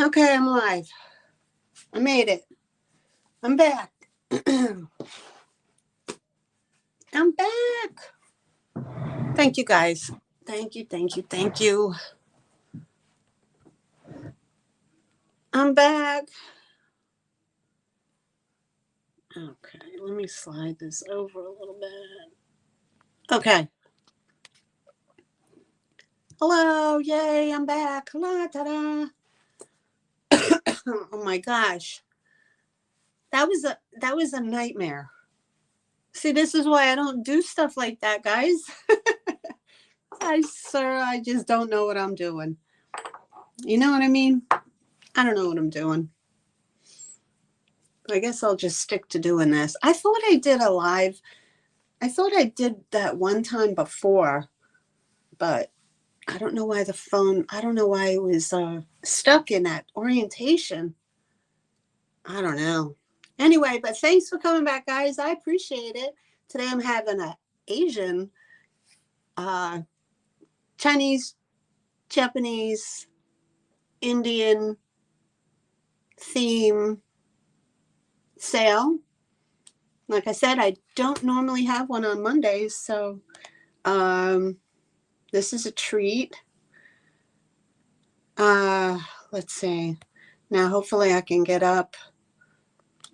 Okay, I'm live. I made it. I'm back. I'm back. Thank you, guys. Thank you, thank you, thank you. I'm back. Okay, let me slide this over a little bit. Okay. Hello, yay, I'm back. La, ta-da. Oh my gosh. That was a nightmare. See, this is why I don't do stuff like that, guys. I just don't know what I'm doing. You know what I mean? I don't know what I'm doing. I guess I'll just stick to doing this. I thought I did a live. I thought I did that one time before, but I don't know why I don't know why it was stuck in that orientation. I don't know. Anyway, but thanks for coming back, guys. I appreciate it. Today I'm having an Asian, Chinese, Japanese, Indian theme sale. Like I said, I don't normally have one on Mondays, so this is a treat. Let's see. Now, hopefully I can get up.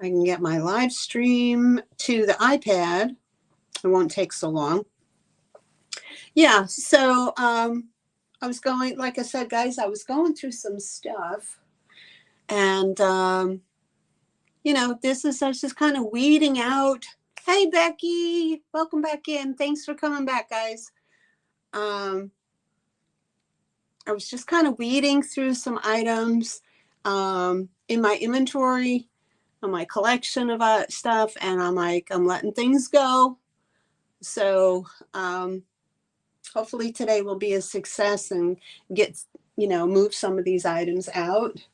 I can get my live stream to the iPad. It won't take so long. Yeah, so I was going, like I said, guys, I was going through some stuff. And, I was just kind of weeding out. Hey, Becky, welcome back in. Thanks for coming back, guys. I was just kind of weeding through some items in my inventory, on my collection of stuff, and I'm letting things go. So hopefully today will be a success and move some of these items out.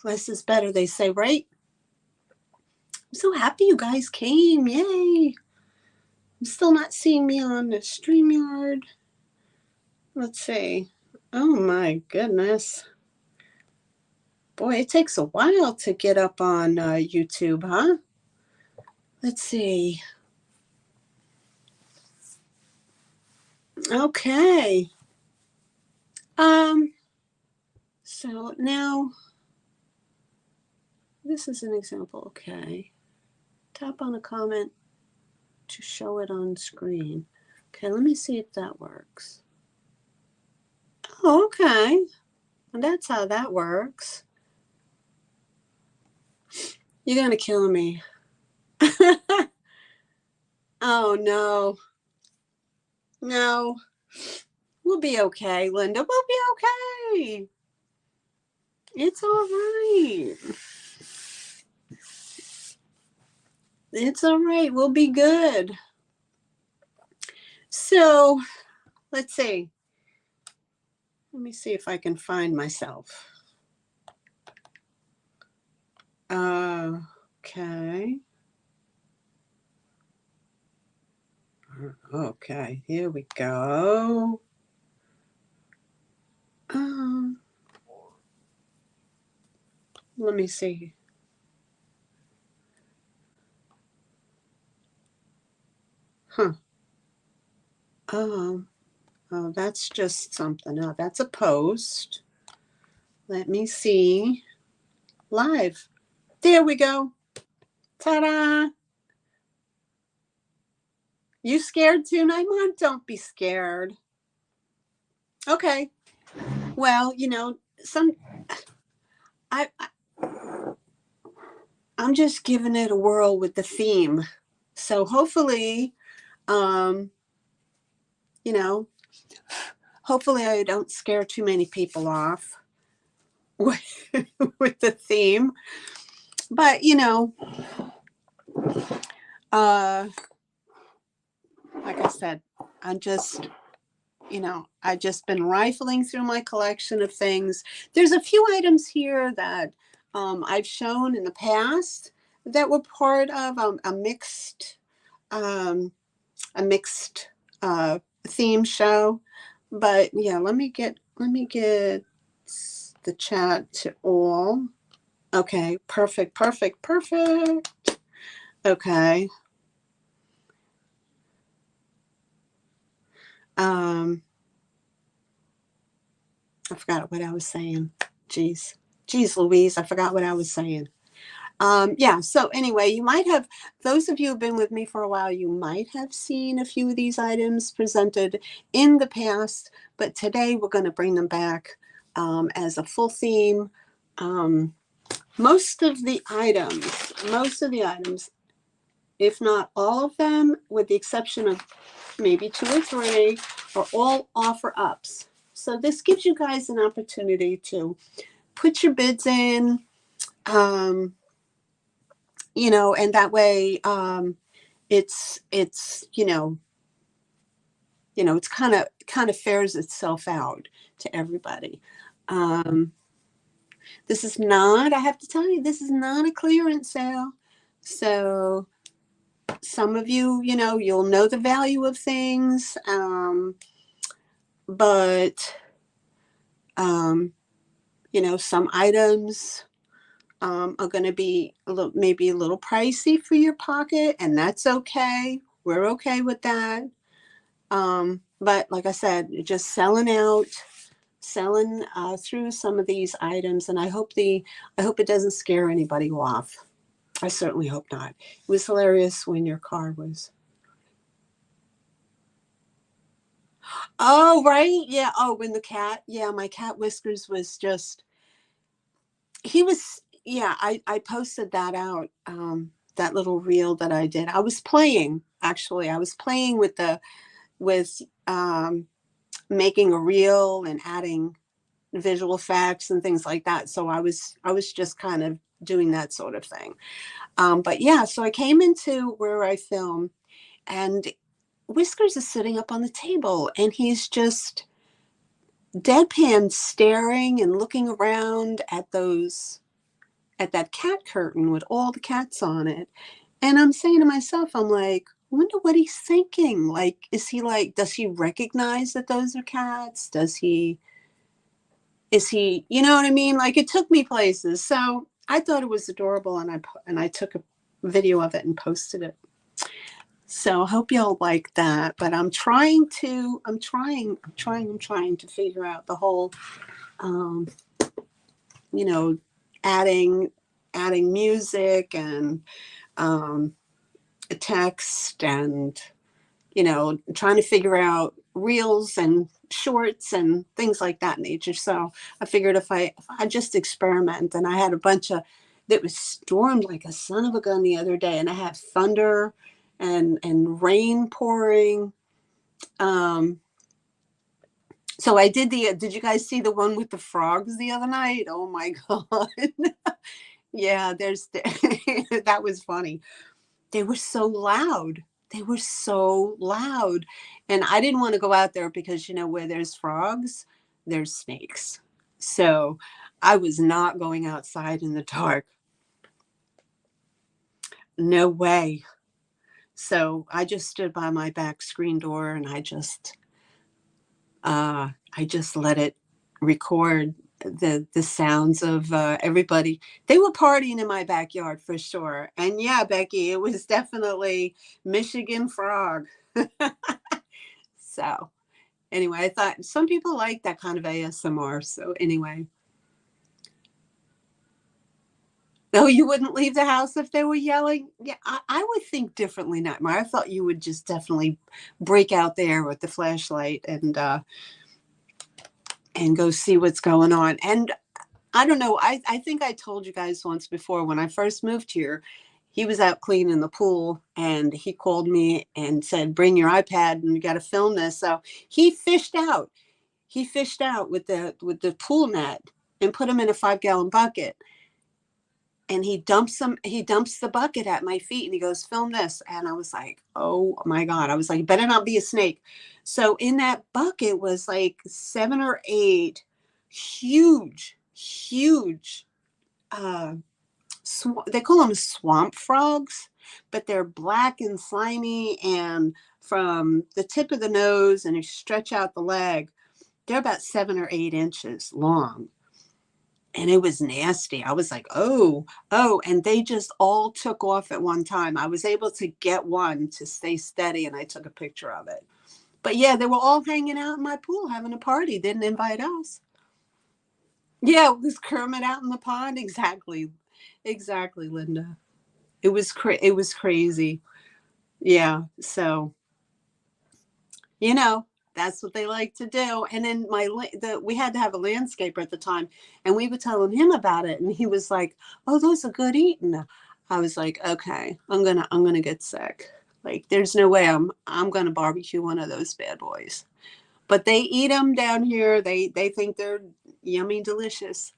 Less is better, they say, right? I'm so happy you guys came. Yay. I'm still not seeing me on the StreamYard. Let's see. Oh my goodness. Boy, it takes a while to get up on YouTube, huh? Let's see. Okay. So now, this is an example. Okay. Tap on a comment to show it on screen. Okay, let me see if that works. Oh, okay. And that's how that works. You're going to kill me. Oh, no. No. We'll be okay, Linda. We'll be okay. It's all right. It's all right. We'll be good. So, let's see. Let me see if I can find myself. Okay. Okay, here we go. Let me see. Huh. Oh, that's just something. Oh, that's a post. Let me see. Live. There we go. Ta-da. You scared too, Naimon? Don't be scared. Okay. Well, I'm just giving it a whirl with the theme. So hopefully, hopefully I don't scare too many people off with the theme. But, like I said, I've just been rifling through my collection of things. There's a few items here that I've shown in the past that were part of a mixed theme show. But yeah, let me get the chat to all. Okay, perfect, perfect, perfect. Okay. I forgot what I was saying. Jeez. Jeez Louise, I forgot what I was saying. Yeah, so anyway, you might have, those of you who've been with me for a while, you might have seen a few of these items presented in the past, but today we're going to bring them back as a full theme. Most of the items, if not all of them, with the exception of maybe 2 or 3, are all offer ups. So this gives you guys an opportunity to put your bids in, you know, and that way it's you know it's kind of fares itself out to everybody. This is not, I have to tell you, this is not a clearance sale. So some of you, you'll know the value of things, but some items are going to be maybe a little pricey for your pocket, and that's okay. We're okay with that. But like I said, just selling through some of these items, and I hope it doesn't scare anybody off. I certainly hope not. It was hilarious when your car was. Oh, right. Yeah. Oh, when the cat, yeah, my cat Whiskers was just, yeah, I posted that out, that little reel that I did. I was playing with making a reel and adding visual effects and things like that. So I was just kind of doing that sort of thing. But yeah, so I came into where I film, and Whiskers is sitting up on the table, and he's just deadpan staring and looking around at that cat curtain with all the cats on it. And I'm saying to myself, I'm like, I wonder what he's thinking. Like, does he recognize that those are cats? You know what I mean? Like, it took me places. So I thought it was adorable, and I took a video of it and posted it. So I hope y'all like that. But I'm trying to figure out the whole, adding music and text, and trying to figure out reels and shorts and things like that nature. So I figured if I just experiment, and I had a bunch of, that was stormed like a son of a gun the other day, and I had thunder and rain pouring. So I did you guys see the one with the frogs the other night? Oh my God. Yeah, that was funny. They were so loud. And I didn't want to go out there because, where there's frogs, there's snakes. So I was not going outside in the dark. No way. So I just stood by my back screen door, and I just let it record the sounds of everybody. They were partying in my backyard for sure. And yeah, Becky, it was definitely Michigan frog. So anyway, I thought some people like that kind of ASMR. So anyway. No, you wouldn't leave the house if they were yelling? Yeah, I would think differently, Nightmare. I thought you would just definitely break out there with the flashlight and go see what's going on. And I don't know. I think I told you guys once before, when I first moved here, he was out cleaning the pool, and he called me and said, bring your iPad and you got to film this. So he fished out with the pool net and put them in a 5-gallon bucket. And he dumps the bucket at my feet, and he goes, film this. And I was like, oh my God. I was like, better not be a snake. So in that bucket was like 7 or 8 huge, they call them swamp frogs, but they're black and slimy. And from the tip of the nose, and you stretch out the leg, they're about 7 or 8 inches long. and it was nasty. I was like, oh, oh, and they just all took off at one time. I was able to get one to stay steady, and I took a picture of it. But yeah, they were all hanging out in my pool having a party. Didn't invite us. Yeah, it was Kermit out in the pond. Exactly. Exactly, Linda. It was crazy. Yeah. So, you know, that's what they like to do. And then we had to have a landscaper at the time, and we were telling him about it, and he was like, "Oh, those are good eating." I was like, "Okay, I'm gonna get sick. Like, there's no way I'm gonna barbecue one of those bad boys." But they eat them down here. They think they're yummy, delicious.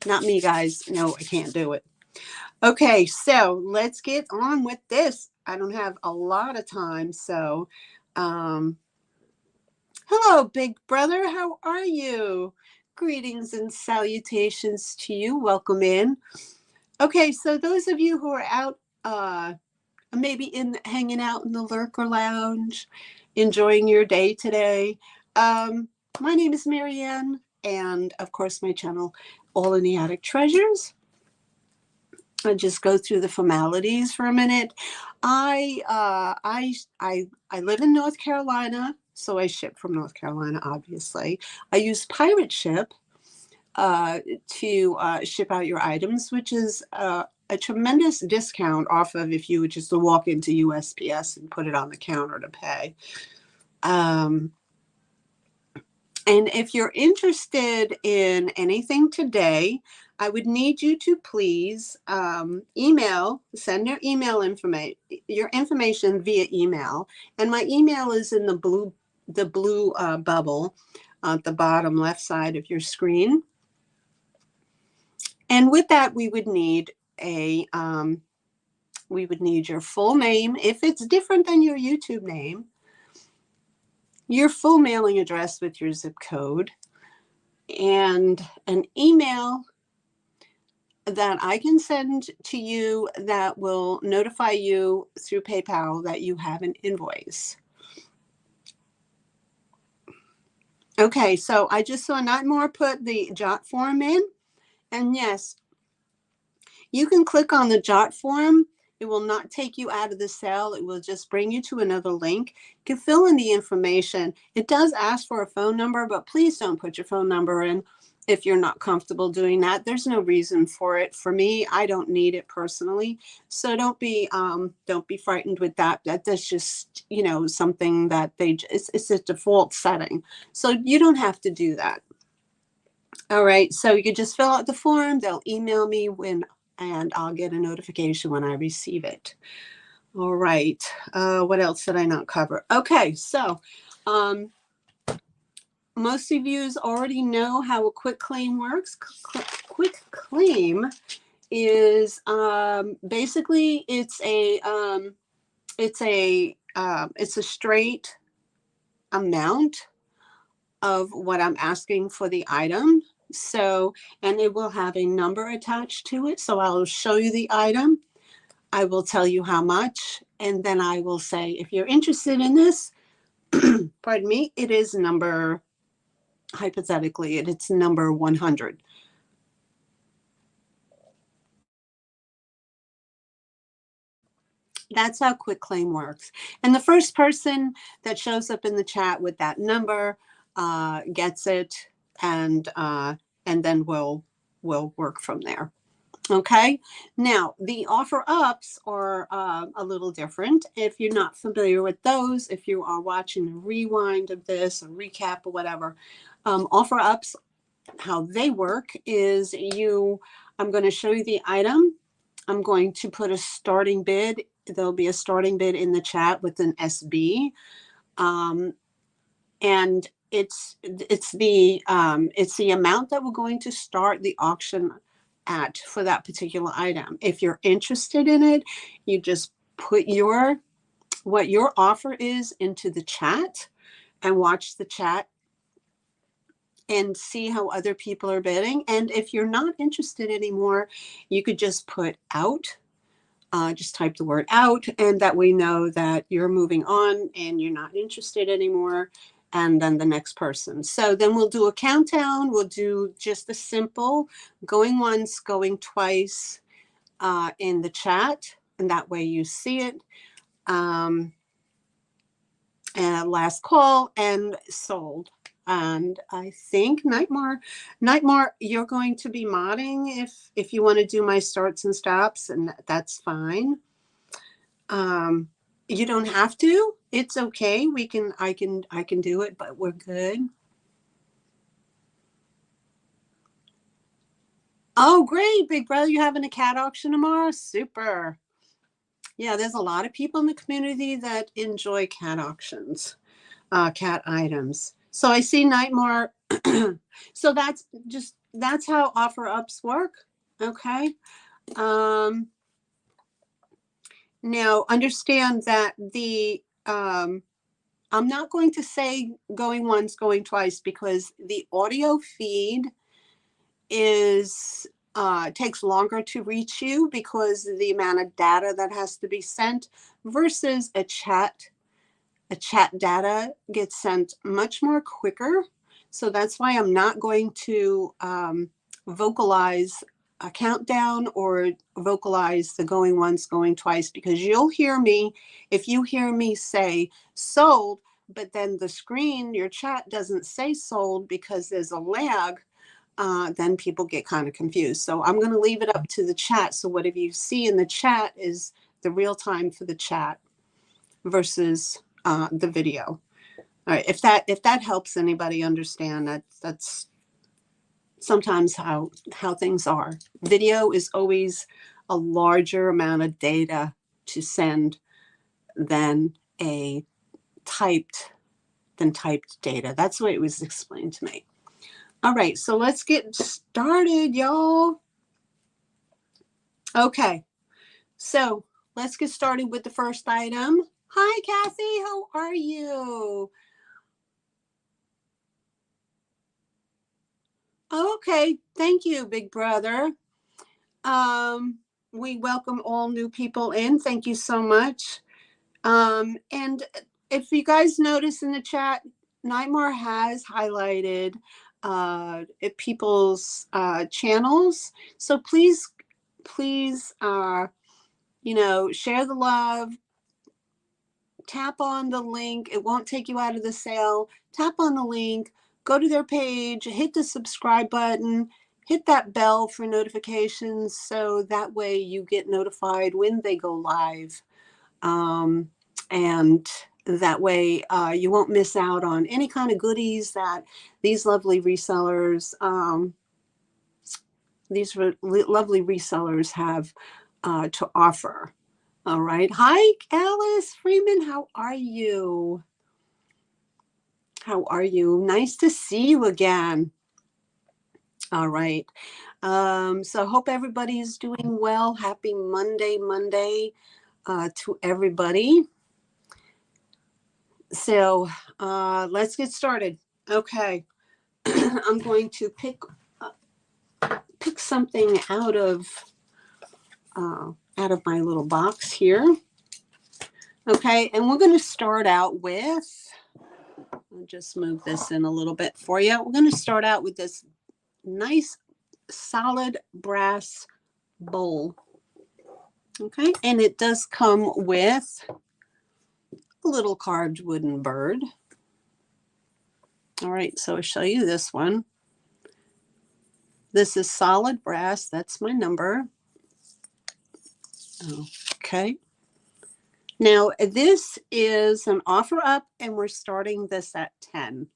Not me, guys. No, I can't do it. Okay, so let's get on with this. I don't have a lot of time, so um, hello, big brother. How are you? Greetings and salutations to you. Welcome in. Okay, so those of you who are out, maybe hanging out in the Lurker Lounge, enjoying your day today. Um, my name is Marianne, and of course, my channel, All in the Attic Treasures. I just go through the formalities for a minute. I live in North Carolina, so I ship from North Carolina. Obviously, I use Pirate Ship to ship out your items, which is a tremendous discount off of if you would just walk into USPS and put it on the counter to pay. And if you're interested in anything today, I would need you to please send your your information via email. And my email is in the blue bubble at the bottom left side of your screen. And with that, we would need your full name. If it's different than your YouTube name, your full mailing address with your zip code, and an email that I can send to you that will notify you through PayPal that you have an invoice. Okay, so I just saw Nightmare put the jot form in. And yes, you can click on the jot form. It will not take you out of the cell. It will just bring you to another link. You can fill in the information. It does ask for a phone number, but please don't put your phone number in if you're not comfortable doing that. There's no reason for it. For me, I don't need it personally. So don't be frightened with that. That's just, something that it's a default setting. So you don't have to do that. All right. So you can just fill out the form. They'll email me and I'll get a notification when I receive it. All right. What else did I not cover? Okay. So, most of you already know how a quick claim works. Quick claim is basically it's a straight amount of what I'm asking for the item. So, and it will have a number attached to it. So I'll show you the item. I will tell you how much, and then I will say, if you're interested in this, pardon me, it is hypothetically, it's number 100. That's how quick claim works. And the first person that shows up in the chat with that number gets it, and then we'll work from there. Okay. Now, the offer ups are a little different. If you're not familiar with those, if you are watching a rewind of this, a recap or whatever, offer ups, how they work is I'm going to show you the item. I'm going to put a starting bid. There'll be a starting bid in the chat with an SB. And it's the amount that we're going to start the auction at for that particular item. If you're interested in it, you just put what your offer is into the chat and watch the chat and see how other people are bidding. And if you're not interested anymore, you could just put out, just type the word out, and that we know that you're moving on and you're not interested anymore. and then the next person. So then we'll do a countdown. We'll do just a simple going once, going twice in the chat, and that way you see it. And last call and sold. And I think Nightmare, you're going to be modding if you want to do my starts and stops, and that's fine. You don't have to. It's okay. I can do it, but we're good. Oh, great, big brother. You having a cat auction tomorrow? Super. Yeah, there's a lot of people in the community that enjoy cat auctions, cat items. So I see Nightmare. So that's how offer ups work. Okay. Now understand that I'm not going to say going once, going twice, because the audio feed is takes longer to reach you because of the amount of data that has to be sent versus a chat. A chat data gets sent much more quicker. So that's why I'm not going to vocalize a countdown or vocalize the going once, going twice, because you'll hear me. If you hear me say sold, but then the screen, your chat doesn't say sold because there's a lag, then people get kind of confused. So I'm going to leave it up to the chat. So whatever you see in the chat is the real time for the chat versus the video. All right, if that helps anybody understand, that's sometimes how things are. Video is always a larger amount of data to send than typed data. That's the way it was explained to me. All right, so let's get started, y'all. Okay, so let's get started with the first item. Hi, Kathy, how are you? Okay, thank you, big brother. We welcome all new people in. Thank you so much. And if you guys notice in the chat, Nightmare has highlighted people's channels. So please, share the love. Tap on the link. It won't take you out of the sale. Tap on the link. Go to their page. Hit the subscribe button. Hit that bell for notifications so that way you get notified when they go live. And that way you won't miss out on any kind of goodies that these lovely resellers have to offer. All right. Hi, Alice Freeman. How are you? How are you? Nice to see you again. All right. So hope everybody's doing well. Happy Monday to everybody. So let's get started. Okay. I'm going to pick something out of my little box here. Okay, and we're going to start out with, I'll just move this in a little bit for you. We're going to start out with this nice solid brass bowl. Okay, and it does come with a little carved wooden bird. All right, so I'll show you this one. This is solid brass. That's my number. Okay. Now, this is an offer up, and we're starting this at 10.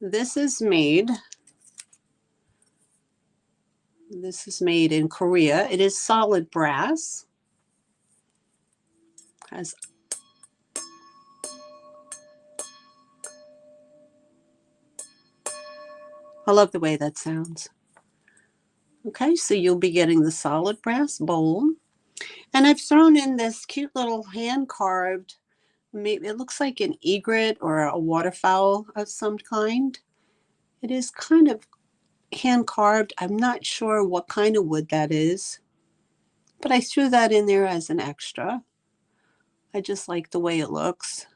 This is made in Korea. It is solid brass. I love the way that sounds. Okay, so you'll be getting the solid brass bowl. And I've thrown in this cute little hand-carved, maybe it looks like an egret or a waterfowl of some kind. It is kind of hand-carved. I'm not sure what kind of wood that is, but I threw that in there as an extra. I just like the way it looks.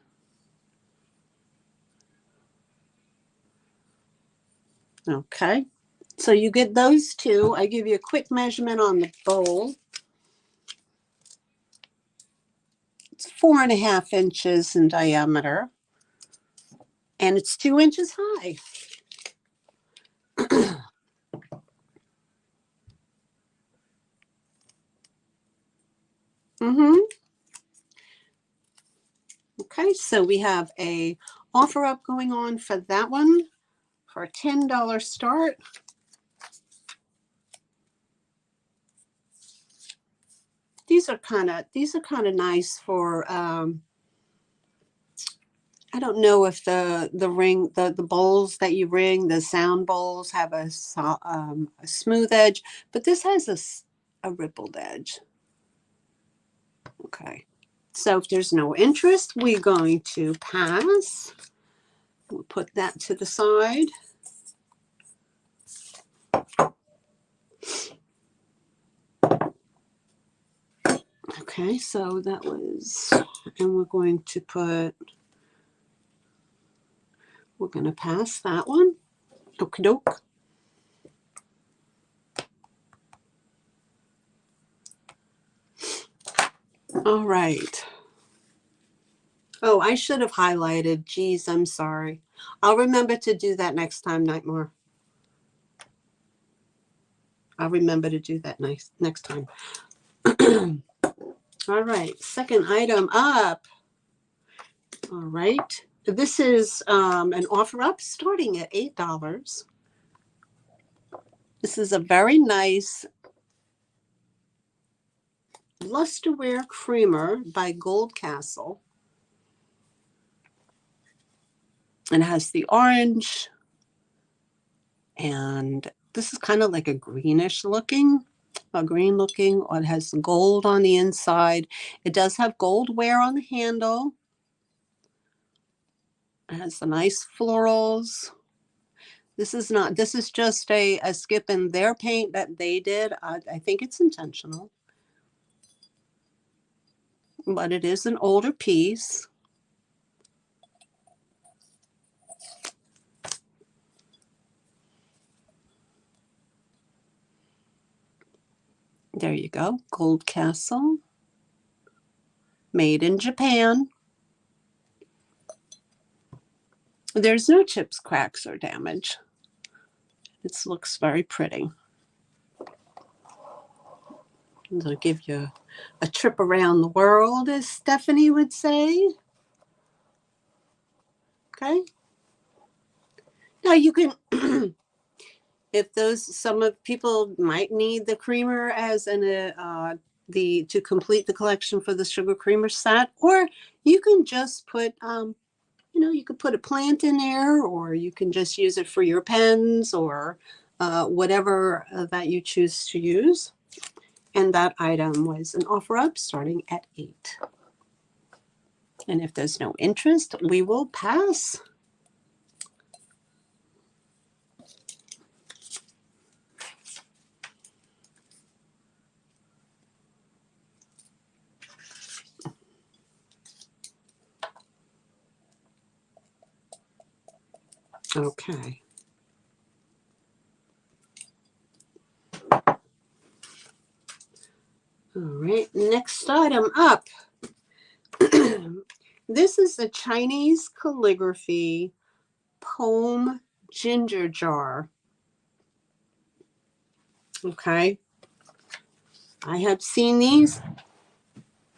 Okay, so you get those two. I give you a quick measurement on the bowl. It's 4.5 inches in diameter, and it's 2 inches high. Mm-hmm. Okay, so we have a offer up going on for that one for a $10 start. These are kind of nice for I don't know if the bowls that you ring, the sound bowls, have a smooth edge, but this has a rippled edge. Okay, so if there's no interest, we're going to pass. We'll put that to the side. Okay, so that was, and we're going to pass that one. Okie doke. All right. Oh, I should have highlighted. Geez, I'm sorry. I'll remember to do that next time, Nightmare. I'll remember to do that next time. All right, second item up. All right, this is an offer up starting at $8. This is a very nice Lusterware creamer by Gold Castle. And it has the orange, and this is kind of like a green looking, or it has gold on the inside. It does have gold wear on the handle. It has the nice florals. This is just a skip in their paint that they did. I think it's intentional. But it is an older piece. There you go. Gold Castle. Made in Japan. There's no chips, cracks, or damage. It looks very pretty. It'll give you a trip around the world, as Stephanie would say. Okay. Now you can, if some of people might need the creamer as to complete the collection for the sugar creamer set, or you can just put, you could put a plant in there, or you can just use it for your pens or whatever that you choose to use. And that item was an offer up starting at $8. And if there's no interest, we will pass. Okay. All right, next item up. This is the Chinese calligraphy poem ginger jar. Okay. I have seen these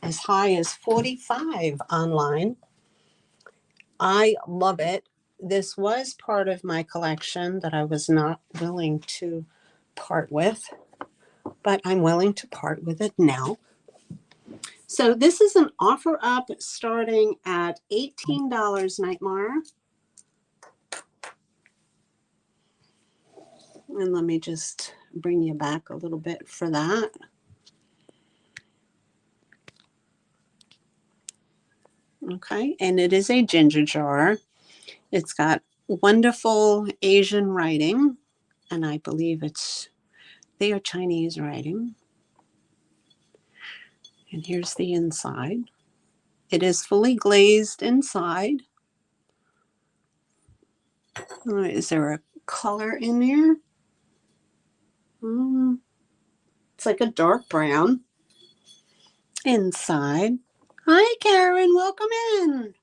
as high as $45 online. I love it. This was part of my collection that I was not willing to part with, but I'm willing to part with it now. So this is an offer up starting at $18, Nightmare. And let me just bring you back a little bit for that. Okay, and it is a ginger jar. It's got wonderful Asian writing, and I believe they are Chinese writing. And here's the inside. It is fully glazed inside. Is there a color in there? It's like a dark brown inside. Hi, Karen. Welcome in.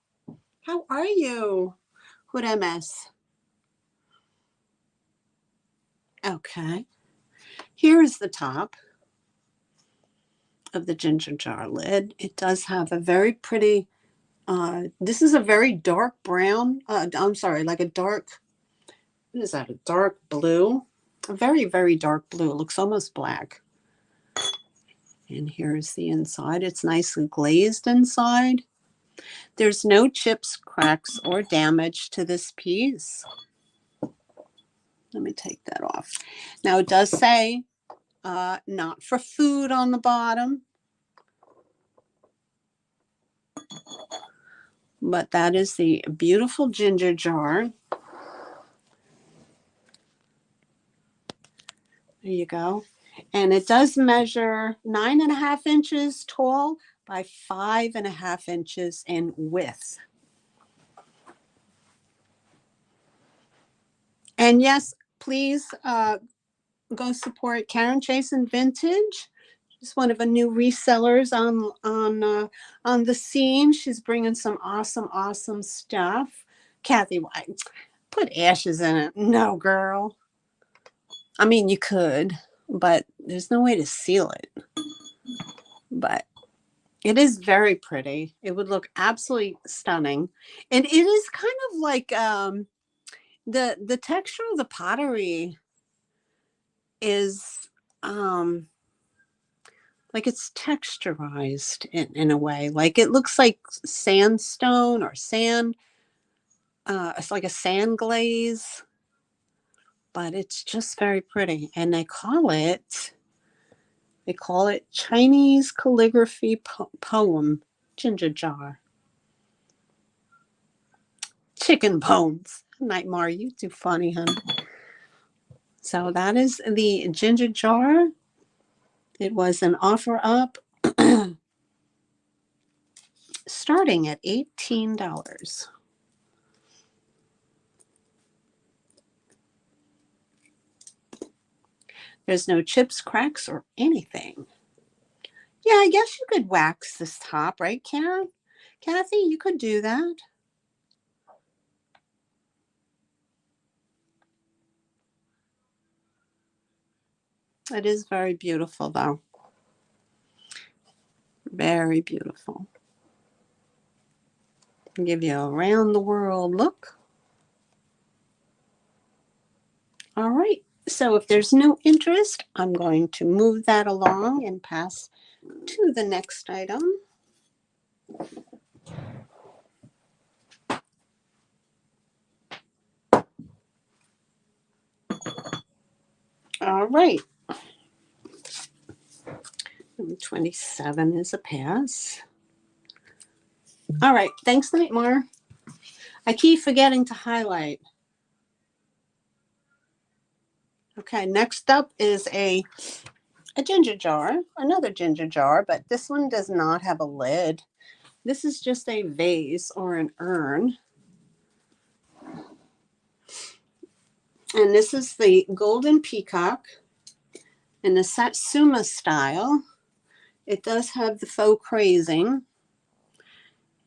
How are you? Who'd I miss? Okay. Here's the top of the ginger jar lid. It does have a very pretty, this is a very dark brown. I'm sorry, like a dark, what is that? A dark blue? A very, very dark blue. It looks almost black. And here's the inside. It's nicely glazed inside. There's no chips, cracks, or damage to this piece. Let me take that off. Now it does say not for food on the bottom. But that is the beautiful ginger jar. There you go. And it does measure 9.5 inches tall by 5.5 inches in width. And yes, please go support Karen Chasen Vintage. She's one of the new resellers on the scene. She's bringing some awesome stuff. Kathy, why put ashes in it? No, girl. I mean, you could, but there's no way to seal it. But it is very pretty. It would look absolutely stunning. And it is kind of like the texture of the pottery is like it's texturized in a way. Like it looks like sandstone or sand. It's like a sand glaze, but it's just very pretty. And they call it Chinese calligraphy poem ginger jar. Chicken bones. Nightmare, you too funny, honey. So that is the ginger jar. It was an offer up starting at $18. There's no chips, cracks, or anything. Yeah, I guess you could wax this top, right, Karen? Kathy, you could do that. It is very beautiful, though. Very beautiful. I'll give you a round the world look. All right. So if there's no interest, I'm going to move that along and pass to the next item. All right. Number 27 is a pass. All right. Thanks, Nightmare. I keep forgetting to highlight. Okay, next up is a ginger jar, another ginger jar, but this one does not have a lid. This is just a vase or an urn. And this is the Golden Peacock in the Satsuma style. It does have the faux crazing.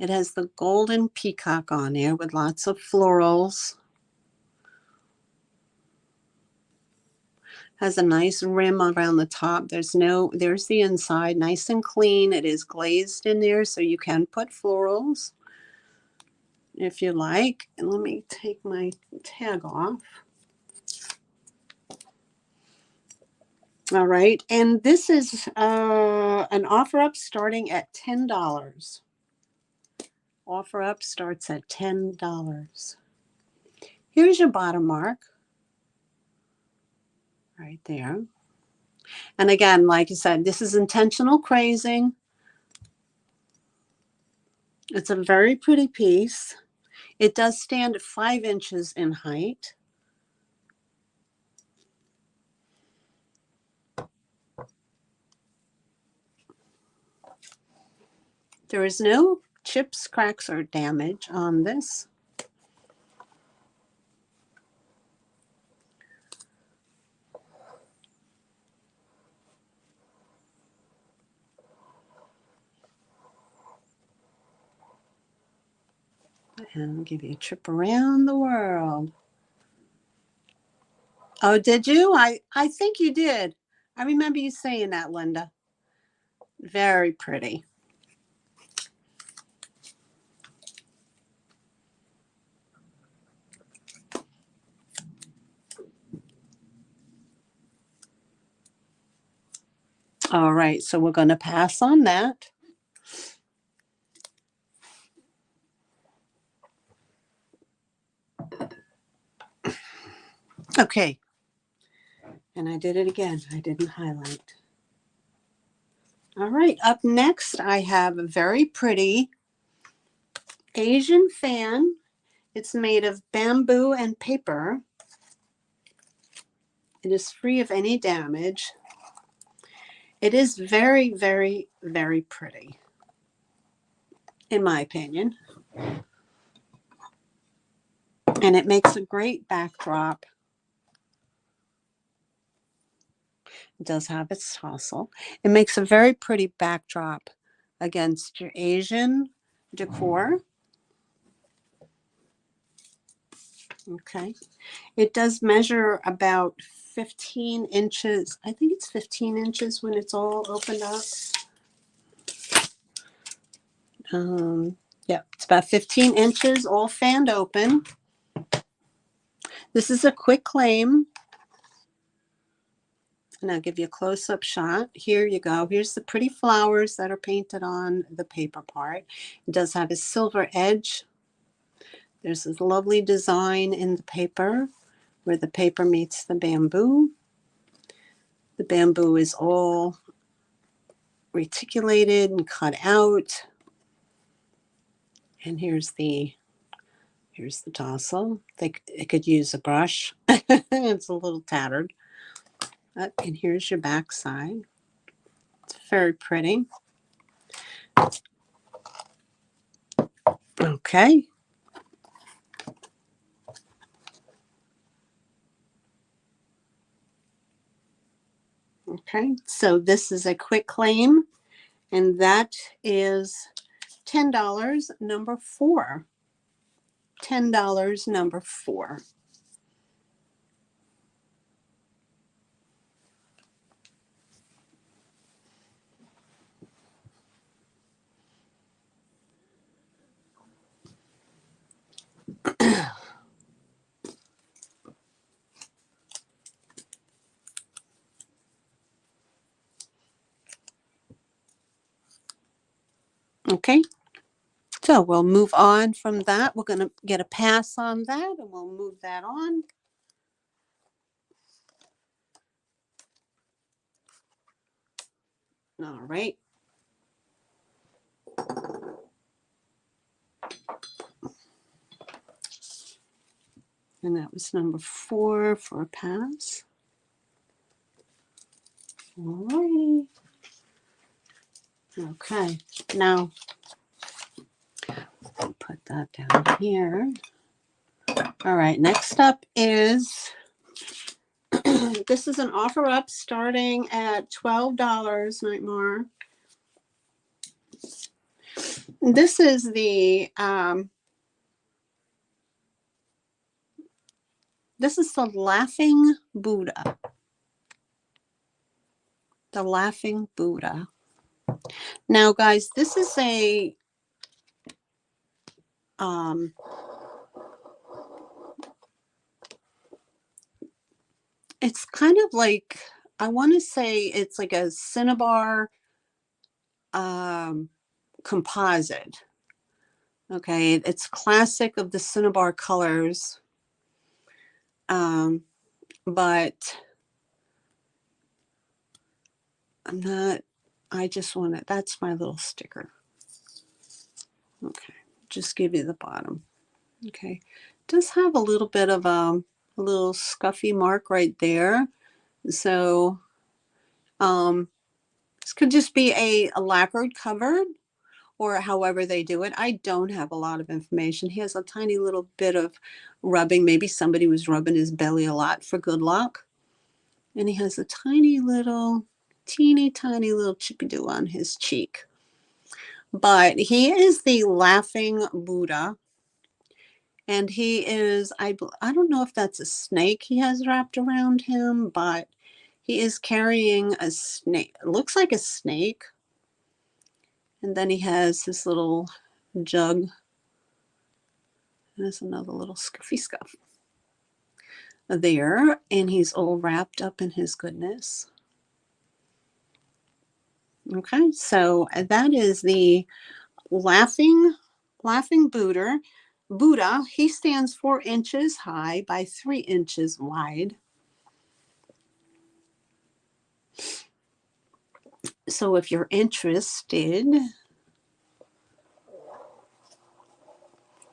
It has the Golden Peacock on there with lots of florals. Has a nice rim around the top. There's the inside, nice and clean. It is glazed in there, so you can put florals if you like. And let me take my tag off. All right, and this is an offer up starting at $10. Offer up starts at $10. Here's your bottom mark. Right there. And again, like I said, this is intentional crazing. It's a very pretty piece. It does stand at 5 inches in height. There is no chips, cracks, or damage on this. And I'll give you a trip around the world. Oh, did you? I think you did. I remember you saying that, Linda. Very pretty. All right, so we're going to pass on that. Okay. And I did it again. I didn't highlight. All right, up next, I have a very pretty Asian fan. It's made of bamboo and paper. It is free of any damage. It is very, very, very pretty, in my opinion. And it makes a great backdrop. It does have its tassel. It makes a very pretty backdrop against your Asian decor. Okay. It does measure about 15 inches. I think it's 15 inches when it's all opened up. Yeah, it's about 15 inches, all fanned open. This is a quick claim. And I'll give you a close-up shot. Here you go. Here's the pretty flowers that are painted on the paper part. It does have a silver edge. There's this lovely design in the paper where the paper meets the bamboo. The bamboo is all reticulated and cut out. And here's the tassel. It could use a brush. It's a little tattered. And here's your back side. It's very pretty. Okay. Okay, so this is a quick claim, and that is $10, number 4. $10, number 4. Okay, so we'll move on from that. We're going to get a pass on that, and we'll move that on. All right. And that was number 4 for a pass. All righty. Okay, now I'll put that down here. All right, next up is, this is an offer up starting at $12, Nightmare. This is the Laughing Buddha. The Laughing Buddha. Now, guys, this is a it's kind of like, I want to say it's like a cinnabar composite. Okay, it's classic of the cinnabar colors, but I just want to, that's my little sticker. Okay, just give you the bottom. Okay, it does have a little bit of a little scuffy mark right there. So this could just be a lacquered cover, or however they do it. I don't have a lot of information. He has a tiny little bit of rubbing. Maybe somebody was rubbing his belly a lot for good luck. And he has a tiny little, teeny tiny little chippy-doo on his cheek. But he is the laughing Buddha. And he is, I don't know if that's a snake he has wrapped around him, but he is carrying a snake. It looks like a snake. And then he has his little jug. There's another little scuffy scuff there. And he's all wrapped up in his goodness. Okay, so that is the laughing Buddha. He stands 4 inches high by 3 inches wide. So if you're interested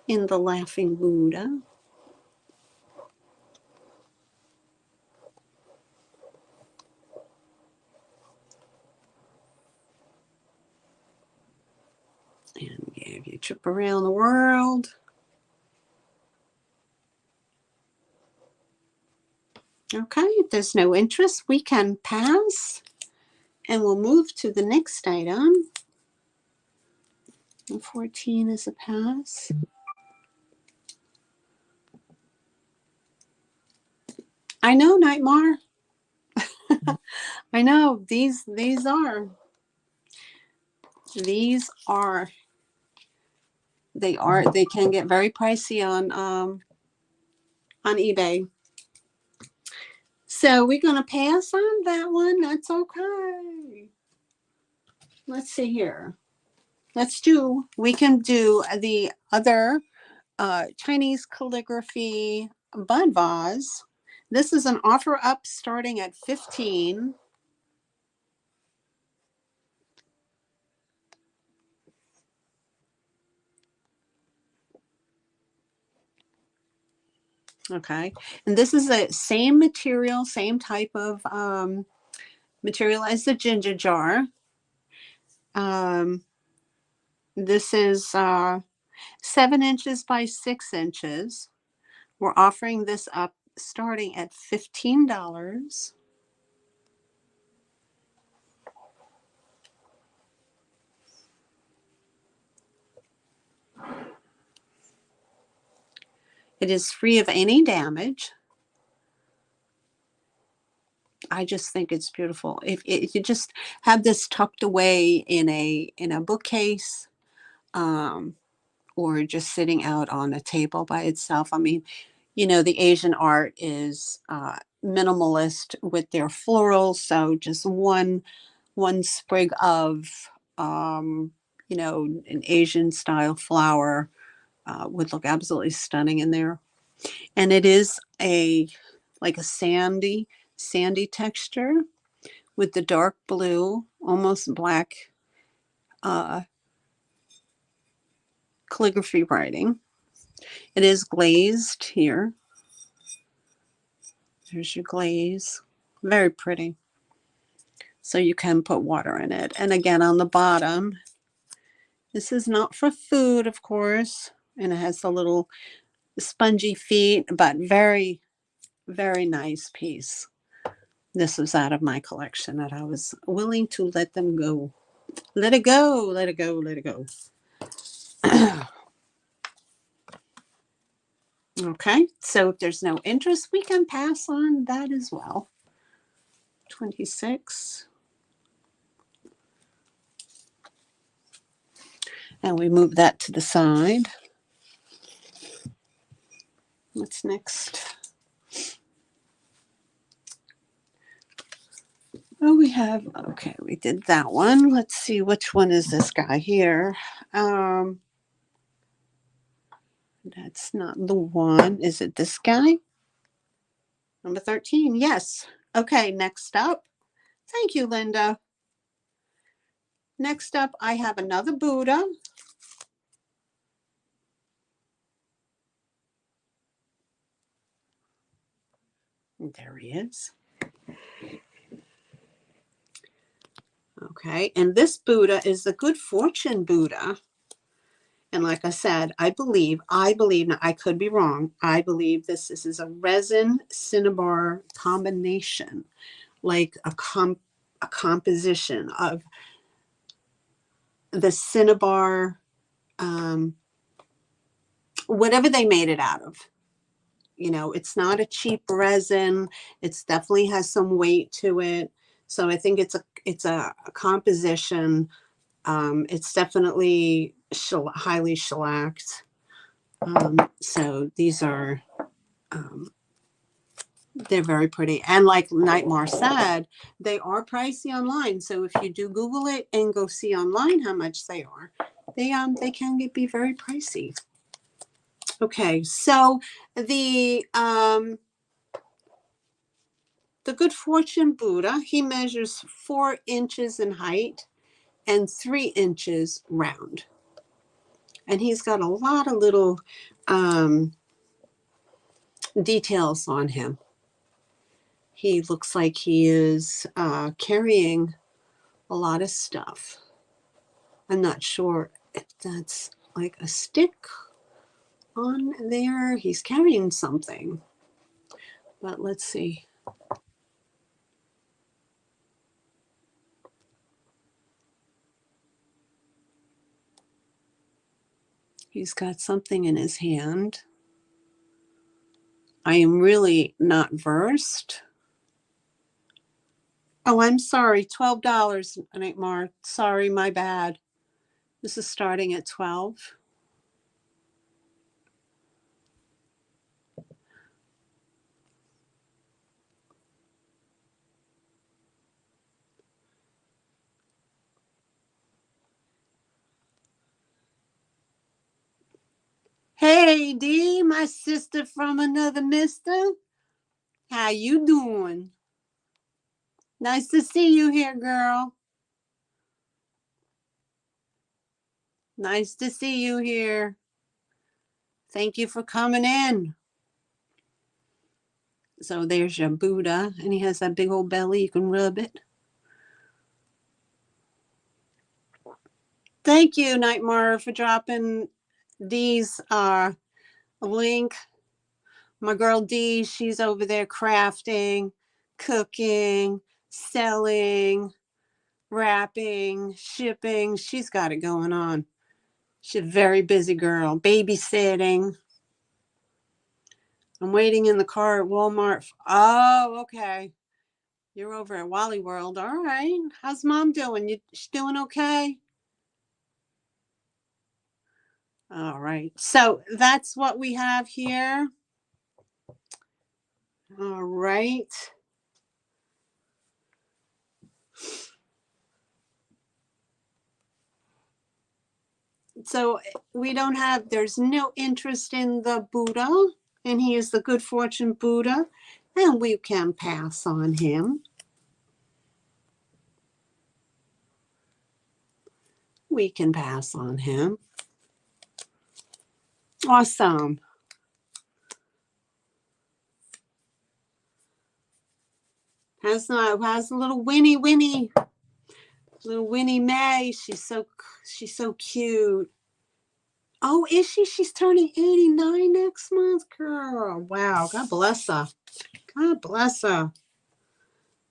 in the laughing Buddha, and if you trip around the world, okay, if there's no interest, we can pass and we'll move to the next item. And 14 is a pass. I know, Nightmare. I know, these are they can get very pricey on eBay. So we're going to pass on that one. That's okay. Let's see here. We can do the other Chinese calligraphy bud vase. This is an offer up starting at 15. Okay. And this is the same material, same type of material as the ginger jar. This is 7 inches by 6 inches. We're offering this up starting at $15. It is free of any damage. I just think it's beautiful. If you just have this tucked away in a bookcase, or just sitting out on a table by itself. I mean, the Asian art is minimalist with their florals, so just one sprig of an Asian style flower would look absolutely stunning in there. And it is like a sandy texture with the dark blue, almost black calligraphy writing. It is glazed here. There's your glaze. Very pretty. So you can put water in it. And again, on the bottom, this is not for food, of course. And it has the little spongy feet, but very, very nice piece. This was out of my collection that I was willing to let them go. Let it go, let it go, let it go. Okay, so if there's no interest, we can pass on that as well. 26. And we move that to the side. What's next? Oh, okay, we did that one. Let's see, which one is this guy here? That's not the one. Is it this guy? Number 13, yes. Okay, next up. Thank you, Linda. Next up, I have another Buddha. There he is. Okay, and this Buddha is the Good Fortune Buddha. And like I said, I believe, now I could be wrong, I believe this is a resin cinnabar combination, like a composition of the cinnabar, whatever they made it out of. You know, it's not a cheap resin. It's definitely has some weight to it. So I think it's a composition. It's definitely highly shellacked. So these are, they're very pretty. And like Nightmare said, they are pricey online. So if you do Google it and go see online how much they are, they can be very pricey. Okay, so the Good Fortune Buddha, he measures 4 inches in height and 3 inches round. And he's got a lot of little details on him. He looks like he is carrying a lot of stuff. I'm not sure if that's like a stick on there. He's carrying something. But let's see. He's got something in his hand. I am really not versed. Oh, I'm sorry. $12, Nightmare. Sorry, my bad. This is starting at 12. Hey, Dee, my sister from another mister. How you doing? Nice to see you here, girl. Nice to see you here. Thank you for coming in. So there's your Buddha, and he has that big old belly. You can rub it. Thank you, Nightmare, for dropping Dee's link. My girl Dee, she's over there crafting, cooking, selling, wrapping, shipping. She's got it going on. She's a very busy girl. Babysitting. I'm waiting in the car at Walmart. Oh, okay. You're over at Wally World. All right. How's Mom doing? She doing okay? All right. So that's what we have here. All right. So there's no interest in the Buddha, and he is the Good Fortune Buddha, and we can pass on him. We can pass on him. Awesome. Has a little Winnie, little Winnie Mae. She's so cute. Oh, is she? She's turning 89 next month, girl. Wow. God bless her. God bless her.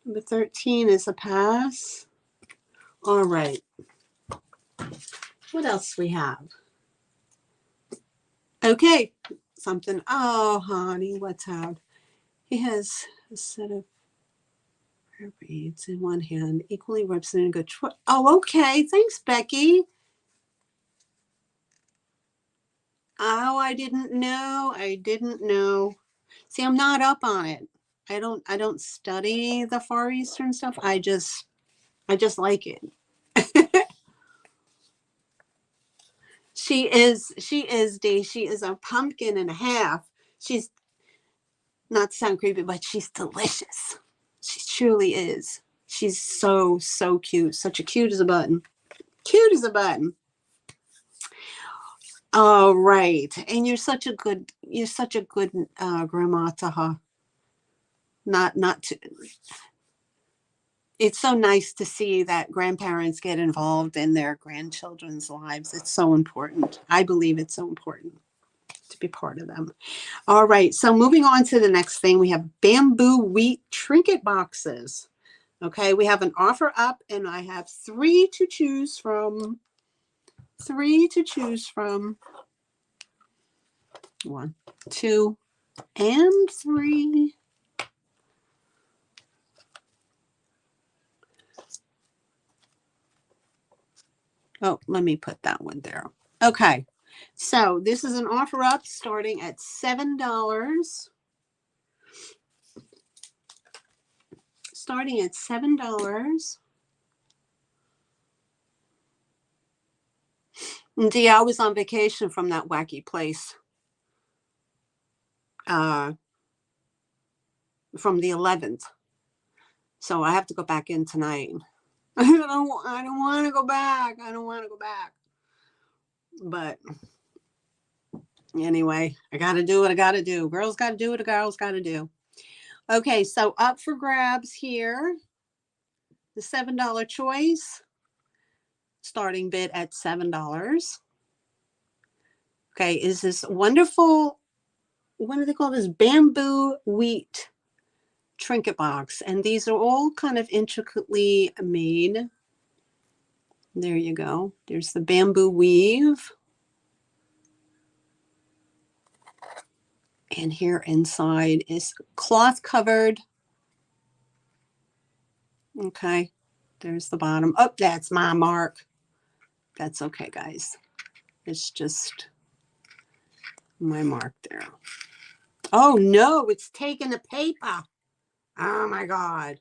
Number 13 is a pass. All right. What else we have? Okay. Something. Oh, honey, what's out? He has a set of prayer beads in one hand, equally representing a good choice. Oh, okay. Thanks, Becky. Oh, I didn't know. See, I'm not up on it. I don't study the Far Eastern stuff. I just like it. She is Dee. She is a pumpkin and a half. She's not to sound creepy, but she's delicious. She truly is. She's so cute. Such a cute as a button. Cute as a button. All right. And you're such a good grandma to her. Not to, it's so nice to see that grandparents get involved in their grandchildren's lives. It's so important. I believe it's so important to be part of them. All right. So moving on to the next thing, we have bamboo wheat trinket boxes. Okay. We have an offer up and I have three to choose from. Three to choose from. 1, 2, and 3. Oh, let me put that one there. Okay. So this is an offer up starting at $7. Starting at $7. And Dee, I was on vacation from that wacky place. From the 11th. So I have to go back in tonight. I don't want to go back. I don't want to go back. But anyway, I got to do what I got to do. Girls got to do what a girl's got to do. Okay, so up for grabs here. The $7 choice. Starting bid at $7. Okay, is this wonderful, what do they call this? Bamboo wheat trinket box. And these are all kind of intricately made. There you go. There's the bamboo weave. And here inside is cloth covered. Okay, there's the bottom. Oh, that's my mark. That's okay, guys. It's just my mark there. Oh, no, it's taking the paper. Oh, my God.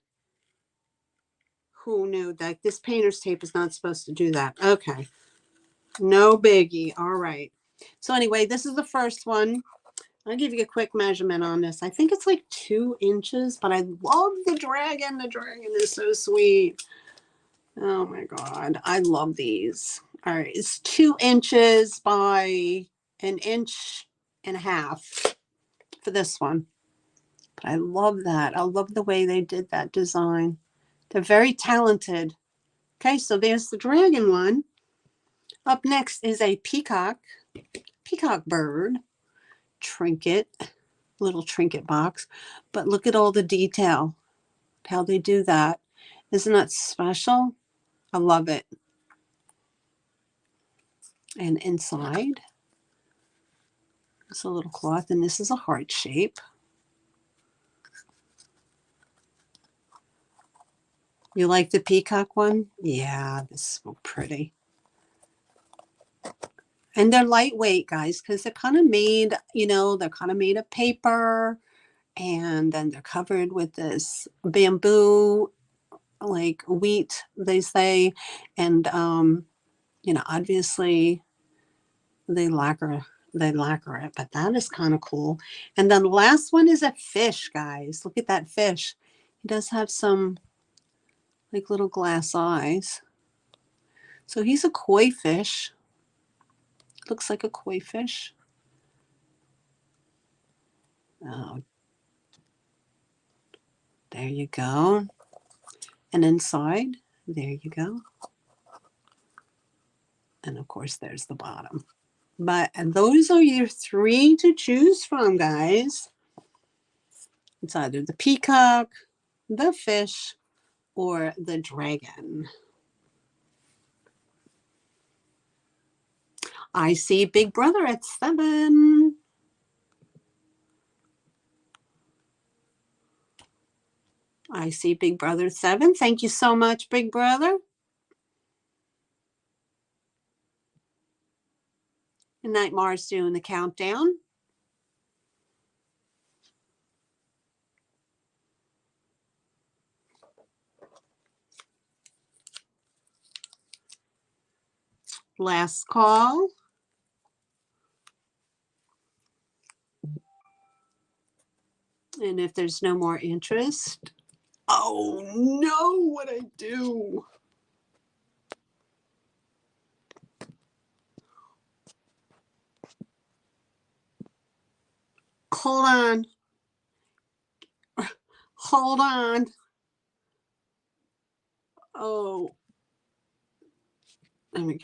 Who knew that this painter's tape is not supposed to do that? Okay. No biggie. All right. So anyway, this is the first one. I'll give you a quick measurement on this. I think it's like 2 inches, but I love the dragon. The dragon is so sweet. Oh my God. I love these. All right. It's 2 inches by 1.5 inches for this one. But I love that. I love the way they did that design. They're very talented. Okay, so there's the dragon one. Up next is a peacock bird trinket, little trinket box. But look at all the detail, how they do that. Isn't that special? I love it. And inside is a little cloth, and this is a heart shape. You like the peacock one? Yeah, this is so pretty. And they're lightweight, guys, because they're kind of made, they're kind of made of paper. And then they're covered with this bamboo, like wheat, they say. And, obviously they lacquer it, but that is kind of cool. And then the last one is a fish, guys. Look at that fish. He does have some like little glass eyes. So he's a koi fish. Looks like a koi fish. Oh, there you go. And inside, there you go. And of course, there's the bottom. But those are your 3 to choose from, guys. It's either the peacock, the fish, or the dragon. I see Big Brother at 7. I see Big Brother 7. Thank you so much, Big Brother. And Night Mars doing the countdown. Last call. And if there's no more interest, oh no, what I do? Hold on. Hold on. Oh, let me.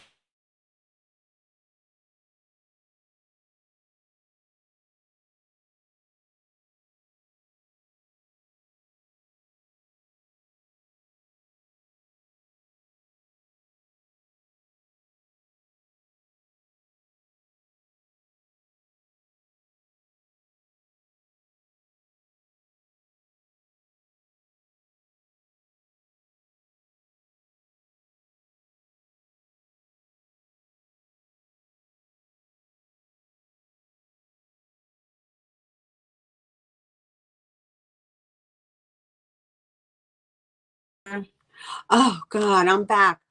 Oh God, I'm back.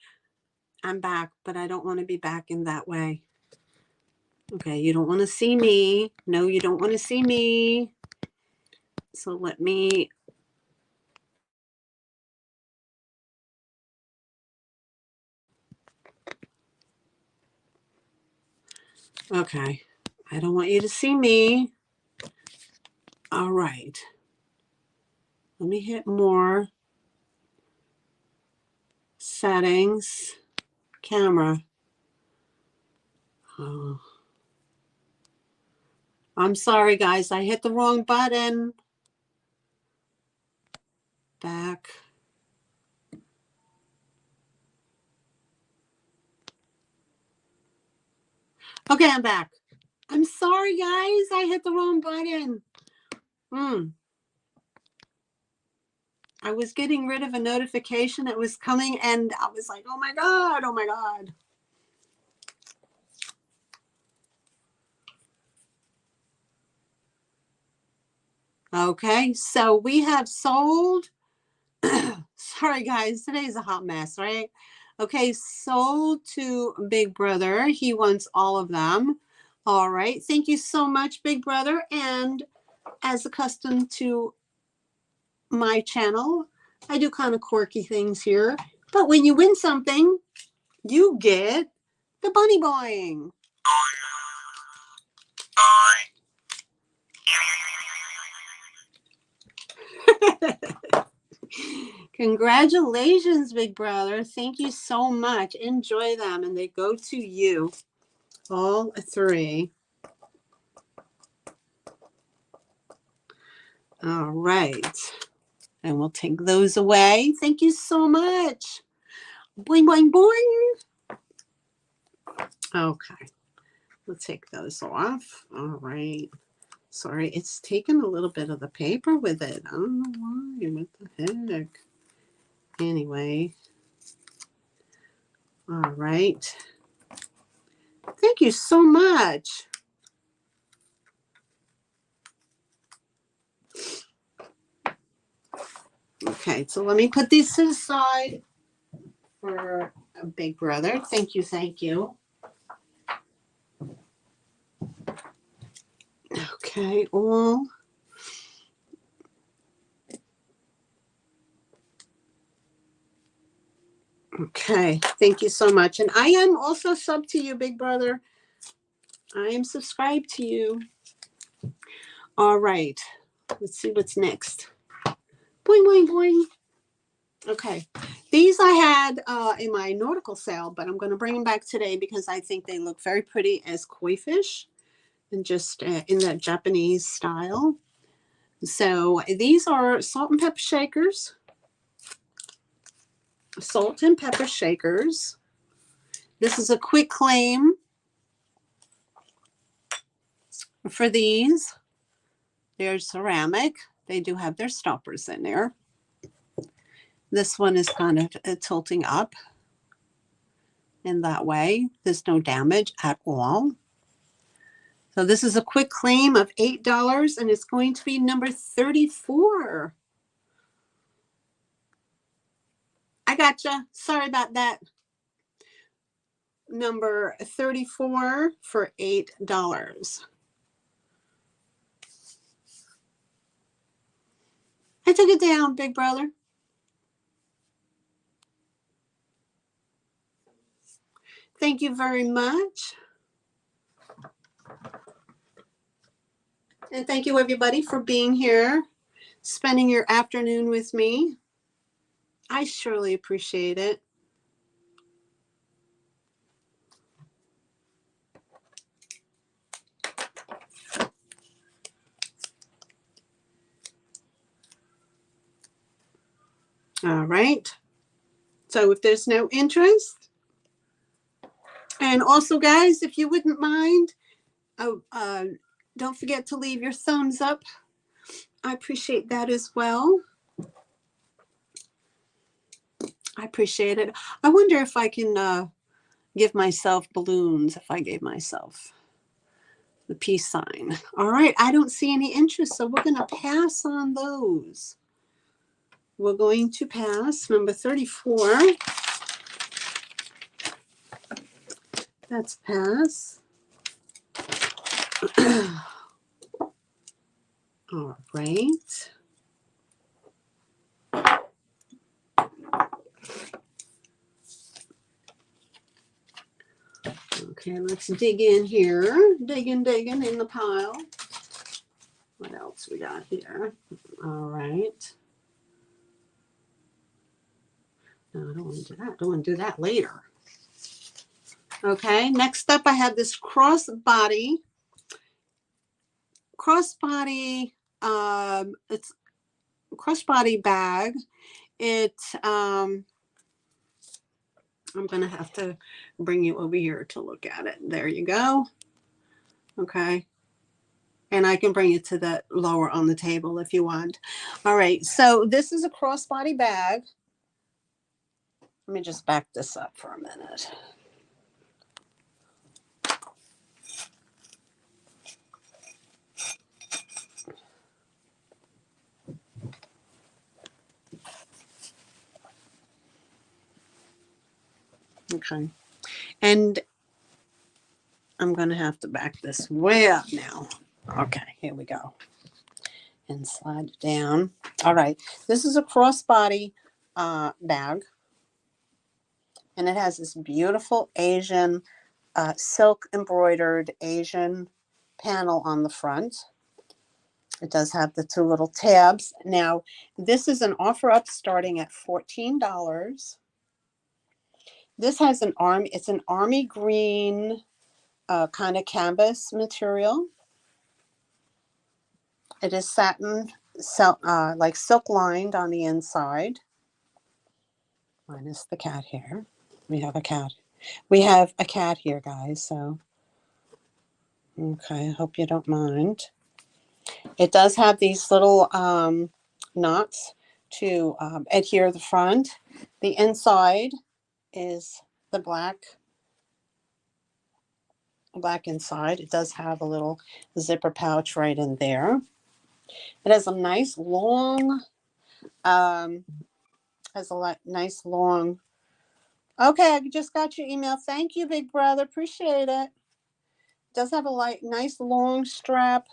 I'm back, but I don't want to be back in that way. Okay, you don't want to see me. No, you don't want to see me. So let me. Okay, I don't want you to see me. All right. Let me hit more. Settings. Camera. Oh. I'm sorry, guys. I hit the wrong button. Back. Okay, I'm back. I'm sorry, guys. I hit the wrong button. I was getting rid of a notification that was coming, and I was like, oh my God, oh my God. Okay, so we have sold. Sorry, guys. Today's a hot mess, right? Okay, sold to Big Brother. He wants all of them. All right. Thank you so much, Big Brother. And as accustomed to my channel, I do kind of quirky things here. But when you win something, you get the bunny boing. Congratulations, Big Brother. Thank you so much. Enjoy them, and they go to you. All three. All right. And we'll take those away. Thank you so much. Boing, boing, boing. Okay. We'll take those off. All right. Sorry, it's taken a little bit of the paper with it. I don't know why. What the heck? Anyway. All right. Thank you so much. Okay, so let me put these to the side for a Big Brother. Thank you, thank you. Okay, all. Okay, thank you so much. And I am also sub to you, Big Brother. I am subscribed to you. All right, let's see what's next. Boing, boing, boing. Okay, these I had in my nautical sale, but I'm going to bring them back today because I think they look very pretty as koi fish and just in that Japanese style. So these are salt and pepper shakers. Salt and pepper shakers. This is a quick claim for these. They're ceramic. They do have their stoppers in there. This one is kind of tilting up in that way. There's no damage at all. So this is a quick claim of $8, and it's going to be number 34. I gotcha. Sorry about that. Number 34 for $8. I took it down, Big Brother. Thank you very much. And thank you, everybody, for being here, spending your afternoon with me. I surely appreciate it. All right. So if there's no interest, and also guys, if you wouldn't mind, don't forget to leave your thumbs up. I appreciate that as well. I appreciate it. I wonder if I can give myself balloons, if I gave myself the peace sign. All right, I don't see any interest, so we're going to pass on those. We're going to pass number 34. That's pass. All right. Okay, let's dig in here. Digging in the pile. What else we got here? All right. No, I don't want to do that. I don't want to do that later. Okay, next up I have this crossbody. It's crossbody bag. I'm gonna have to bring you over here to look at it. There you go. Okay. And I can bring it to the lower on the table if you want. All right, so this is a crossbody bag. Let me just back this up for a minute. Okay. And I'm going to have to back this way up now. Okay, here we go. And slide it down. All right. This is a crossbody bag. And it has this beautiful Asian silk embroidered Asian panel on the front. It does have the two little tabs. Now, this is an offer up starting at $14. This has it's an army green kind of canvas material. It is satin, like silk lined on the inside. Minus the cat hair. We have a cat. We have a cat here, guys. So, okay, I hope you don't mind. It does have these little knots to adhere the front. The inside is the black inside. It does have a little zipper pouch right in there. It has a nice long, nice long. Okay, I just got your email. Thank you, big brother. Appreciate it. It does have a nice long strap.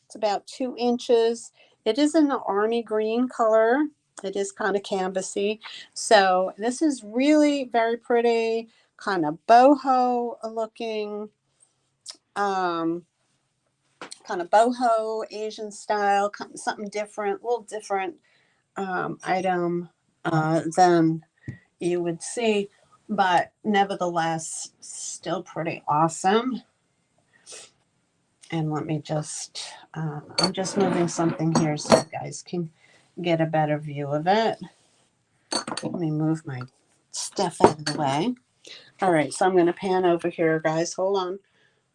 It's about 2 inches. It is in the army green color. It is kind of canvasy. So this is really very pretty, kind of boho looking, kind of boho Asian style, something different, a little different item than you would see, but nevertheless still pretty awesome. And let me just, I'm just moving something here so you guys can get a better view of it. Let me move my stuff out of the way. All right, so I'm going to pan over here, guys. Hold on.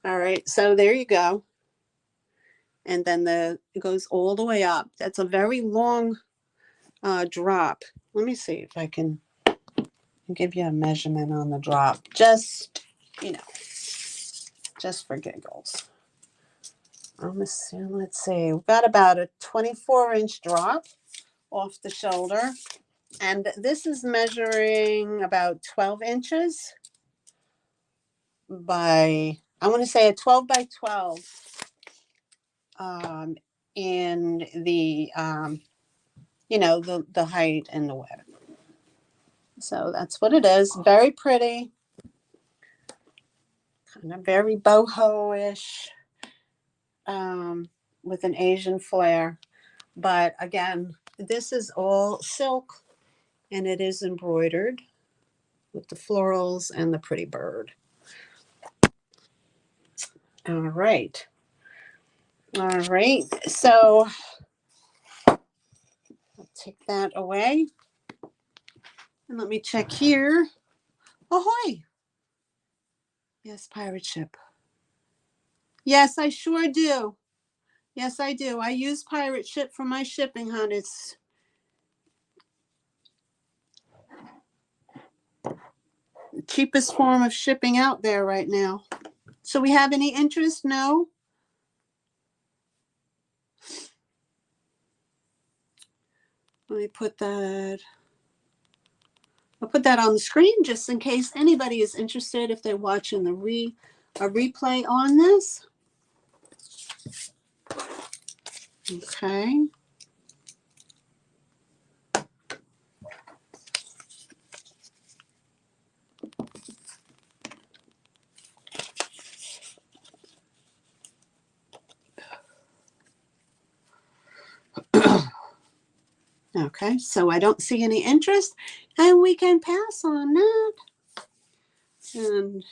All right, so there you go. And then it goes all the way up. That's a very long drop. Let me see if I can give you a measurement on the drop. Just, just for giggles. Let's see. We've got about a 24-inch drop off the shoulder. And this is measuring about 12 inches by, I want to say a 12 by 12 in the, the height and the width. So that's what it is. Very pretty. Kind of very boho-ish with an Asian flair. But again, this is all silk And it is embroidered with the florals and the pretty bird. All right. All right. So I'll take that away. And let me check here. Ahoy. Yes, pirate ship. Yes, I sure do. Yes, I do. I use pirate ship for my shipping, hon. It's the cheapest form of shipping out there right now. So we have any interest? No? Let me put that. I'll put that on the screen just in case anybody is interested if they're watching a replay on this. Okay. Okay, so I don't see any interest, and we can pass on that. And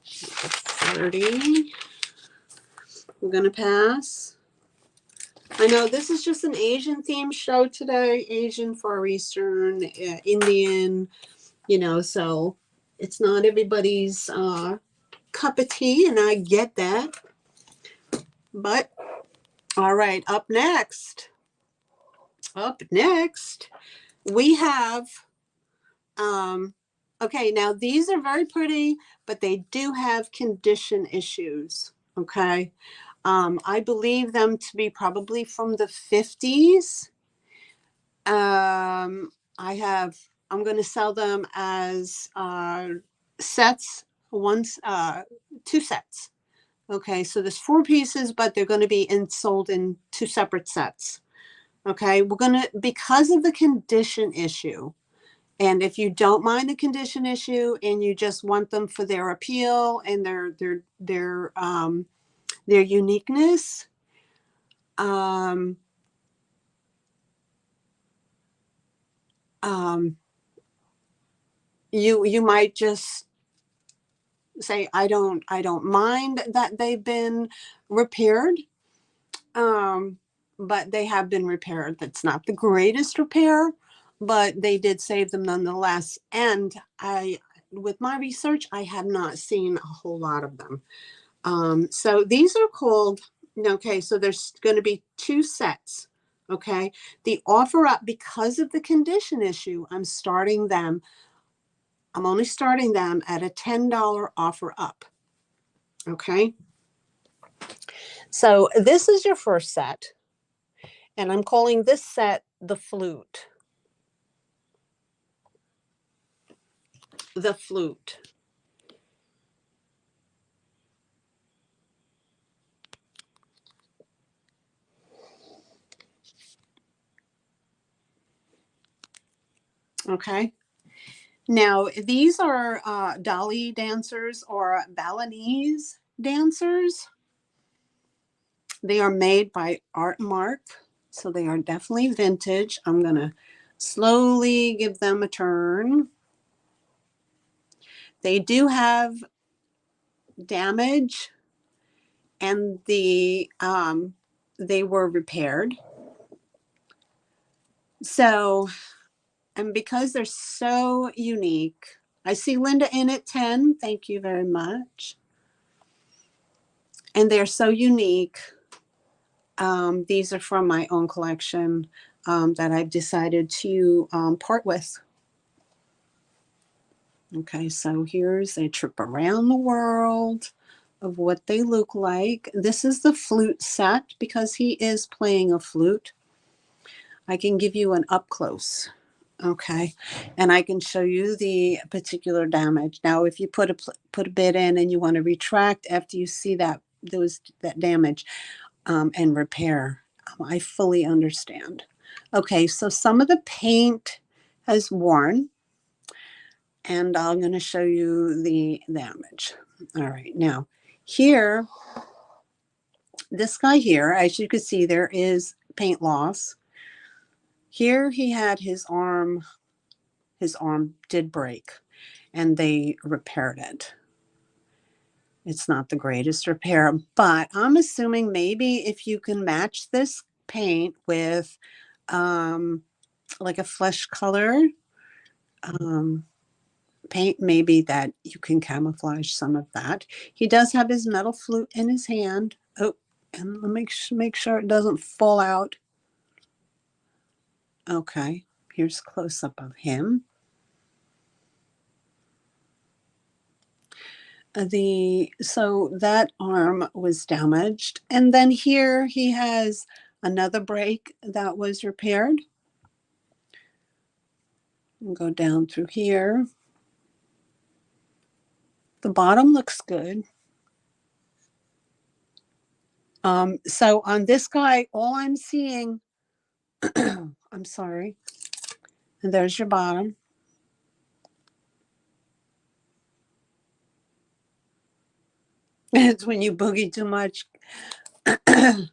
30. We're going to pass. I know this is just an Asian themed show today, Asian, Far Eastern, Indian, so it's not everybody's cup of tea, and I get that. But, all right, up next, we have, okay, now these are very pretty, but they do have condition issues, okay? I believe them to be probably from the 50s. I'm going to sell them as sets, two sets. Okay, so there's 4 pieces, but they're going to be sold in 2 separate sets. Okay, because of the condition issue, and if you don't mind the condition issue and you just want them for their appeal and their uniqueness, you might just say, I don't mind that they've been repaired, but they have been repaired. That's not the greatest repair, but they did save them nonetheless. And with my research, I have not seen a whole lot of them. So these are called, okay, so there's going to be 2 sets. Okay, the offer up, because of the condition issue, I'm only starting them at a $10 offer up. Okay, so this is your first set, and I'm calling this set the flute. The flute. Okay. Now, these are Dali dancers or Balinese dancers. They are made by Art Mark, so they are definitely vintage. I'm going to slowly give them a turn. They do have damage, and they were repaired. So, and because they're so unique, I see Linda in at 10. Thank you very much. And they're so unique. These are from my own collection that I've decided to part with. Okay, so here's a trip around the world of what they look like. This is the flute set because he is playing a flute. I can give you an up close. Okay, and I can show you the particular damage. Now, if you put a bit in and you want to retract after you see that damage and repair, I fully understand. Okay, so some of the paint has worn, and I'm going to show you the damage. All right, now here, this guy here, as you can see, there is paint loss. Here he had his arm did break and they repaired it. It's not the greatest repair, but I'm assuming maybe if you can match this paint with like a flesh color paint, maybe that you can camouflage some of that. He does have his metal flute in his hand. Oh, and let me make sure it doesn't fall out. Okay, here's a close-up of him. So that arm was damaged, and then here he has another break that was repaired. And go down through here. The bottom looks good. So on this guy, all I'm seeing, I'm sorry, and there's your bottom. It's when you boogie too much. Oh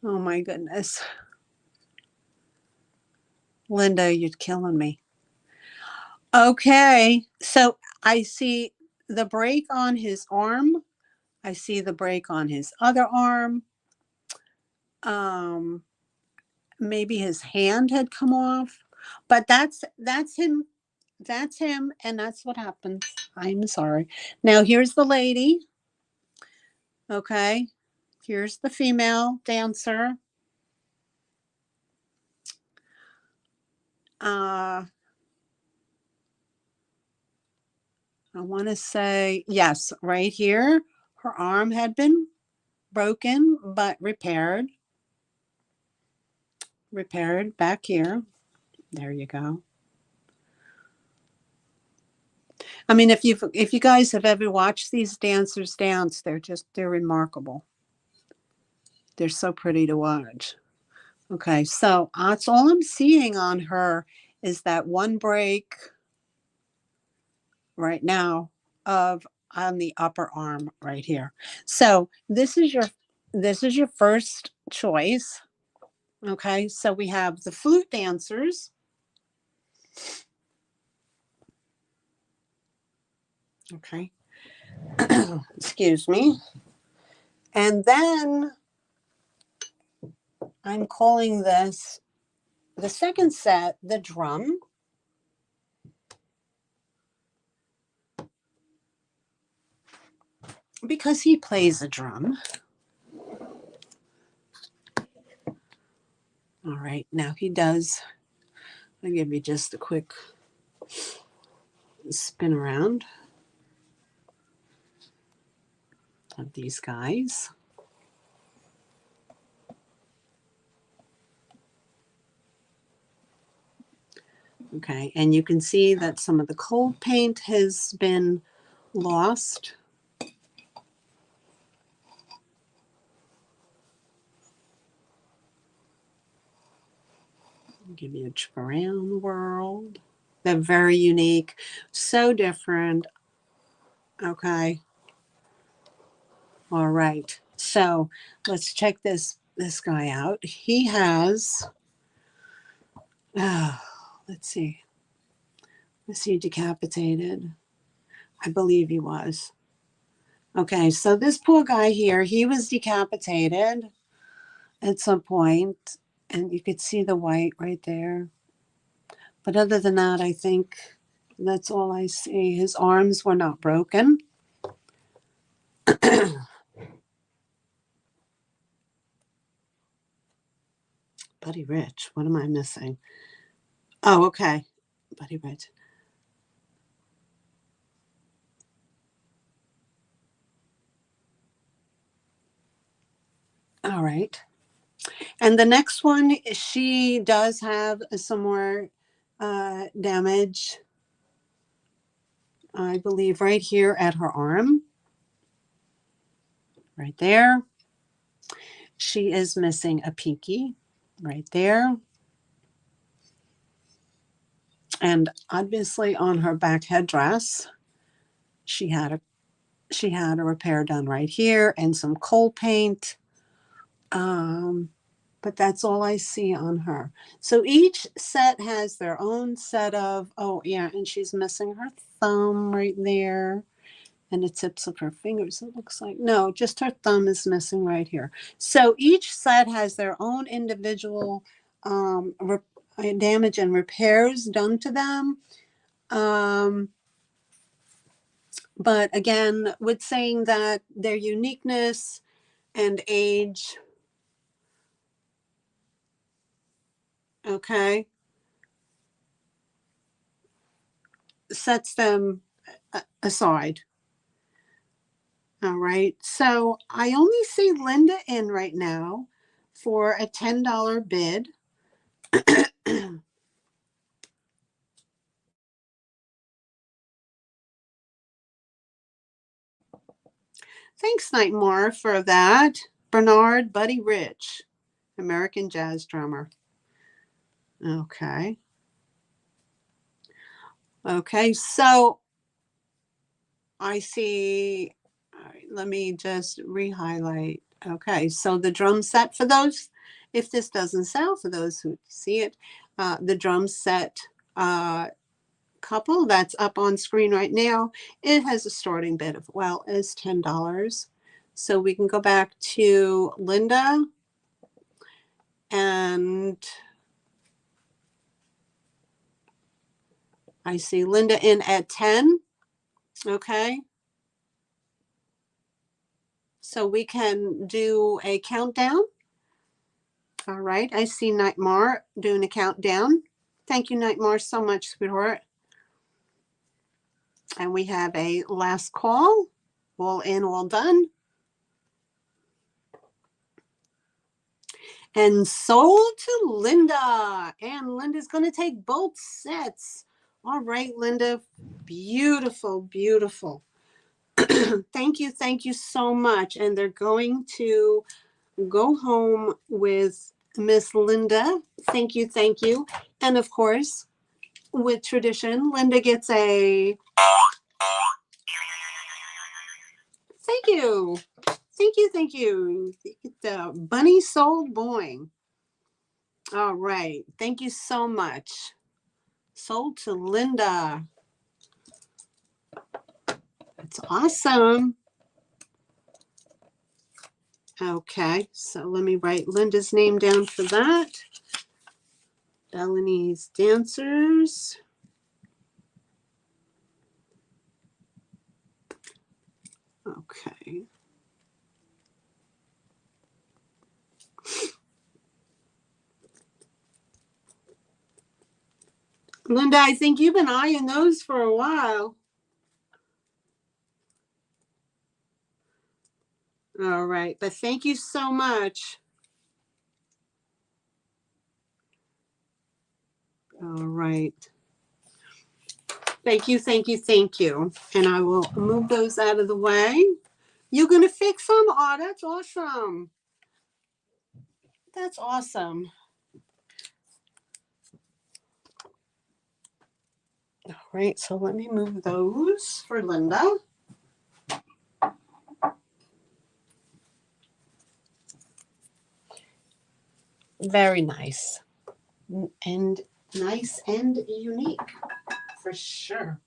my goodness. Linda, you're killing me. Okay, so I see the break on his arm. I see the break on his other arm. Maybe his hand had come off, but that's him. That's him, and that's what happens. I'm sorry. Now here's the lady. Okay, here's the female dancer. I want to say, yes, right here, her arm had been broken, but repaired. Repaired back here. There you go. I mean, if you guys have ever watched these dancers dance, they're remarkable. They're so pretty to watch. Okay, so that's all I'm seeing on her is that one break right now of on the upper arm right here. So this is your first choice. Okay, so we have the flute dancers. Okay. Excuse me. And then I'm calling this the second set, the drum. Because he plays a drum. All right, now he does. I'll give you just a quick spin around of these guys. Okay, and you can see that some of the cold paint has been lost. I'll give you a trip around the world. They're very unique, so different. Okay. All right. So let's check this guy out. He has, let's see. Was he decapitated? I believe he was. Okay, so this poor guy here, he was decapitated at some point, and you could see the white right there. But other than that, I think that's all I see. His arms were not broken. Buddy Rich, what am I missing? Oh, okay. Buddy Rich. All right. And the next one, she does have some more damage, I believe, right here at her arm. Right there. She is missing a pinky right there. And obviously on her back headdress, she had a repair done right here and some coal paint. but that's all I see on her. So each set has their own set of, oh yeah, and she's missing her thumb right there and the tips of her fingers. It looks like, no, just her thumb is missing right here. So each set has their own individual damage and repairs done to them. But again, with saying that their uniqueness and age, okay, sets them aside. All right. So I only see Linda in right now for a $10 bid. Thanks, Nightmare, for that. Bernard Buddy Rich, American jazz drummer. Okay. Okay, so I see, all right, let me just re-highlight. Okay, so the drum set, for those, if this doesn't sell, for those who see it, the drum set couple that's up on screen right now, it has a starting bid of, well, is $10. So we can go back to Linda, and I see Linda in at 10. Okay. So we can do a countdown. All right. I see Nightmare doing a countdown. Thank you, Nightmare, so much, sweetheart. And we have a last call. All in, all done. And sold to Linda. And Linda's going to take both sets. All right, Linda. Beautiful, beautiful. Thank you so much. And they're going to go home with Miss Linda. Thank you, thank you. And of course, with tradition, Linda gets a thank you. Thank you, thank you. The bunny sold boing. All right. Thank you so much. Sold to Linda. That's awesome. Okay, so let me write Linda's name down for that. Balinese Dancers. Okay. Linda, I think you've been eyeing those for a while. All right, but thank you so much. All right. Thank you, thank you, thank you. And I will move those out of the way. You're going to fix them? Oh, that's awesome. That's awesome. All right, so let me move those for Linda. Very nice. And nice and unique, for sure.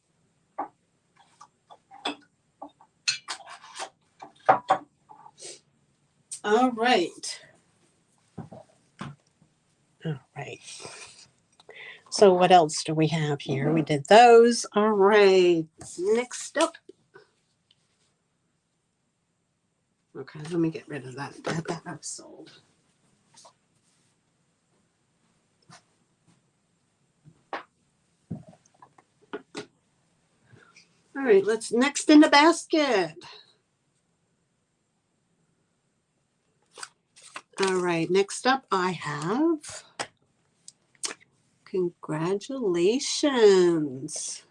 All right. All right. So what else do we have here? We did those. All right. Next up. Okay, let me get rid of that. That I've sold. All right, let's next in the basket. All right, next up I have, congratulations.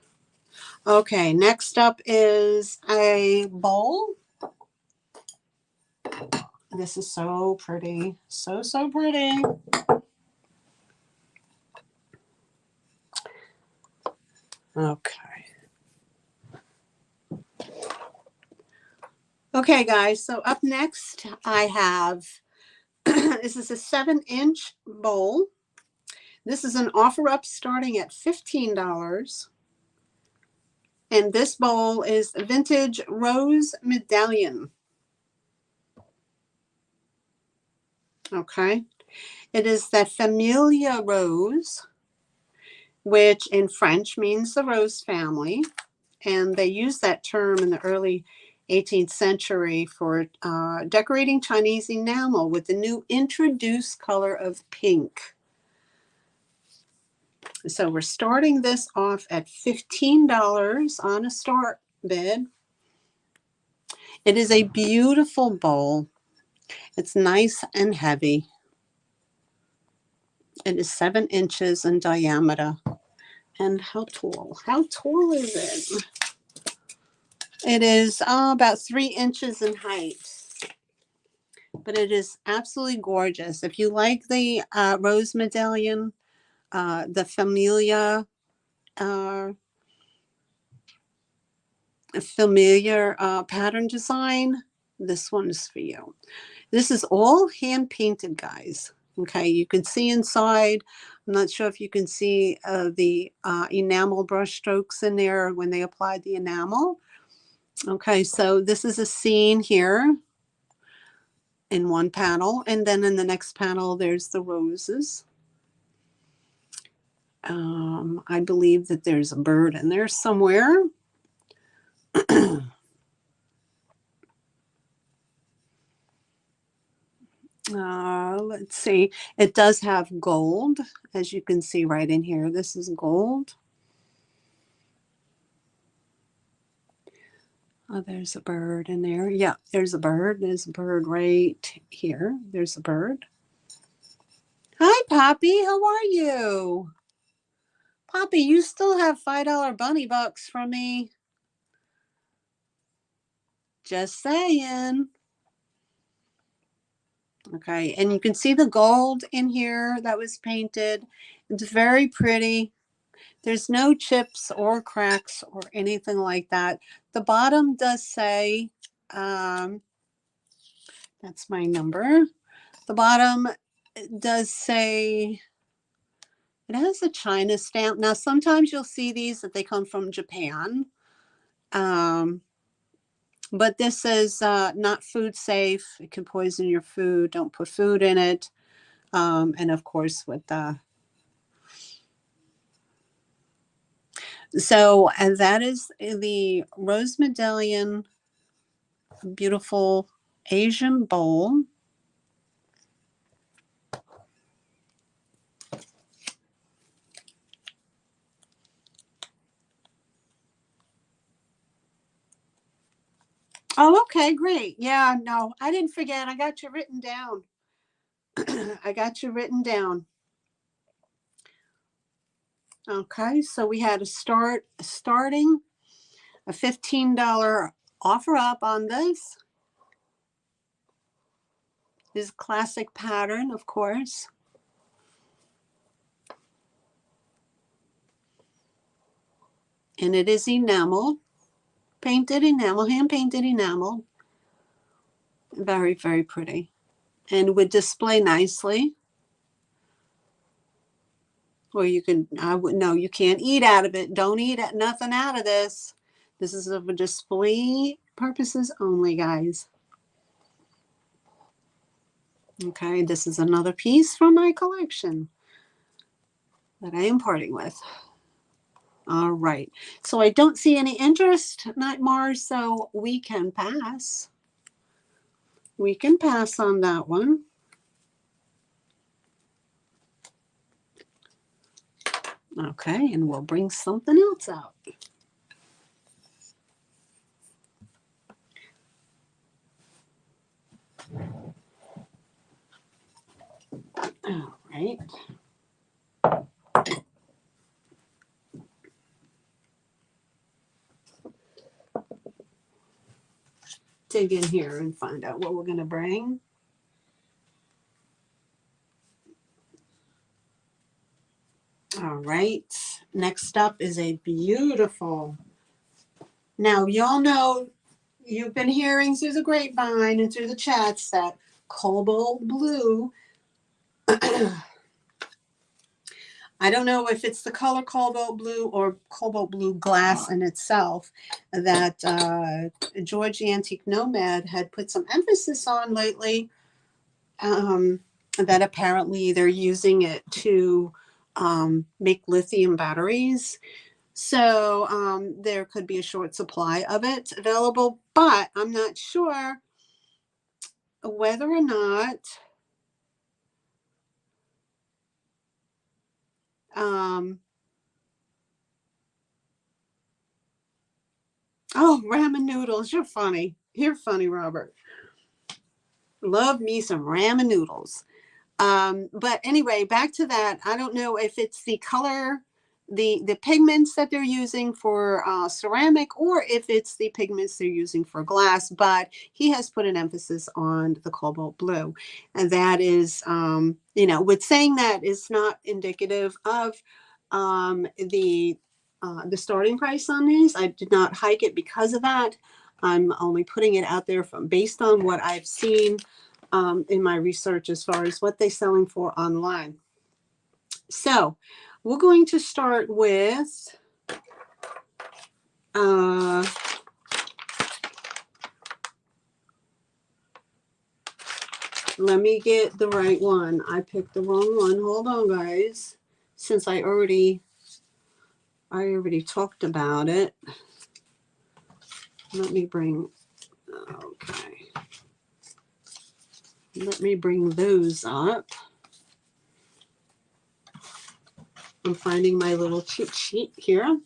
Okay, next up is a bowl. This is so pretty. So pretty. Okay. Okay, guys, so up next I have This is a 7-inch bowl. This is an offer up starting at $15. And this bowl is vintage rose medallion. Okay. It is the Familia rose, which in French means the rose family. And they used that term in the early 18th century for decorating Chinese enamel with the new introduced color of pink. So we're starting this off at $15 on a start bid. It is a beautiful bowl. It's nice and heavy. It is 7 inches in diameter. And how tall? How tall is it? It is about 3 inches in height. But it is absolutely gorgeous. If you like the rose medallion, the Familia pattern design, this one is for you. This is all hand painted, guys. Okay, you can see inside. I'm not sure if you can see the enamel brush strokes in there when they applied the enamel. Okay, so this is a scene here in one panel, and then in the next panel there's the roses. I believe that there's a bird in there somewhere. Let's see. It does have gold, as you can see right in here. This is gold. Oh, there's a bird in there. Yeah, there's a bird. There's a bird right here. There's a bird. Hi, Poppy. How are you? Poppy, you still have $5 bunny bucks from me. Just saying. Okay, and you can see the gold in here that was painted. It's very pretty. There's no chips or cracks or anything like that. The bottom does say, that's my number. The bottom does say, it has a China stamp. Now, sometimes you'll see these that they come from Japan. But this is not food safe. It can poison your food. Don't put food in it. And of course, with the and that is the rose medallion, beautiful Asian bowl. Oh, okay, great. Yeah, no, I didn't forget. I got you written down. I got you written down. Okay, so we had starting a $15 offer up on this. This classic pattern, of course. And it is enamel, painted enamel, hand painted enamel. Very, very pretty. And would display nicely. Or you can, no, you can't eat out of it. Don't eat nothing out of this. This is for display purposes only, guys. Okay, this is another piece from my collection that I am parting with. All right, so I don't see any interest, Nightmare, so we can pass. We can pass on that one. Okay, and we'll bring something else out. All right. Dig in here and find out what we're going to bring. All right. Next up is a beautiful. Now, y'all know, you've been hearing through the grapevine and through the chats that cobalt blue. I don't know if it's the color cobalt blue or cobalt blue glass in itself that George the Antique Nomad had put some emphasis on lately, that apparently they're using it to make lithium batteries. So there could be a short supply of it available, but I'm not sure whether or not oh, ramen noodles. You're funny. You're funny, Robert. Love me some ramen noodles. But anyway, back to that. I don't know if it's the color, the pigments that they're using for ceramic, or if it's the pigments they're using for glass. But he has put an emphasis on the cobalt blue, and that is, with saying that is not indicative of the starting price on these. I did not hike it because of that. I'm only putting it out there based on what I've seen in my research as far as what they're selling for online. So we're going to start with let me get the right one. I picked the wrong one. Hold on, guys. Since I already talked about it. Let me bring those up. I'm finding my little cheat sheet here.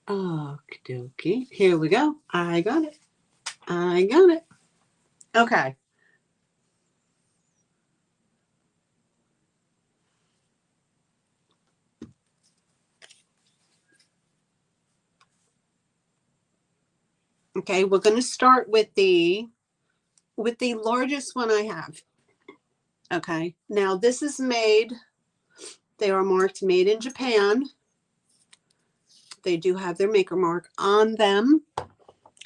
Okie dokie. Here we go. I got it. Okay. Okay, we're going to start with the largest one I have. Okay, now this is made, they are marked made in Japan. They do have their maker mark on them,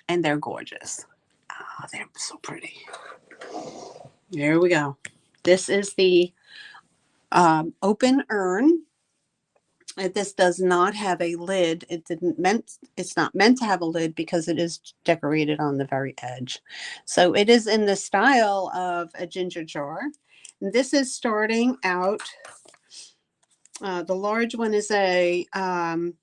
and they're gorgeous. Oh, they're so pretty. There we go. This is the open urn. This does not have a lid. It's not meant to have a lid because it is decorated on the very edge. So it is in the style of a ginger jar. And this is starting out. The large one is an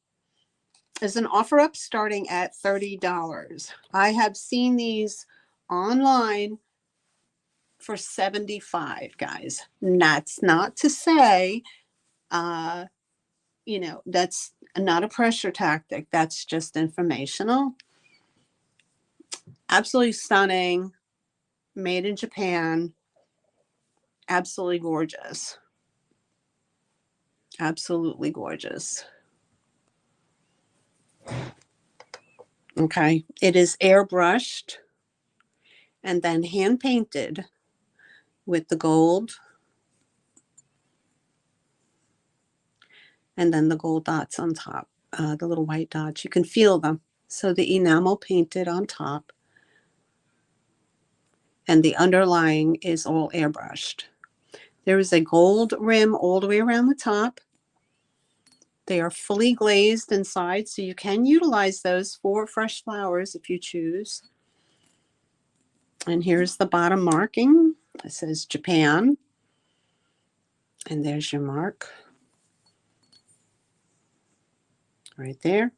offer up starting at $30. I have seen these online for $75, guys. And that's not to say that's not a pressure tactic. That's just informational. Absolutely stunning. Made in Japan. Absolutely gorgeous. Absolutely gorgeous. Okay. It is airbrushed and then hand painted with the gold and then the gold dots on top, the little white dots. You can feel them. So the enamel painted on top and the underlying is all airbrushed. There is a gold rim all the way around the top. They are fully glazed inside, so you can utilize those for fresh flowers if you choose. And here's the bottom marking. It says Japan. And there's your mark. Right there.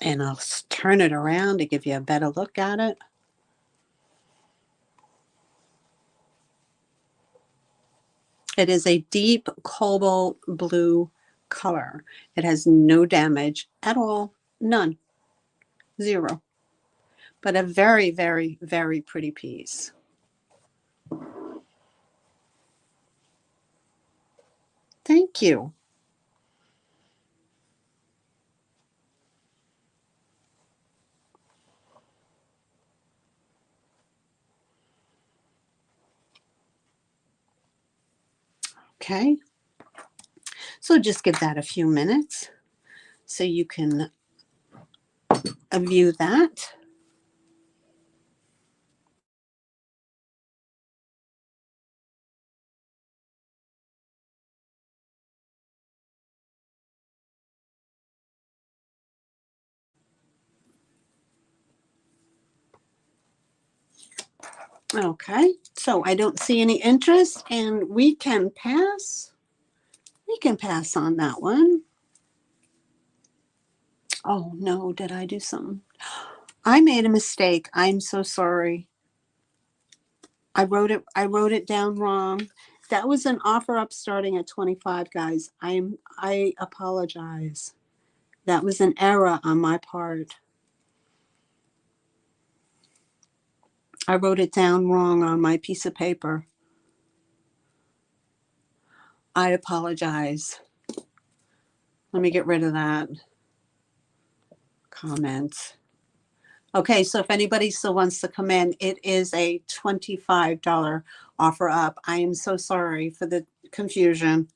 And I'll turn it around to give you a better look at it. It is a deep cobalt blue color. It has no damage at all. None. Zero. But a very, very, very pretty piece. Thank you. Okay. So just give that a few minutes so you can view that. Okay, so I don't see any interest, and we can pass. We can pass on that one. Oh no, did I do something? I made a mistake. I'm so sorry. I wrote it down wrong. That was an offer up starting at 25, guys. I apologize. That was an error on my part. I wrote it down wrong on my piece of paper. I apologize. Let me get rid of that comment. Okay, so if anybody still wants to come in, it is a $25 offer up. I am so sorry for the confusion.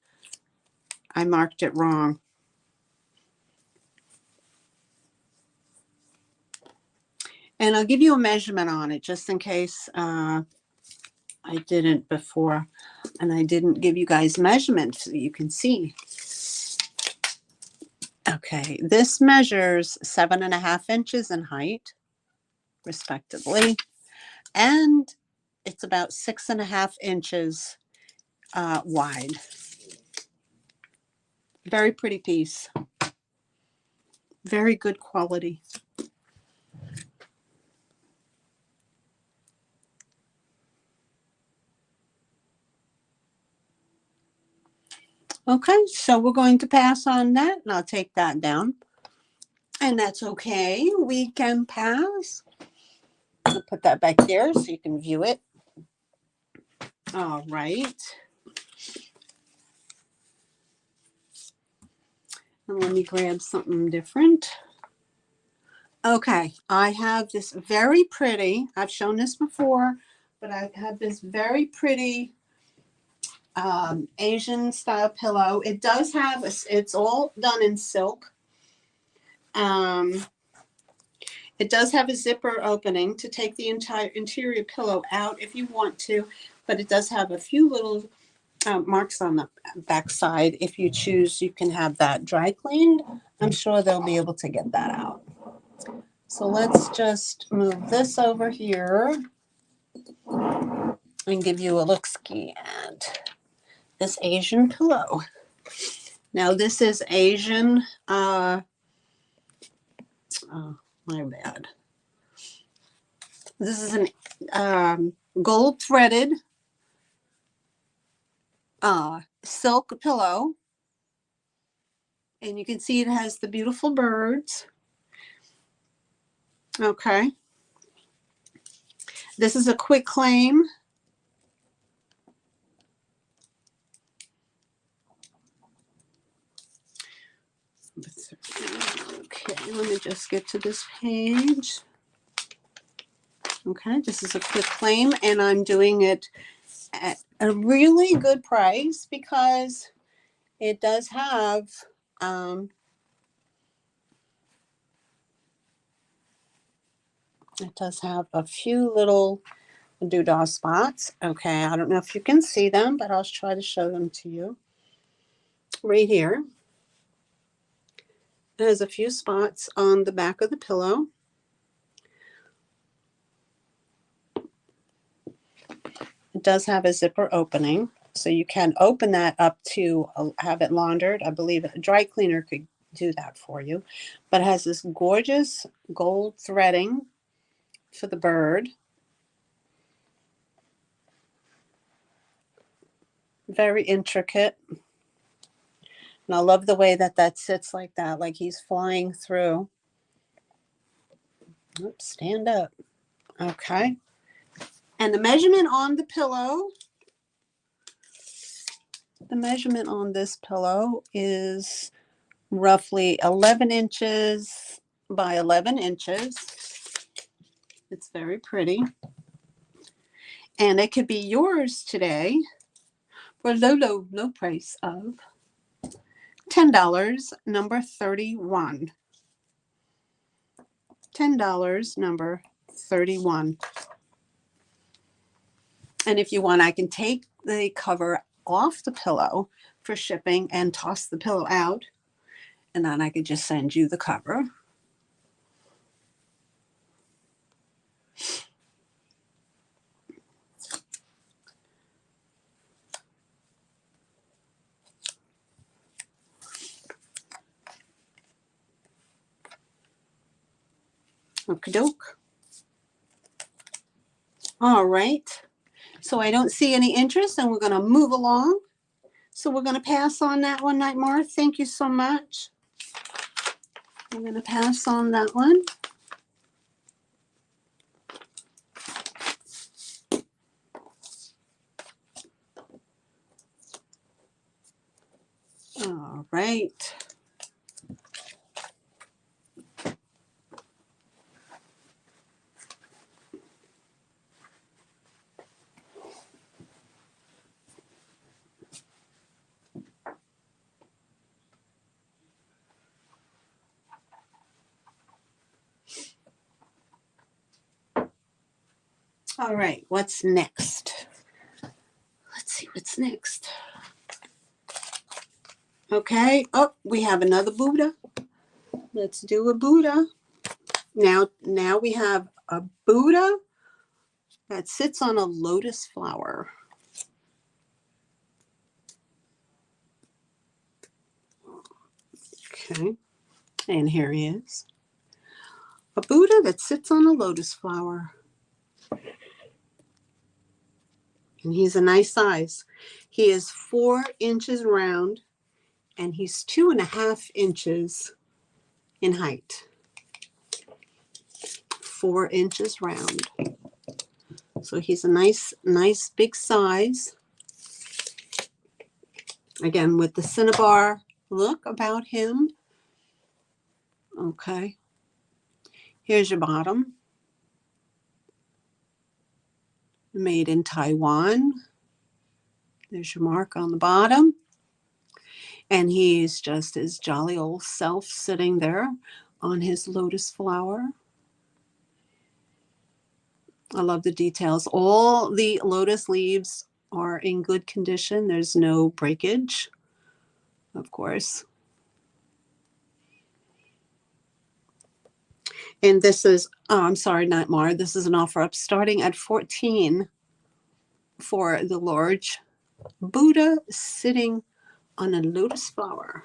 I marked it wrong. And I'll give you a measurement on it just in case I didn't before. And I didn't give you guys measurements so you can see. Okay, this measures 7.5 inches in height, respectively. And it's about 6.5 inches wide. Very pretty piece. Very good quality. Okay, so we're going to pass on that, and I'll take that down. And that's okay. We can pass. I'll put that back there so you can view it. All right. And let me grab something different. Okay, I have this very pretty, I've shown this before, but I have this very pretty Asian style pillow. It does have, it's all done in silk. It does have a zipper opening to take the entire interior pillow out if you want to, but it does have a few little marks on the back side. If you choose, you can have that dry cleaned. I'm sure they'll be able to get that out. So let's just move this over here and give you a look-ski at this Asian pillow. Now this is Asian, oh, my bad. This is an gold threaded silk pillow. And you can see it has the beautiful birds. Okay. This is a quick claim. Okay, let me just get to this page. Okay, this is a quick claim, and I'm doing it at a really good price because it does have a few little doodah spots. Okay, I don't know if you can see them, but I'll try to show them to you. Right here. It has a few spots on the back of the pillow. It does have a zipper opening, so you can open that up to have it laundered. I believe a dry cleaner could do that for you. But it has this gorgeous gold threading for the bird. Very intricate. And I love the way that sits like that, like he's flying through. Oops, stand up. Okay. And the measurement on the pillow, this pillow is roughly 11 inches by 11 inches. It's very pretty. And it could be yours today for low price of $10, number 31. $10, number 31. And if you want, I can take the cover off the pillow for shipping and toss the pillow out. And then I could just send you the cover. Okie doke. All right. So I don't see any interest, and we're going to move along. So we're going to pass on that one, Nightmare. Thank you so much. I'm going to pass on that one. All right. All right, what's next? Let's see what's next. Okay, oh, we have another Buddha. Let's do a Buddha. Now we have a Buddha that sits on a lotus flower. Okay, and here he is. A Buddha that sits on a lotus flower. And he's a nice size. He is 4 inches round, and he's 2.5 inches in height. 4 inches round. So he's a nice big size. Again, with the cinnabar look about him. Okay. Here's your bottom. Made in Taiwan. There's your mark on the bottom. And he's just his jolly old self sitting there on his lotus flower. I love the details. All the lotus leaves are in good condition. There's no breakage, of course. And this is, oh, I'm sorry, Nightmare. This is an offer up starting at $14 for the large Buddha sitting on a lotus flower.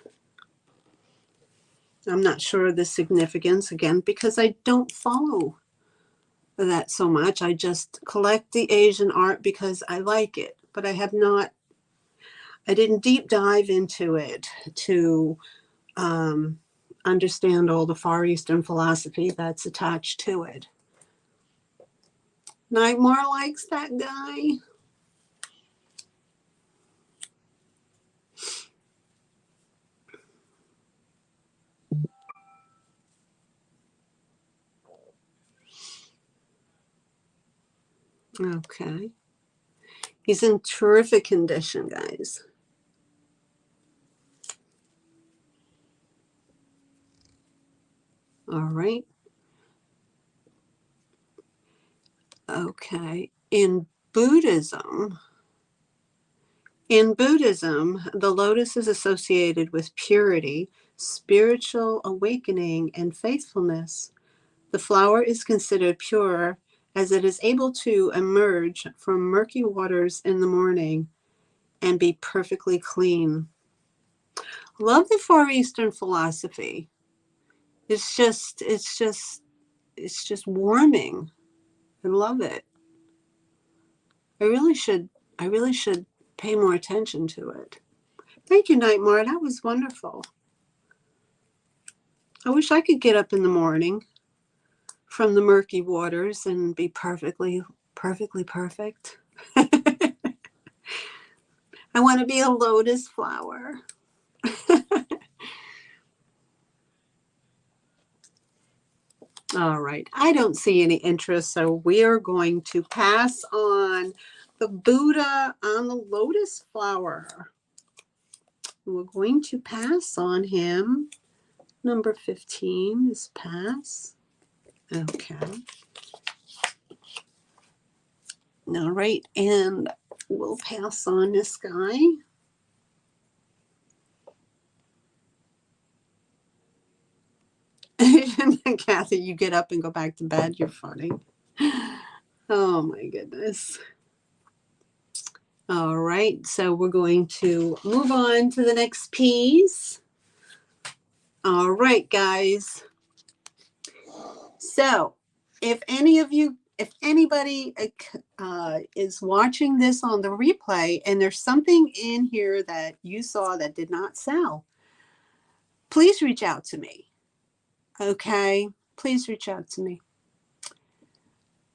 I'm not sure of the significance, again, because I don't follow that so much. I just collect the Asian art because I like it, but I didn't deep dive into it to understand all the Far Eastern philosophy that's attached to it. Nightmare likes that guy. Okay. He's in terrific condition, guys. All right. Okay. In Buddhism, the lotus is associated with purity, spiritual awakening, and faithfulness. The flower is considered pure as it is able to emerge from murky waters in the morning and be perfectly clean. Love the Far Eastern philosophy. It's just warming. I love it. I really should pay more attention to it. Thank you, Nightmare. That was wonderful. I wish I could get up in the morning from the murky waters and be perfectly perfect. I want to be a lotus flower. All right. I don't see any interest, so we are going to pass on the Buddha on the lotus flower. We're going to pass on him. Number 15 is pass. Okay. All right, and we'll pass on this guy. Kathy, you get up and go back to bed. You're funny. Oh my goodness. All right, so we're going to move on to the next piece. All right, guys. So if anybody is watching this on the replay and there's something in here that you saw that did not sell, please reach out to me. Okay, please reach out to me.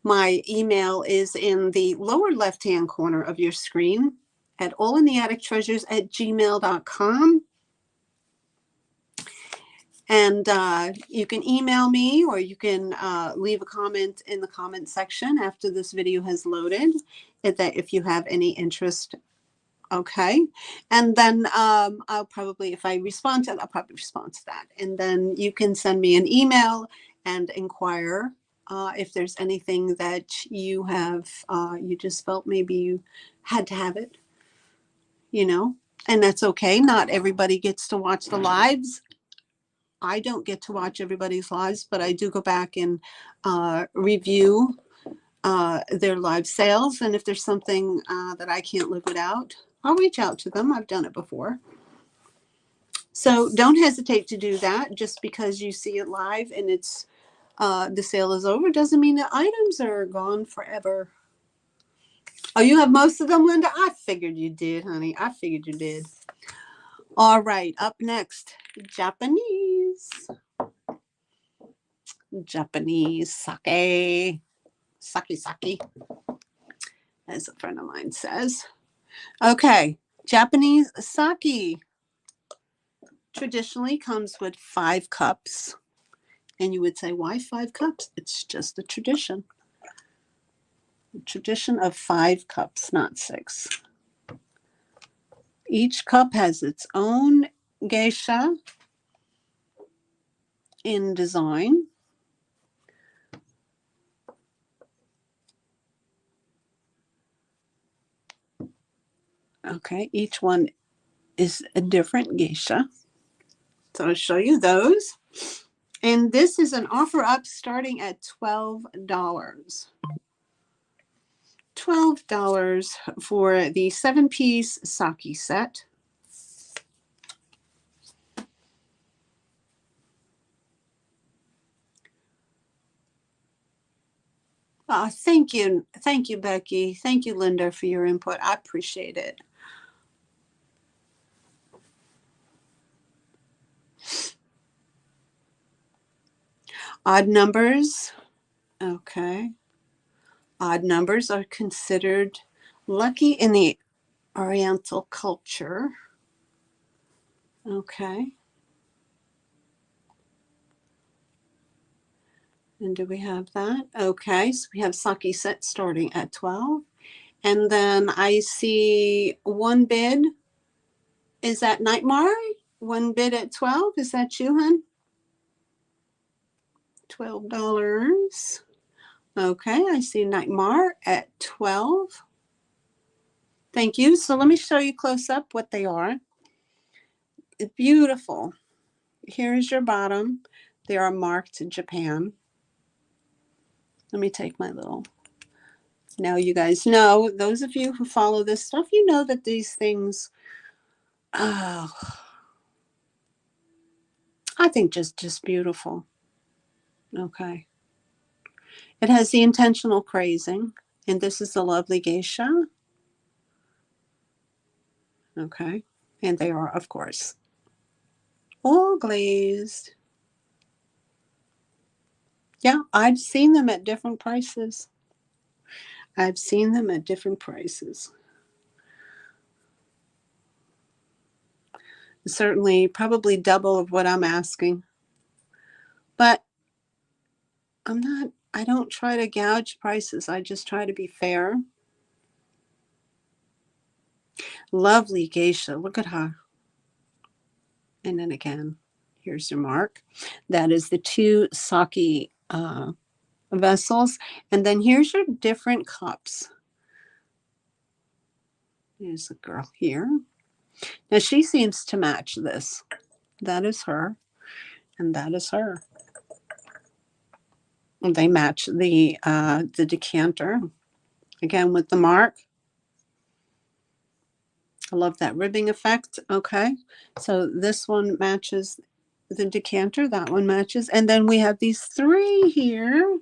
My email is in the lower left-hand corner of your screen at allintheattictreasures@gmail.com. And you can email me, or you can leave a comment in the comment section after this video has loaded if you have any interest. Okay. And then I'll probably, if I respond to it, I'll probably respond to that. And then you can send me an email and inquire if there's anything that you have, you just felt maybe you had to have it, and that's okay. Not everybody gets to watch the lives. I don't get to watch everybody's lives, but I do go back and review their live sales. And if there's something that I can't live without, I'll reach out to them. I've done it before. So don't hesitate to do that. Just because you see it live and it's the sale is over doesn't mean the items are gone forever. Oh, you have most of them, Linda? I figured you did, honey. I figured you did. All right, up next, Japanese sake. Sake, as a friend of mine says. Okay, Japanese sake traditionally comes with 5 cups. And you would say, why 5 cups? It's just a tradition. A tradition of 5 cups, not 6. Each cup has its own geisha in design. Okay, each one is a different geisha. So I'll show you those. And this is an offer up starting at $12. $12 for the 7-piece sake set. Thank you, Becky. Thank you, Linda, for your input. I appreciate it. Odd numbers. Okay. Odd numbers are considered lucky in the Oriental culture. Okay. And do we have that? Okay, so we have sake set starting at 12. And then I see one bid. Is that Nightmare? One bid at 12. Is that you, hon? $12. Okay, I see Nightmare at 12. Thank you. So let me show you close up what they are. It's beautiful. Here's your bottom. They are marked Japan. Let me take my little. Now you guys know, those of you who follow this stuff, you know that these things, I think just beautiful. Okay. It has the intentional crazing, and this is the lovely geisha. Okay. And they are, of course, all glazed. Yeah, I've seen them at different prices. Certainly, probably double of what I'm asking. But I don't try to gouge prices. I just try to be fair. Lovely geisha. Look at her. And then again, here's your mark. That is the 2 sake vessels. And then here's your different cups. There's a girl here. Now she seems to match this. That is her, and that is her. They match the decanter. Again with the mark. I love that ribbing effect. Okay, so this one matches the decanter. That one matches. And then we have these 3 here.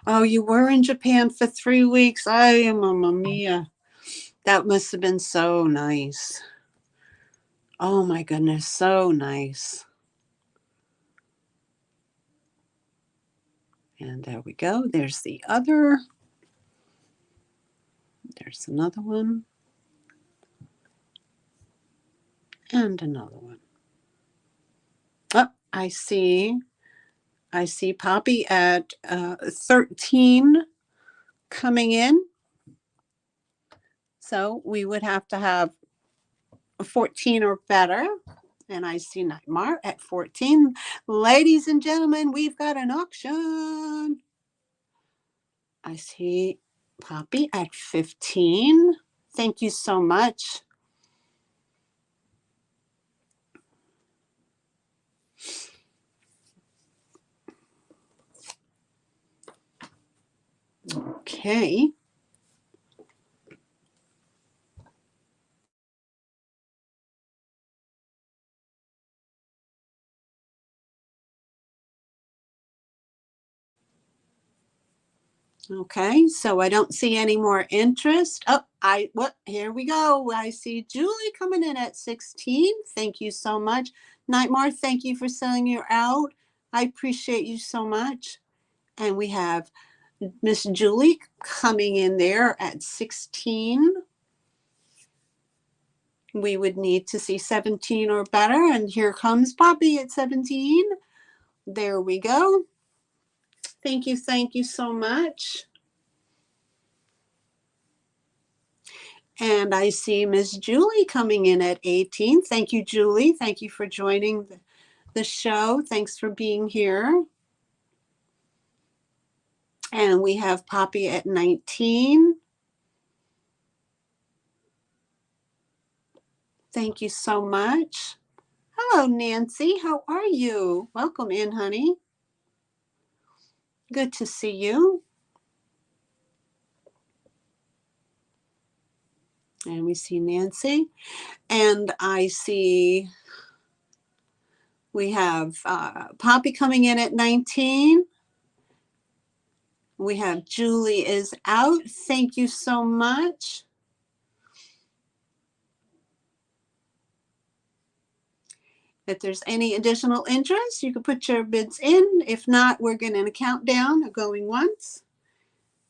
Oh, you were in Japan for 3 weeks. Ay, mamma mia. That must have been so nice. Oh my goodness, so nice. And there we go. There's the other. There's another one. And another one. Oh, I see Poppy at 13 coming in. So we would have to have 14 or better. And I see Nightmare at 14. Ladies and gentlemen, we've got an auction. I see Poppy at 15. Thank you so much. Okay. Okay, so I don't see any more interest. Oh, here we go. I see Julie coming in at 16. Thank you so much. Nightmare, thank you for selling your out. I appreciate you so much. And we have Miss Julie coming in there at 16. We would need to see 17 or better. And here comes Poppy at 17. There we go. Thank you so much. And I see Miss Julie coming in at 18. Thank you, Julie. Thank you for joining the show. Thanks for being here. And we have Poppy at 19. Thank you so much. Hello, Nancy. How are you? Welcome in, honey. Good to see you. And we see Nancy. And I see we have Poppy coming in at 19. We have Julie is out. Thank you so much. If there's any additional interest, you can put your bids in. If not, we're getting a countdown of going once.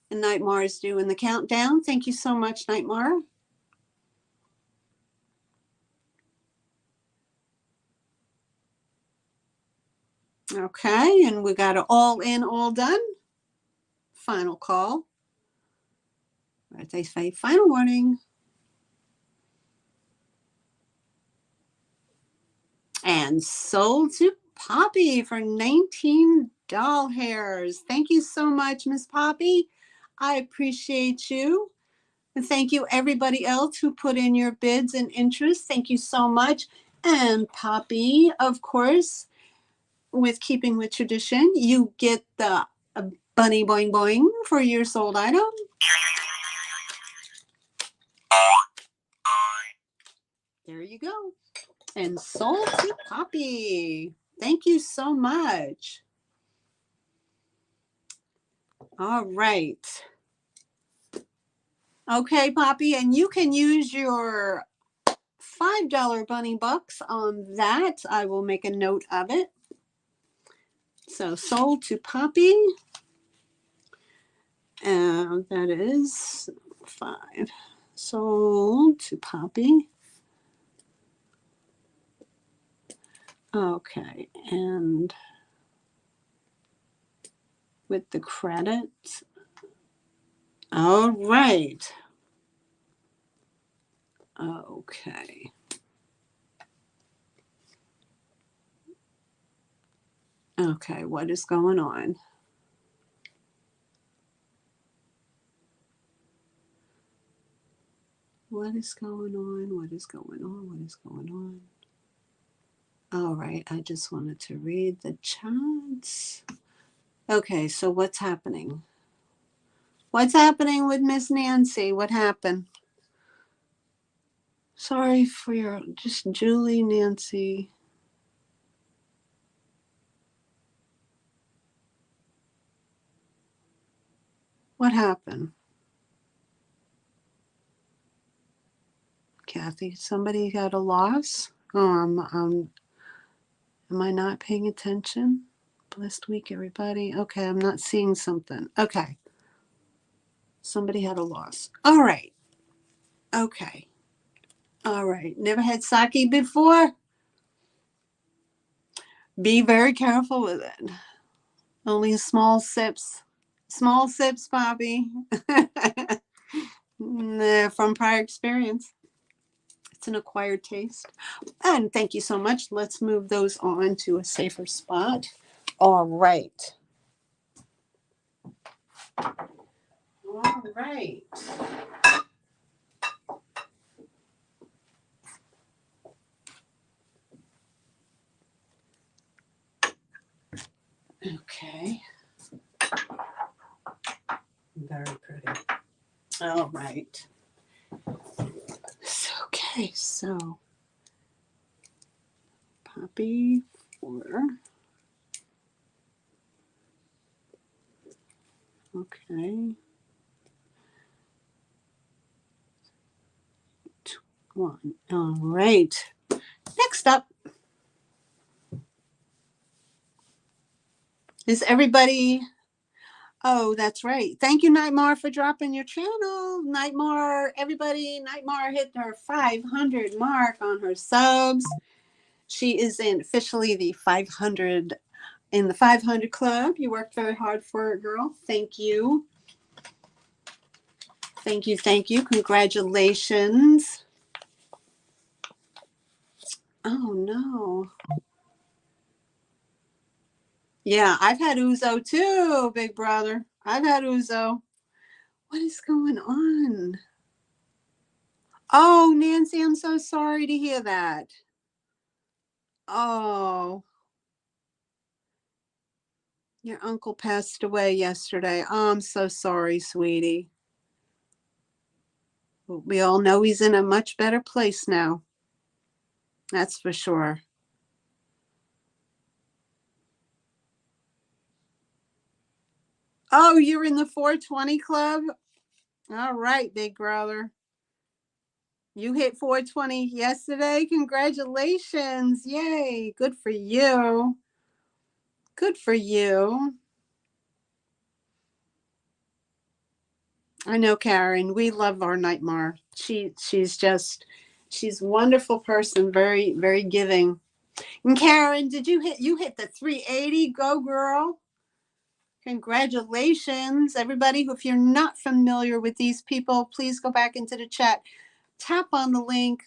And Nightmare is doing the countdown. Thank you so much, Nightmare. Okay, and we got it all in, all done. Final call. As they say, final warning. And sold to Poppy for 19 doll hairs. Thank you so much, Miss Poppy. I appreciate you. And thank you everybody else who put in your bids and interest. Thank you so much. And Poppy, of course, with keeping with tradition, you get the bunny boing boing for your sold item. There you go. And sold to Poppy. Thank you so much. All right. Okay, Poppy, and you can use your $5 bunny bucks on that. I will make a note of it. So sold to Poppy. And that is 5. Sold to Poppy. Okay, and with the credit. All right. Okay. Okay, what is going on? What is going on? What is going on? What is going on? All right, I just wanted to read the chats. Okay, so what's happening? What's happening with Miss Nancy? What happened? Sorry for your, just Julie, Nancy. What happened? Kathy, somebody got a loss? Am I not paying attention? Blessed week, everybody. Okay, I'm not seeing something. Okay. Somebody had a loss. All right. Okay. All right. Never had sake before? Be very careful with it. Only small sips. Small sips, Bobby. From prior experience. It's an acquired taste. And thank you so much. Let's move those on to a safer spot. All right. All right. Okay. Very pretty. All right. Okay, so Poppy 4. Okay. 1. All right. Next up. Is everybody... Oh, that's right. Thank you, Nightmare, for dropping your channel. Nightmare, everybody, Nightmare hit her 500 mark on her subs. She is officially the 500 in the 500 club. You worked very hard for it, girl. Thank you. Thank you. Thank you. Congratulations. Oh, no. Yeah, I've had Uzo too, big brother. I've had Uzo. What is going on? Oh, Nancy, I'm so sorry to hear that. Oh, your uncle passed away yesterday. Oh, I'm so sorry, sweetie. We all know he's in a much better place now. That's for sure. Oh, you're in the 420 club? All right, big brother. You hit 420 yesterday. Congratulations. Yay. Good for you. Good for you. I know, Karen. We love our Nightmare. She's a wonderful person, very, very giving. And Karen, you hit the 380? Go, girl. Congratulations, everybody. If you're not familiar with these people, please go back into the chat, tap on the link,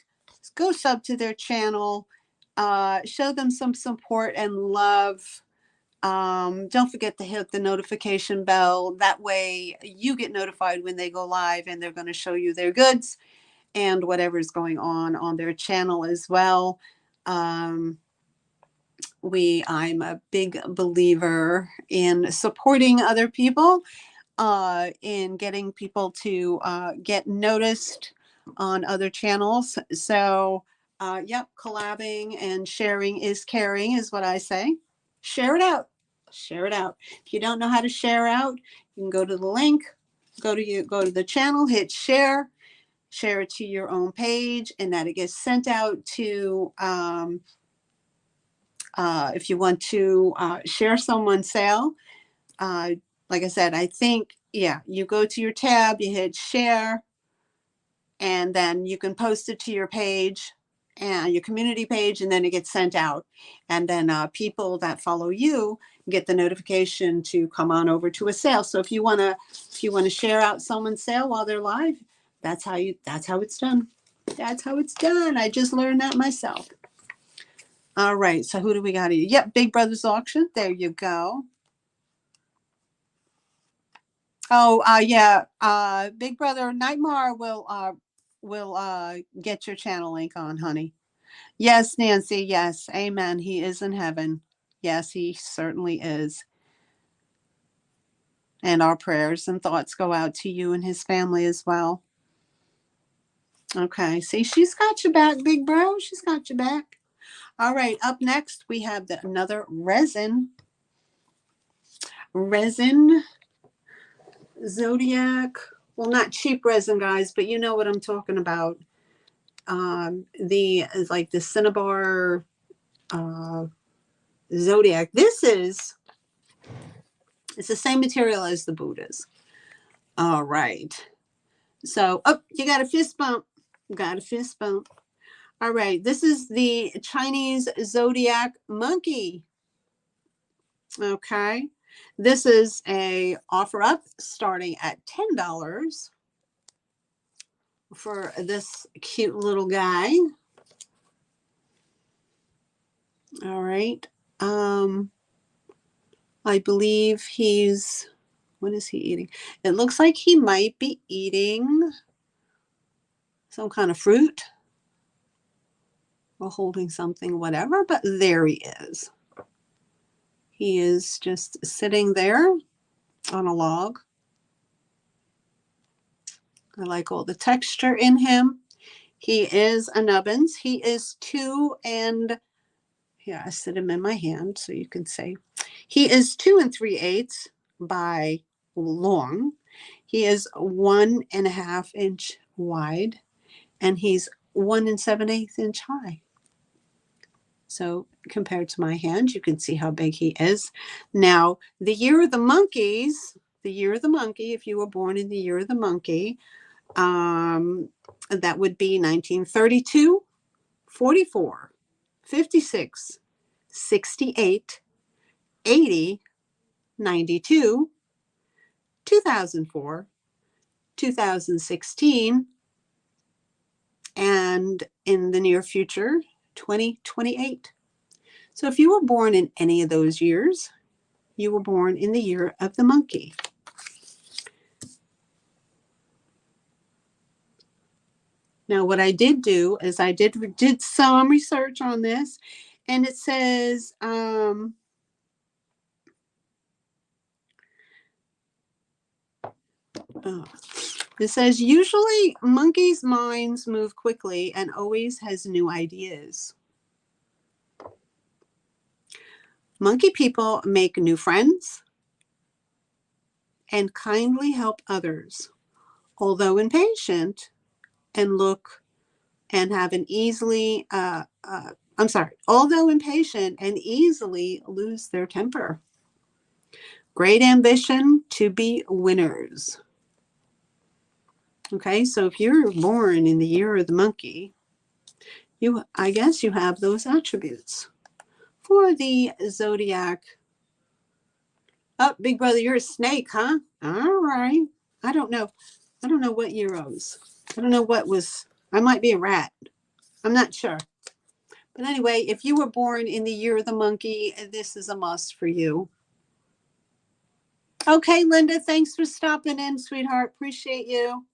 go sub to their channel, show them some support and love. Don't forget to hit the notification bell. That way you get notified when they go live, and they're going to show you their goods and whatever's going on their channel as well. I'm a big believer in supporting other people, in getting people to get noticed on other channels. So, yep, collabing and sharing is caring, is what I say. Share it out. Share it out. If you don't know how to share out, you can go to the link, go to the channel, hit share it to your own page, and that it gets sent out to, if you want to share someone's sale. Like I said, I think, yeah, you go to your tab, you hit share, and then you can post it to your page and your community page, and then it gets sent out. And then people that follow you get the notification to come on over to a sale. So if you want to share out someone's sale while they're live, that's how it's done. That's how it's done. I just learned that myself. All right. So who do we got here? Yep. Big Brother's auction. There you go. Oh, yeah. Big Brother Nightmare will get your channel link on, honey. Yes, Nancy. Yes. Amen. He is in heaven. Yes, he certainly is. And our prayers and thoughts go out to you and his family as well. Okay. See, she's got your back, big bro. She's got your back. All right. Up next, we have another resin Zodiac. Well, not cheap resin, guys, but you know what I'm talking about. The Cinnabar Zodiac. It's the same material as the Buddhas. All right. So, you got a fist bump. Got a fist bump. All right. This is the Chinese Zodiac monkey. Okay. This is a offer up starting at $10 for this cute little guy. All right. I believe what is he eating? It looks like he might be eating some kind of fruit or holding something, whatever, but there he is. He is just sitting there on a log. I like all the texture in him. He is a nubbins. He is 2 and I sit him in my hand so you can say. He is 2 3/8 by long. He is 1.5 inch wide, and he's 1 7/8 inch high. So compared to my hand, you can see how big he is. Now, the year of the monkeys, if you were born in the year of the monkey, that would be 1932, 44, 56, 68, 80, 92, 2004, 2016, and in the near future, 2028. So if you were born in any of those years, you were born in the year of the monkey. Now, what I did do is I did some research on this, and it says, it says, usually monkeys' minds move quickly and always has new ideas. Monkey people make new friends and kindly help others, although impatient and although impatient and easily lose their temper. Great ambition to be winners. Okay, so if you're born in the year of the monkey, I guess you have those attributes. For the zodiac. Oh, big brother, you're a snake, huh? All right. I don't know what euros. I don't know I might be a rat. I'm not sure. But anyway, if you were born in the year of the monkey, this is a must for you. Okay, Linda, thanks for stopping in, sweetheart. Appreciate you.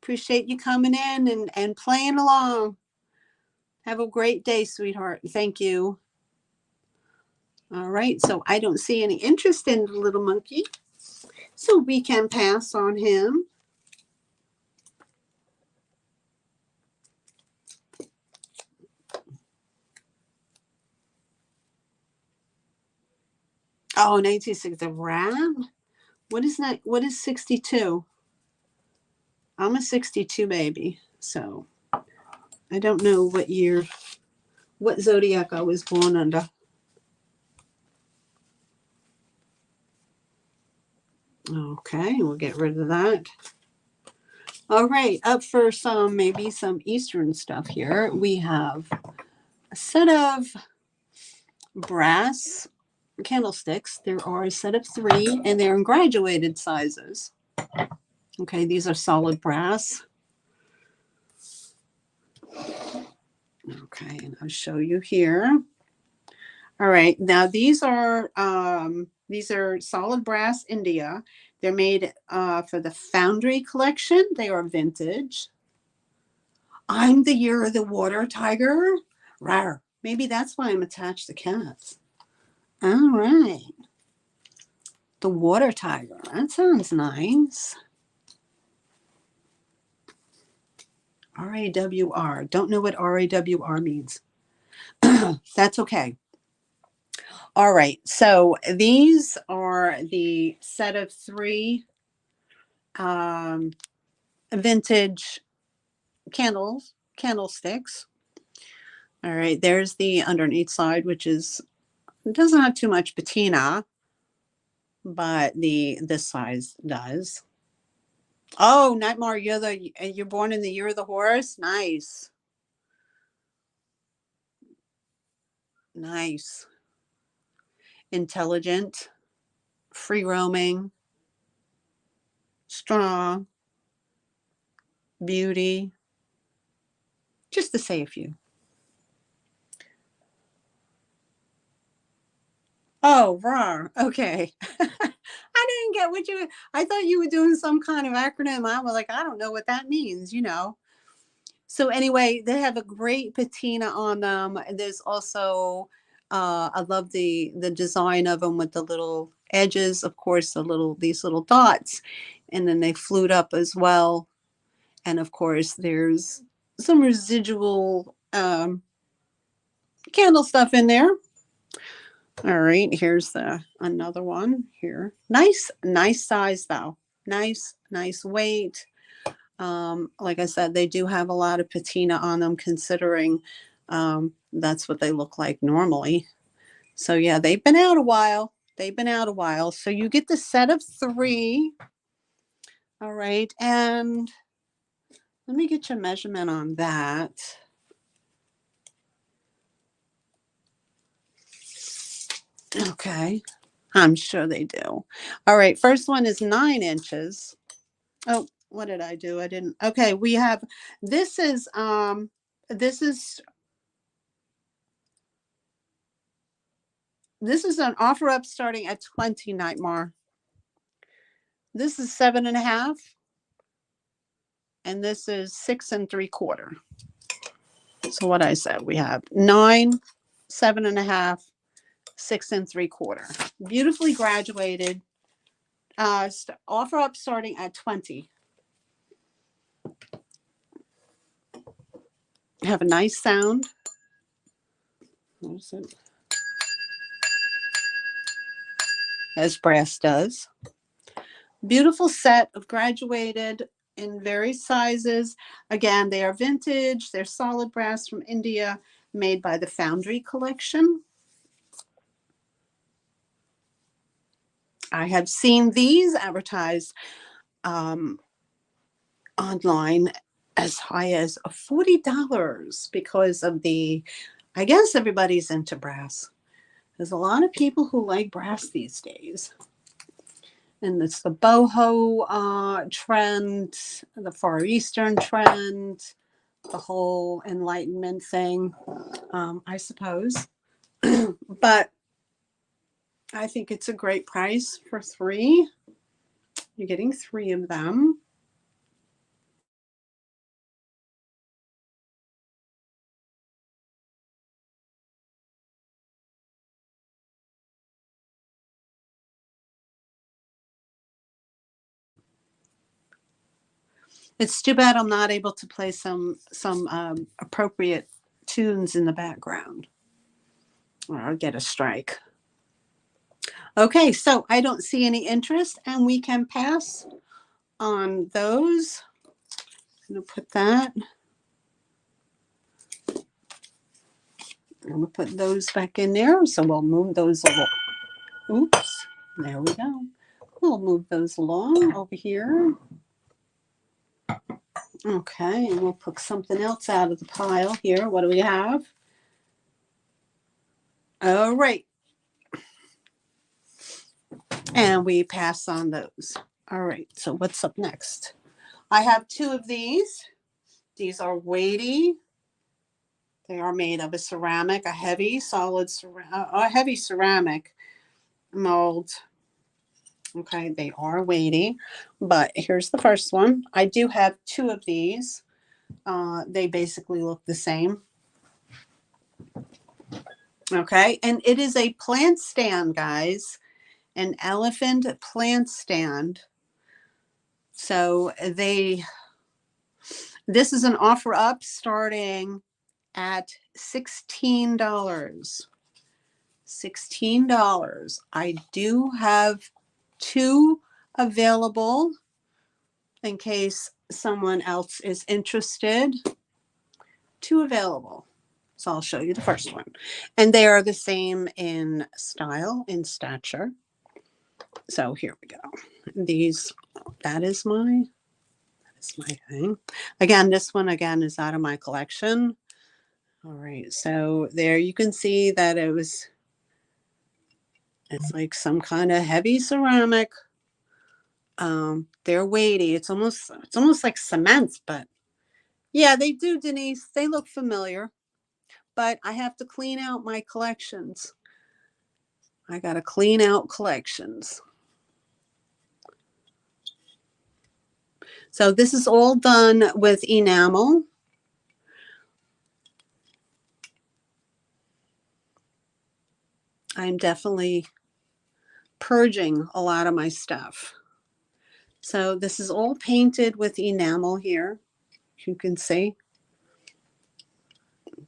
Appreciate you coming in and playing along. Have a great day, sweetheart. Thank you. All right, so I don't see any interest in the little monkey, so we can pass on him. Oh, 1960 RAM. What is that? What is 62? I'm a 62 baby, so I don't know what zodiac I was born under. Okay, we'll get rid of that. All right, up for maybe some Eastern stuff here. We have a set of brass candlesticks. There are a set of 3, and they're in graduated sizes. Okay, these are solid brass. Okay, and I'll show you here. All right, now these are solid brass India. They're made for the Foundry collection. They are vintage. I'm the year of the water tiger. Rawr. Maybe that's why I'm attached to cats. All right. The water tiger. That sounds nice. RAWR. Don't know what RAWR means. That's okay. All right. So these are the set of 3 vintage candlesticks. All right. There's the underneath side, which doesn't have too much patina, but this size does. Oh, Nightmare, you're born in the year of the horse. Nice. Nice. Intelligent, free roaming, strong, beauty, just to say a few. Oh, rawr. Okay. I didn't get I thought you were doing some kind of acronym. I was like, I don't know what that means, So anyway, they have a great patina on them. There's also, I love the design of them with the little edges, of course, these little dots, and then they flute up as well. And of course, there's some residual candle stuff in there. All right, here's another one here. Nice size though. Nice weight. Like I said, they do have a lot of patina on them, considering that's what they look like normally. So yeah, they've been out a while. So you get the set of 3. All right, and let me get your measurement on that. Okay, I'm sure they do. All right, first one is 9 inches. Oh, what did I do? I didn't. Okay, we have, this is an offer up starting at 20, Nightmare. This is 7.5, and this is 6 3/4. So what I said, we have 9, 7.5, 6 3/4. Beautifully graduated. Offer up starting at 20. Have a nice sound. As brass does. Beautiful set of graduated in various sizes. Again, they are vintage. They're solid brass from India, made by the Foundry collection. I have seen these advertised online as high as $40 because of I guess everybody's into brass. There's a lot of people who like brass these days. And it's the boho trend, the Far Eastern trend, the whole Enlightenment thing, I suppose. But I think it's a great price for 3. You're getting 3 of them. It's too bad I'm not able to play some appropriate tunes in the background, or I'll get a strike. Okay, so I don't see any interest, and we can pass on those. I'm going to put that. I'm going to put those back in there, so we'll move those along. Oops, there we go. We'll move those along over here. Okay, and we'll put something else out of the pile here. What do we have? All right. And we pass on those. All right, so what's up next? I have 2 of these. These are weighty. They are made of a ceramic, a heavy ceramic mold. Okay, they are weighty, but here's the first one. I do have two of these. They basically look the same. Okay, and it is a plant stand, guys, an elephant plant stand. So this is an offer up starting at $16. $16. I do have two available in case someone else is interested. Two available. So I'll show you the first one. And they are the same in style, in stature. So here we go. That is my thing. Again, this one again is out of my collection. All right, so there you can see that it's like some kind of heavy ceramic. They're weighty. It's almost like cement, but yeah, they do, Denise. They look familiar, but I have to clean out my collections. I got to clean out collections. So this is all done with enamel. I'm definitely purging a lot of my stuff. So this is all painted with enamel here. You can see.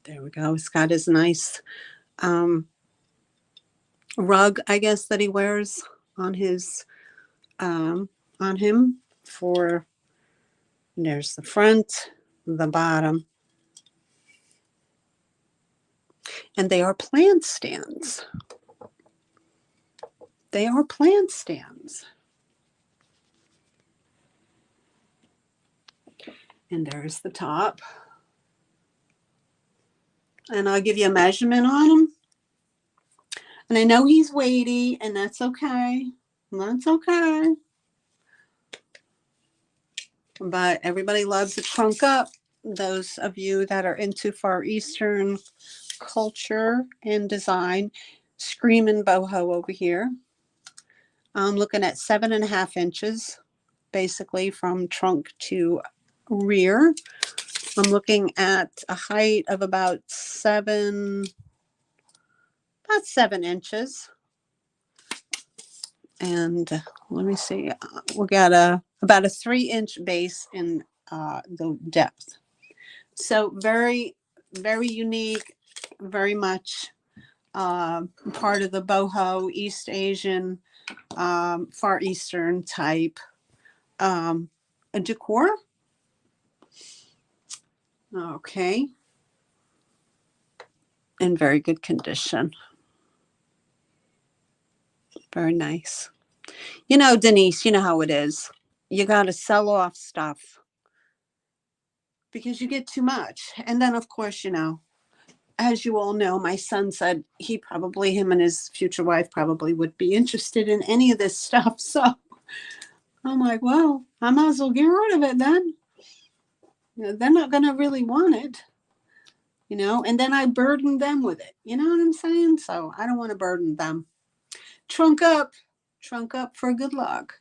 There we go. It's got his nice rug, I guess, that he wears on his on him. There's the front, the bottom, and they are plant stands. They are plant stands. And there's the top. And I'll give you a measurement on him. And I know he's weighty, and that's okay. That's okay. But everybody loves a trunk up. Those of you that are into Far Eastern culture and design, screaming boho over here. I'm looking at 7.5 inches, basically from trunk to rear. I'm looking at a height of about 7 inches. And let me see, we got about a 3-inch base in the depth. So very, very unique, very much part of the boho, East Asian, Far Eastern type decor. Okay. In very good condition. Very nice. You know, Denise, you know how it is. You got to sell off stuff because you get too much. And then, of course, you know, as you all know, my son said him and his future wife probably would be interested in any of this stuff. So I'm like, well, I might as well get rid of it then. You know, they're not going to really want it, you know, and then I burden them with it. You know what I'm saying? So I don't want to burden them. Trunk up for good luck.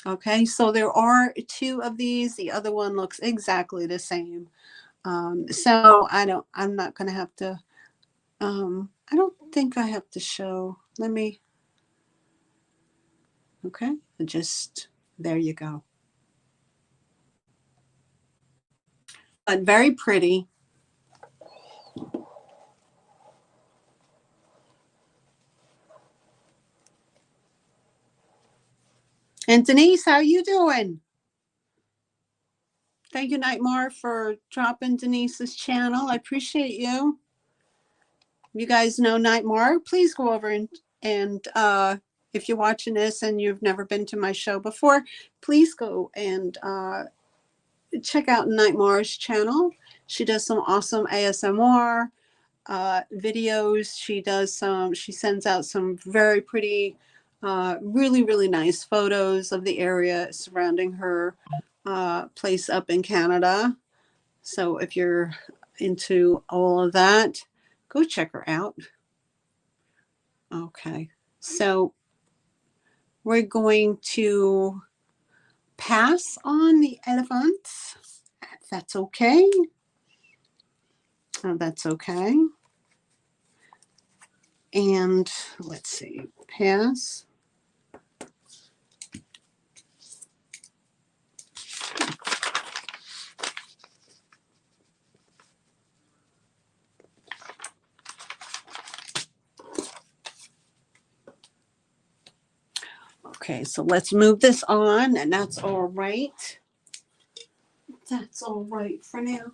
Okay, so there are two of these. The other one looks exactly the same. So I'm not going to have to, I don't think I have to show, okay, there you go. But very pretty. And Denise, how you doing? Thank you, Nightmare, for dropping Denise's channel. I appreciate you. You guys know Nightmare. Please go over and if you're watching this and you've never been to my show before, please go and check out Nightmare's channel. She does some awesome ASMR videos. She sends out some very pretty, really, really nice photos of the area surrounding her place up in Canada. So if you're into all of that. Go check her out. Okay, so we're going to pass on the elephants. That's okay. Oh, that's okay. And let's see, pass. Okay, so let's move this on, and that's all right. That's all right for now.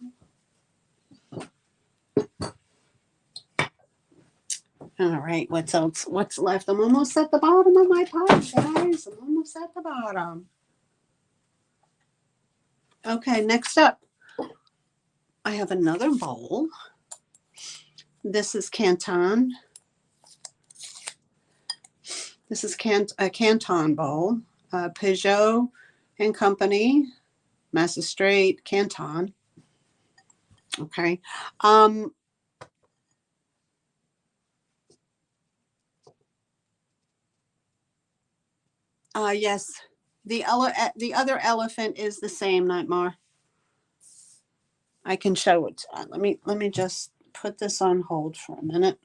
All right, what's else? What's left? I'm almost at the bottom of my pot, guys. I'm almost at the bottom. Okay, next up, I have another bowl. This is Canton. This is a Canton bowl. Peugeot and Company, Massastrate, Canton. Okay. Yes, the other elephant is the same, Nightmare. I can show it. Let me just put this on hold for a minute.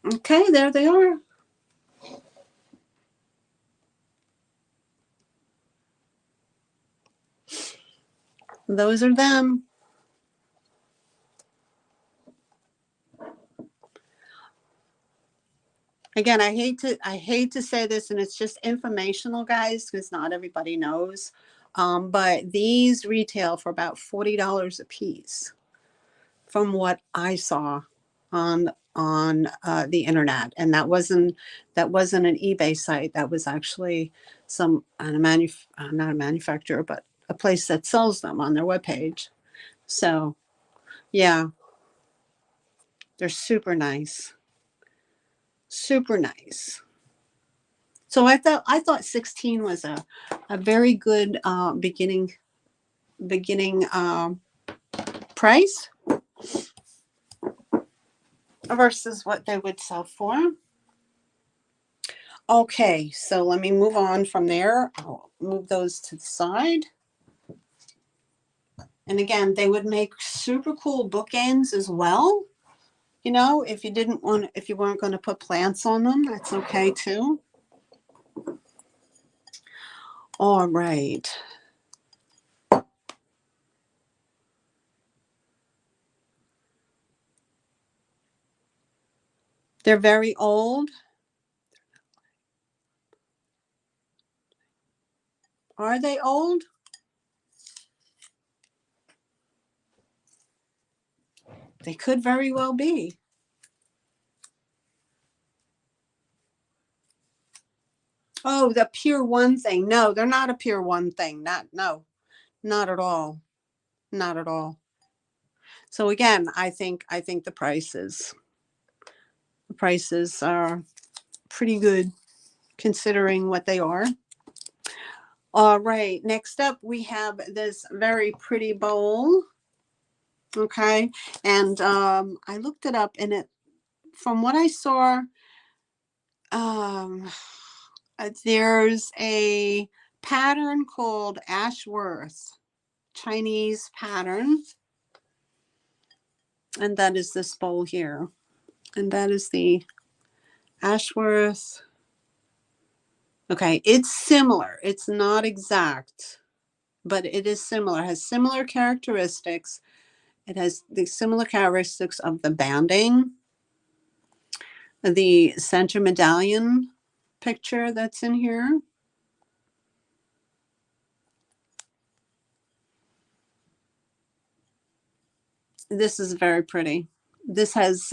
Okay, there they are. Those are them. Again, I hate to say this, and it's just informational, guys, because not everybody knows. But these retail for about $40 a piece, from what I saw on the internet, and that wasn't an eBay site. That was actually not a manufacturer, but a place that sells them on their webpage. So yeah, they're super nice. Super nice. So I thought 16 was a very good beginning price versus what they would sell for. Okay, so let me move on from there. I'll move those to the side. And again, they would make super cool bookends as well. You know, if you weren't going to put plants on them, that's okay too. All right. They're very old. Are they old? They could very well be. Oh, the Pure One thing. No, they're not a Pure One thing. No, not at all. Not at all. So again, I think the prices are pretty good considering what they are. All right, next up we have this very pretty bowl. Okay, and I looked it up, and from what I saw, there's a pattern called Ashworth, Chinese pattern, and that is this bowl here, and that is the Ashworth. Okay, it's similar. It's not exact, but it is similar. It has similar characteristics. It has the similar characteristics of the banding, the center medallion picture that's in here. This is very pretty. This has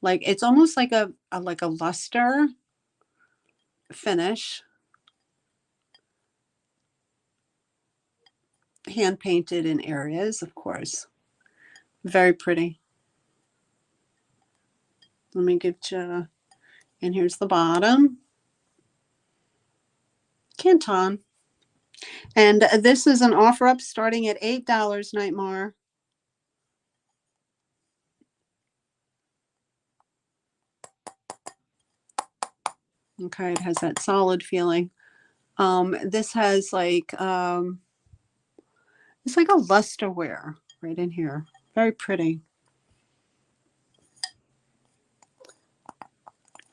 like, it's almost like a luster finish, hand painted in areas, of course. Very pretty. Let me get you, and here's the bottom. Canton. And this is an offer up starting at $8, Nightmare. Okay, it has that solid feeling. This has like, it's like a luster wear right in here. Very pretty.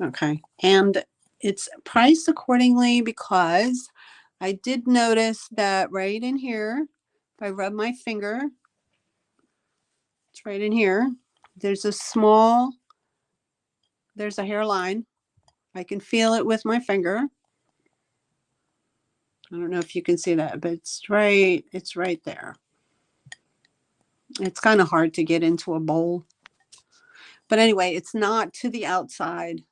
Okay, and it's priced accordingly because I did notice that right in here, if I rub my finger, it's right in here, there's a small, there's a hairline. I can feel it with my finger. I don't know if you can see that, but it's right there. It's kind of hard to get into a bowl. But anyway, it's not to the outside.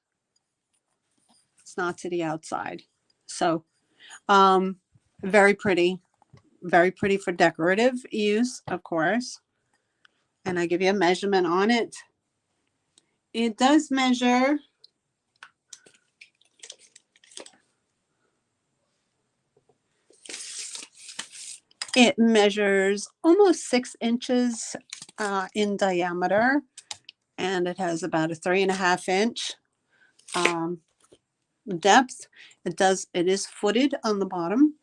It's not to the outside. So, very pretty. Very pretty for decorative use, of course. And I give you a measurement on it. It does measure almost 6 inches in diameter, and it has about a 3.5 inch depth. It is footed on the bottom.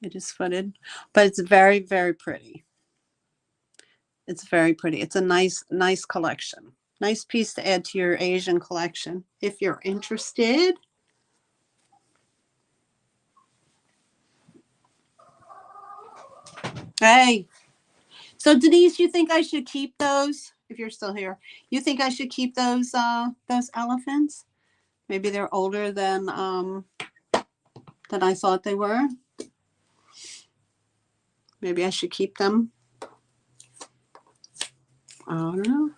It is footed, but it's very, very pretty. It's very pretty. It's a nice collection. Nice piece to add to your Asian collection if you're interested. Hey, so Denise, you think I should keep those? If you're still here, you think I should keep those elephants? Maybe they're older than I thought they were. Maybe I should keep them. I don't know.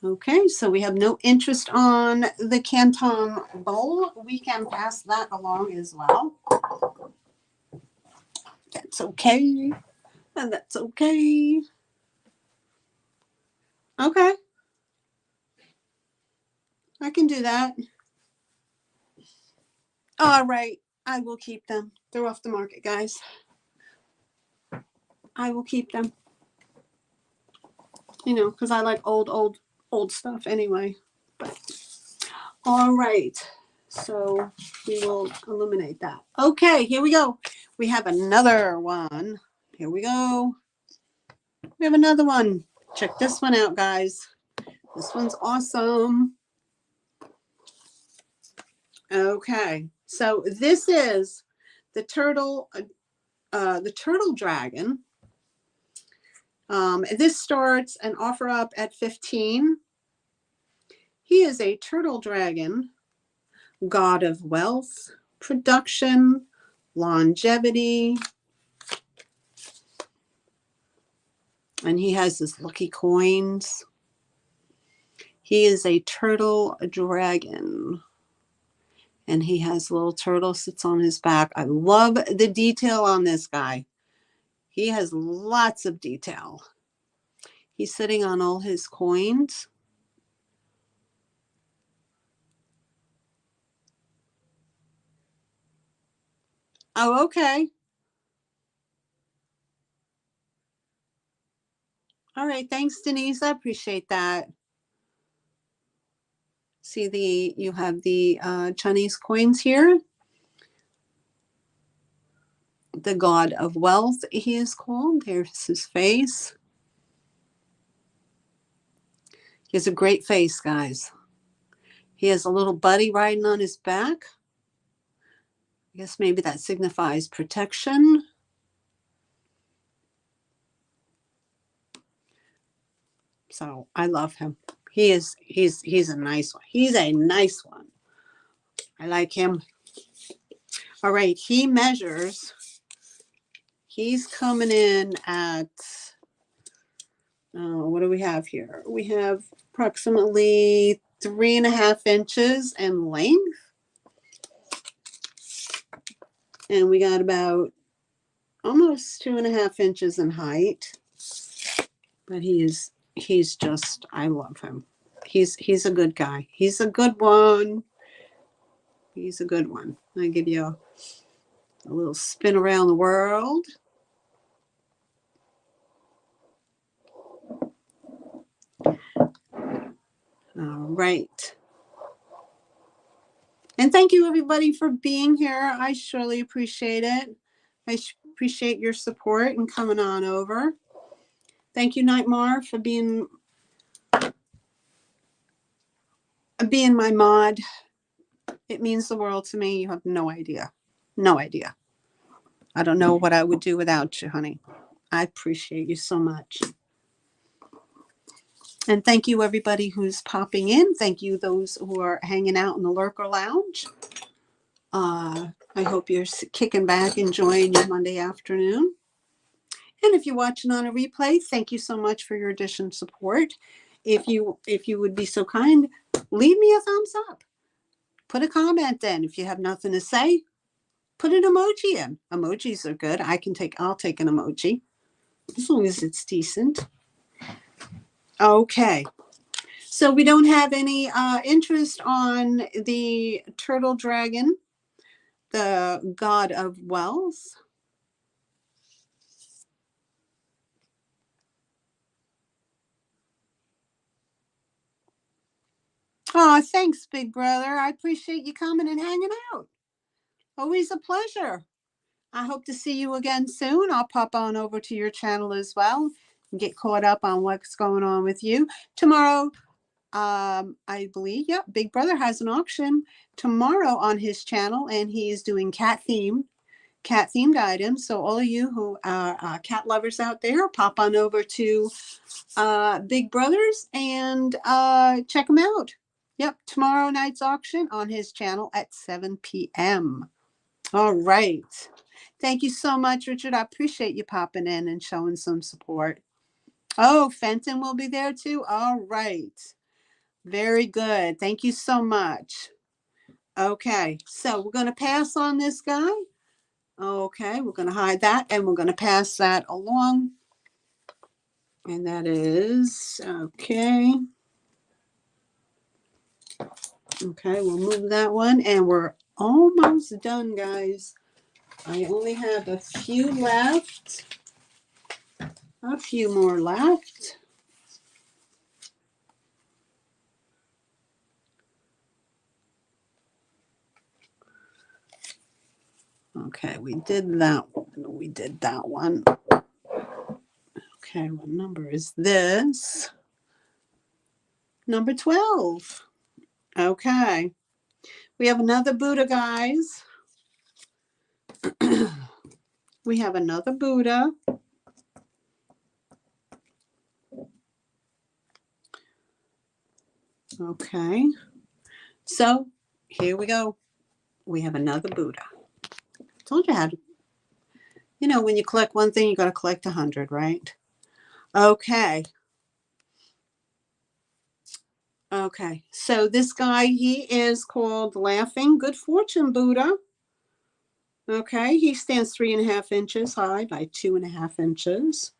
Okay, so we have no interest on the Canton bowl. We can pass that along as well. That's okay. And that's okay. Okay. I can do that. All right. I will keep them. They're off the market, guys. I will keep them. You know, because I like old stuff anyway. But all right. So we will eliminate that. Okay, here we go. We have another one. Here we go. We have another one. Check this one out, guys. This one's awesome. Okay, so this is the turtle dragon. This starts an offer up at 15. He is a turtle dragon, god of wealth, production, longevity, and he has his lucky coins. He is a turtle dragon, and he has a little turtle sits on his back. I love the detail on this guy. He has lots of detail. He's sitting on all his coins. Oh, okay. All right. Thanks, Denise. I appreciate that. See you have the Chinese coins here. The god of wealth, he is called. There's his face. He has a great face, guys. He has a little buddy riding on his back. I guess maybe that signifies protection. So I love him. He's a nice one. He's a nice one. I like him. All right, he's coming in at, what do we have here? We have approximately 3.5 inches in length. And we got about almost 2.5 inches in height. But he's just, I love him. He's a good guy. He's a good one. He's a good one. I give you a little spin around the world. All right. And thank you, everybody, for being here. I surely appreciate it. I appreciate your support and coming on over. Thank you, Nightmare, for being my mod. It means the world to me. You have no idea. No idea. I don't know what I would do without you, honey. I appreciate you so much. And thank you, everybody who's popping in. Thank you, those who are hanging out in the Lurker Lounge. I hope you're kicking back, enjoying your Monday afternoon. And if you're watching on a replay, thank you so much for your additional support. If you would be so kind, leave me a thumbs up. Put a comment in. If you have nothing to say, put an emoji in. Emojis are good. I'll take an emoji as long as it's decent. Okay. So we don't have any interest on the turtle dragon, the god of wealth. Oh, thanks, big brother. I appreciate you coming and hanging out. Always a pleasure. I hope to see you again soon. I'll pop on over to your channel as well and get caught up on what's going on with you. Tomorrow, I believe, Big Brother has an auction tomorrow on his channel, and he is doing cat-themed items. So all of you who are cat lovers out there, pop on over to Big Brothers and check him out. Yep, tomorrow night's auction on his channel at 7 p.m. All right. Thank you so much, Richard. I appreciate you popping in and showing some support. Oh, Fenton will be there too. All right. Very good. Thank you so much. Okay, so we're going to pass on this guy. Okay, we're going to hide that, and we're going to pass that along. And that is, okay. Okay, we'll move that one, and we're almost done, guys. I only have a few left. A few more left. Okay, we did that one. Okay, what number is this? Number 12. Okay. We have another Buddha, guys. We have another Buddha. Okay. So here we go. We have another Buddha. I told you how to, when you collect one thing, you got to collect 100, right? Okay. Okay. So this guy, he is called Laughing Good Fortune Buddha. Okay. He stands 3.5 inches high by 2.5 inches.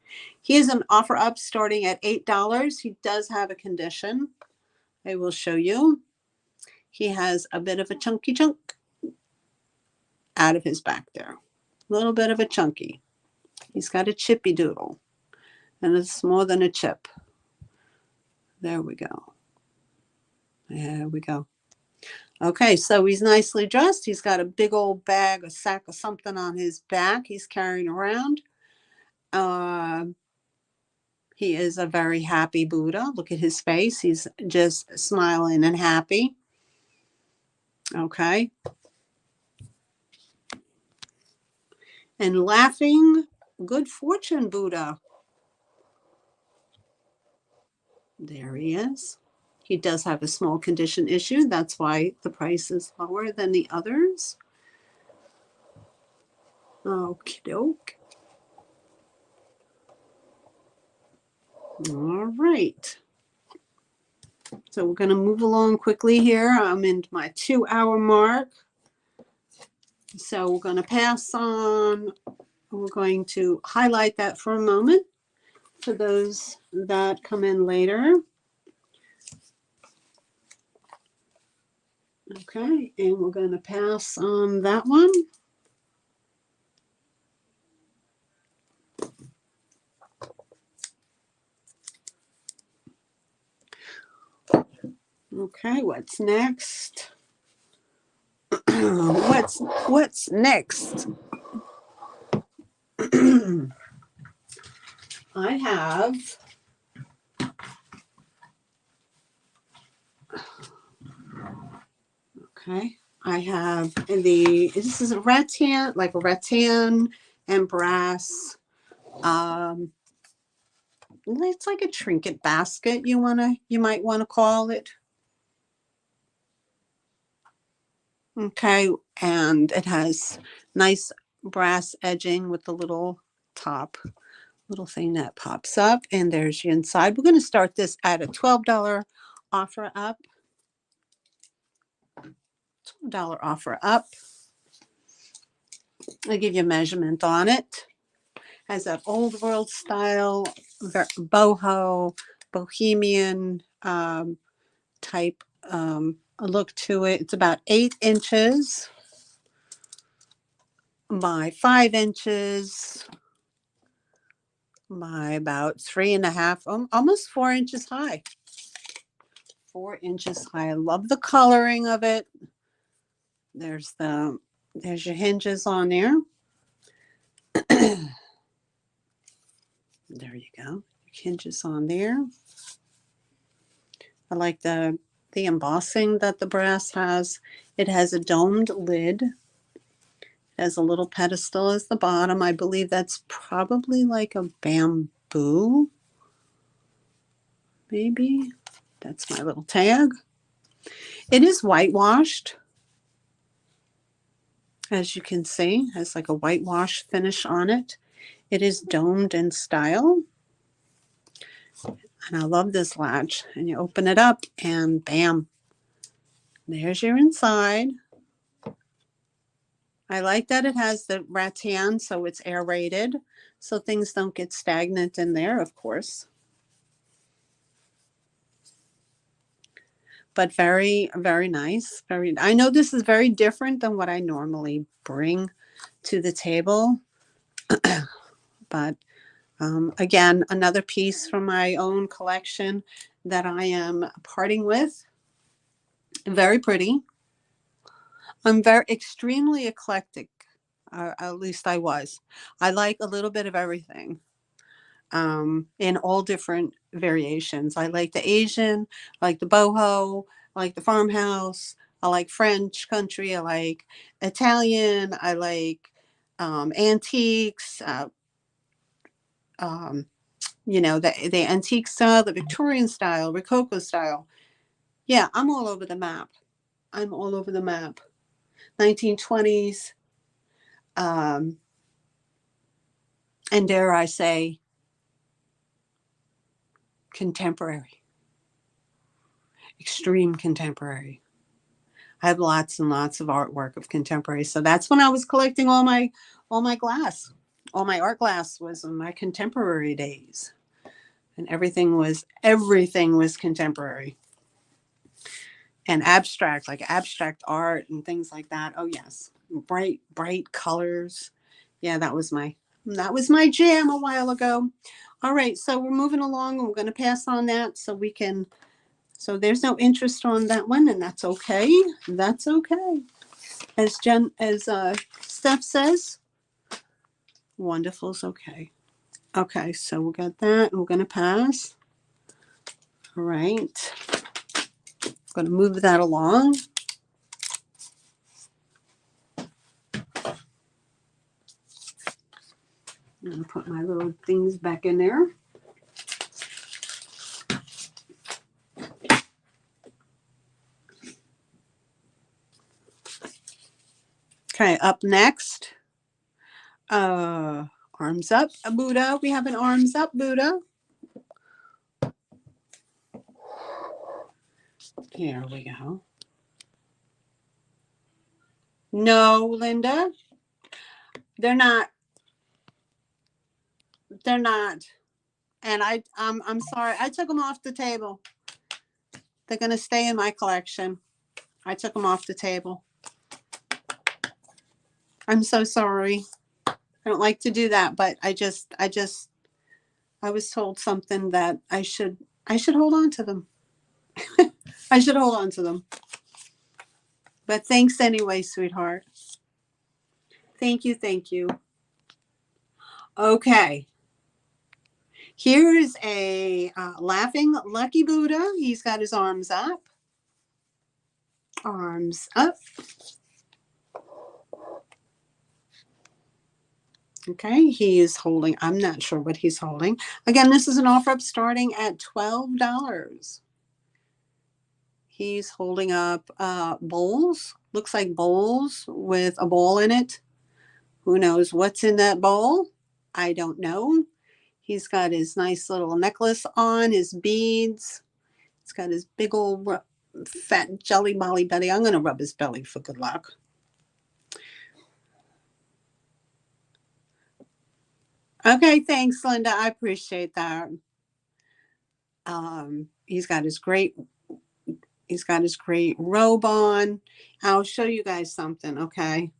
He is an offer up starting at $8. He does have a condition. I will show you. He has a bit of a chunky chunk out of his back there. A little bit of a chunky. He's got a chippy doodle. And it's more than a chip. There we go. There we go. Okay, so he's nicely dressed. He's got a big old bag, a sack of something on his back he's carrying around. He is a very happy Buddha. Look at his face. He's just smiling and happy. Okay. And Laughing Good Fortune Buddha. There he is. He does have a small condition issue. That's why the price is lower than the others. Okie doke. All right. So we're going to move along quickly here. I'm in my 2-hour mark. So we're going to pass on. We're going to highlight that for a moment for those that come in later. Okay, and we're going to pass on that one. Okay, what's next? What's next? I have I have this is a rattan, like a rattan and brass. It's like a trinket basket you might want to call it. Okay, and it has nice brass edging with the little thing that pops up, and there's your inside. We're going to start this at a $12 offer up. $12 offer up. I'll give you a measurement on it. Has that old world style, boho, bohemian type look to it. It's about 8 inches by 5 inches by about 3.5, almost 4 inches high. 4 inches high. I love the coloring of it. There's your hinges on there. There you go. Hinges on there. I like the embossing that the brass has. It has a domed lid. It has a little pedestal as the bottom. I believe that's probably like a bamboo. Maybe. That's my little tag. It is whitewashed. As you can see, it has like a whitewash finish on it. It is domed in style. And I love this latch. And you open it up and bam, there's your inside. I like that it has the rattan, so it's aerated, so things don't get stagnant in there, of course. But very, very nice. I know this is very different than what I normally bring to the table. But again, another piece from my own collection that I am parting with. Very pretty. I'm extremely eclectic. At least I was. I like a little bit of everything in all different variations. I like the Asian, I like the boho, I like the farmhouse, I like French country, I like Italian, I like antiques, the antique style, the Victorian style, Rococo style. Yeah, I'm all over the map. 1920s. And dare I say, contemporary. Extreme contemporary. I have lots and lots of artwork of contemporary. So that's when I was collecting all my glass. All my art glass was in my contemporary days. And everything was contemporary. And abstract, like abstract art and things like that. Oh yes. Bright colors. Yeah, that was my jam a while ago. All right, so we're moving along and we're going to pass on that so we can. So there's no interest on that one, and that's okay. That's okay. As Steph says, wonderful's okay. Okay, so we got that. We're going to pass. All right. I'm going to move that along. I'm going to put my little things back in there. Okay, up next, arms up, a Buddha. We have an arms up Buddha. Here we go. No, Linda, they're not. They're not. And I'm sorry. I took them off the table. They're going to stay in my collection. I took them off the table. I'm so sorry. I don't like to do that, but I was told something that I should hold on to them. I should hold on to them. But thanks anyway, sweetheart. Thank you, thank you. Okay. Here is a laughing Lucky Buddha. He's got his arms up. Arms up. Okay, he is holding, I'm not sure what he's holding. Again, this is an offer up starting at $12. He's holding up bowls. Looks like bowls with a ball in it. Who knows what's in that bowl? I don't know. He's got his nice little necklace on, his beads. He's got his big old fat jelly molly belly. I'm going to rub his belly for good luck. Okay, thanks, Linda. I appreciate that. He's got his great robe on. I'll show you guys something, okay?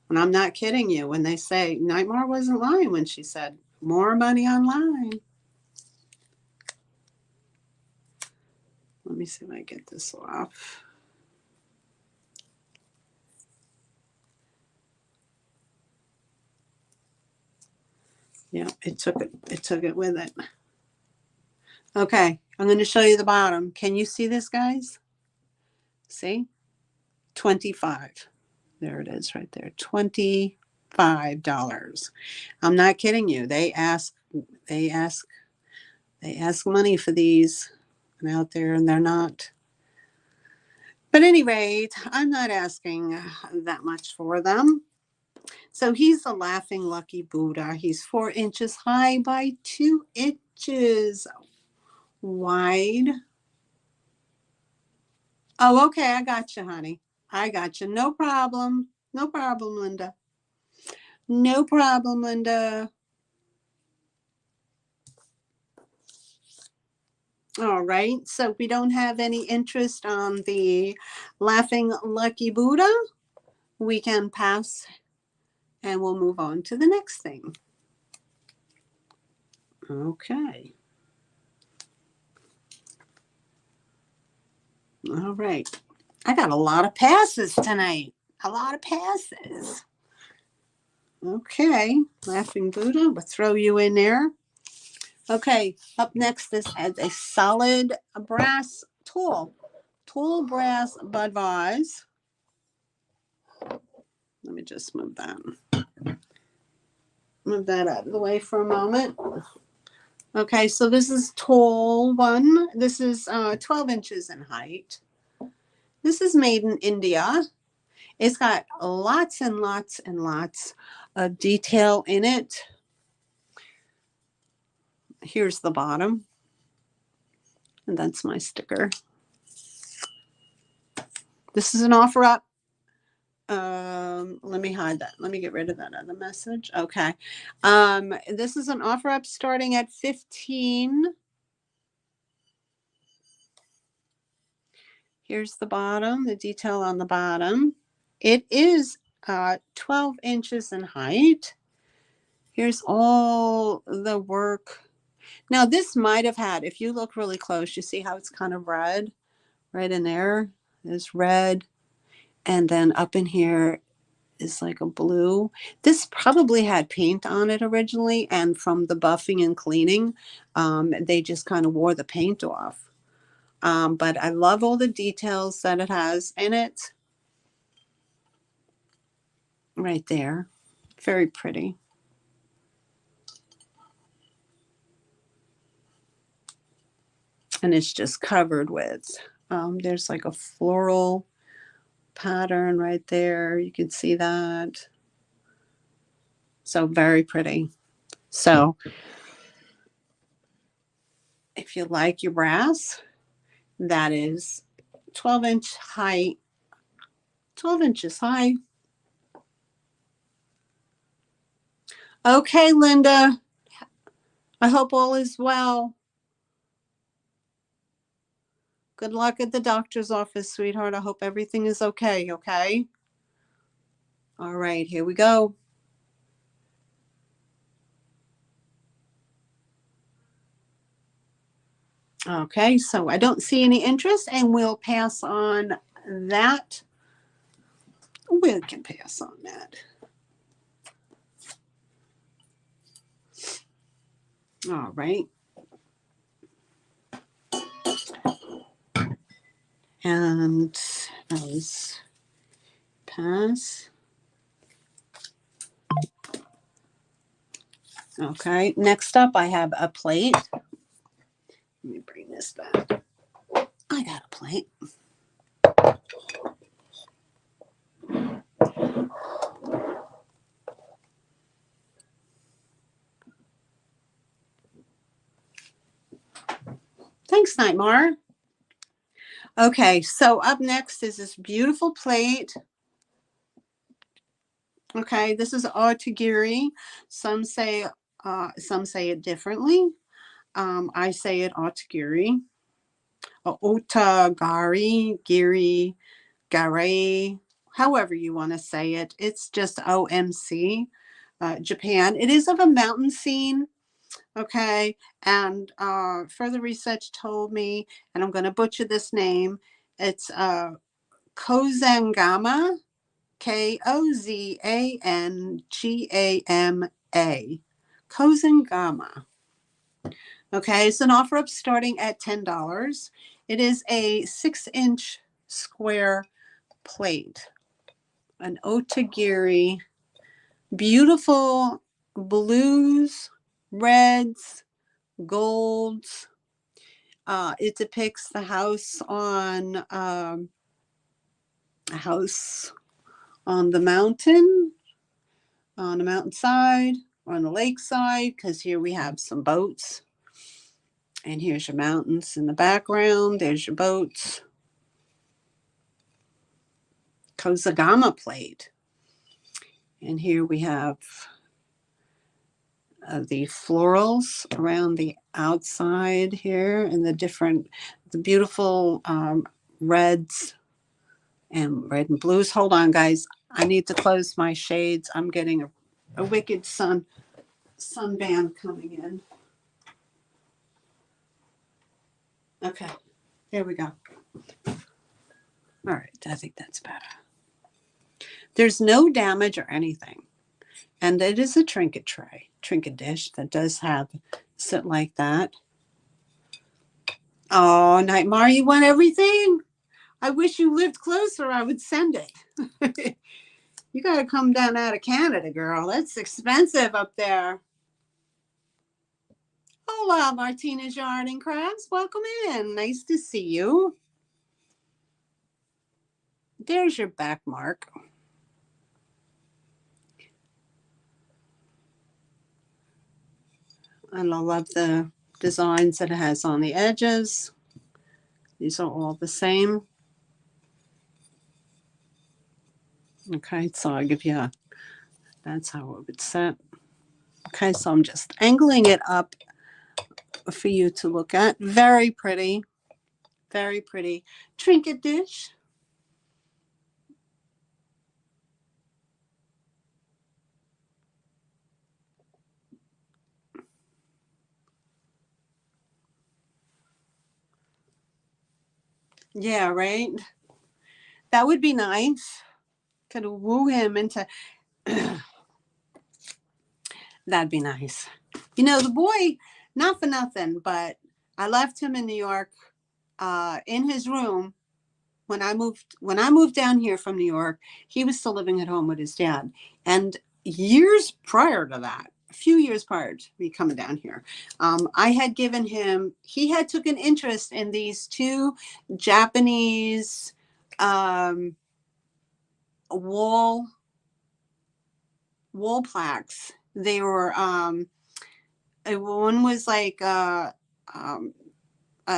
And I'm not kidding you when they say Nightmare wasn't lying when she said more money online. Let me see if I get this off. Yeah, it took it with it. Okay, I'm going to show you the bottom. Can you see this, guys? See? 25. There it is right there. $25. I'm not kidding you. They ask money for these and out there, and they're not. But at any rate, I'm not asking that much for them. So he's a laughing Lucky Buddha. He's 4 inches high by 2 inches wide. Oh, okay. I got you, honey. I got you. No problem. No problem, Linda. No problem, Linda. All right. So we don't have any interest on the laughing Lucky Buddha. We can pass and we'll move on to the next thing. Okay. All right. I got a lot of passes tonight. A lot of passes. Okay. Laughing Buddha. We'll throw you in there. Okay. Up next, this has a solid brass tool. Tool brass bud vase. Let me just move that out of the way for a moment. Okay, so this is tall one. This is 12 inches in height. This is made in India. It's got lots and lots and lots of detail in it. Here's the bottom. And that's my sticker. This is an offer up. Let me hide that. Let me get rid of that other message. Okay. This is an offer up starting at 15. Here's the bottom, the detail on the bottom. It is 12 inches in height. Here's all the work. Now this might have had, if you look really close, you see how it's kind of red right in there. There's red. And then up in here is like a blue. This probably had paint on it originally. And from the buffing and cleaning, they just kind of wore the paint off. But I love all the details that it has in it. Right there. Very pretty. And it's just covered with, there's like a floral pattern right there. You can see that. So very pretty. So if you like your brass, that is 12 inches high. Okay, Linda. I hope all is well. Good luck at the doctor's office, sweetheart. I hope everything is okay, okay? All right, here we go. Okay, so I don't see any interest, and we'll pass on that. We can pass on that. All right. And those pass. Okay, next up I have a plate. Let me bring this back. I got a plate. Thanks, Nightmare. Okay, so up next is this beautiful plate. Okay, this is otagiri. Some say it differently. I say it otagiri. Otagari, giri, gare, however you want to say it. It's just OMC, Japan. It is of a mountain scene. Okay, and further research told me, and I'm going to butcher this name. It's Kozangama, Kozangama. Kozangama. Okay, it's an offer up starting at $10. It is a 6-inch square plate. An otagiri. Beautiful blues, reds, golds. It depicts the house on a house on the mountain, on the mountainside, on the lakeside, because here we have some boats. And here's your mountains in the background. There's your boats. Kozagama plate. And here we have the florals around the outside here and the beautiful reds and red and blues. Hold on, guys. I need to close my shades. I'm getting a wicked sunban coming in. Okay, here we go. All right, I think that's better. There's no damage or anything. And it is a trinket dish that does have sit like that. Oh, Nightmare, you want everything? I wish you lived closer. I would send it. You got to come down out of Canada, girl. It's expensive up there. Hola, Martinez Yard and Crafts. Welcome in. Nice to see you. There's your back mark. And I love the designs that it has on the edges. These are all the same. Okay, so I'll give you that's how it would sit. Okay, so I'm just angling it up for you to look at. Very pretty. Very pretty. Trinket dish. Yeah, right? That would be nice. Could woo him into that'd be nice. You know, the boy, not for nothing, but I left him in New York in his room when I moved down here from New York. He was still living at home with his dad. And years prior to that, a few years prior to me coming down here, I had given him, he had took an interest in these two Japanese wall plaques. They were one was like a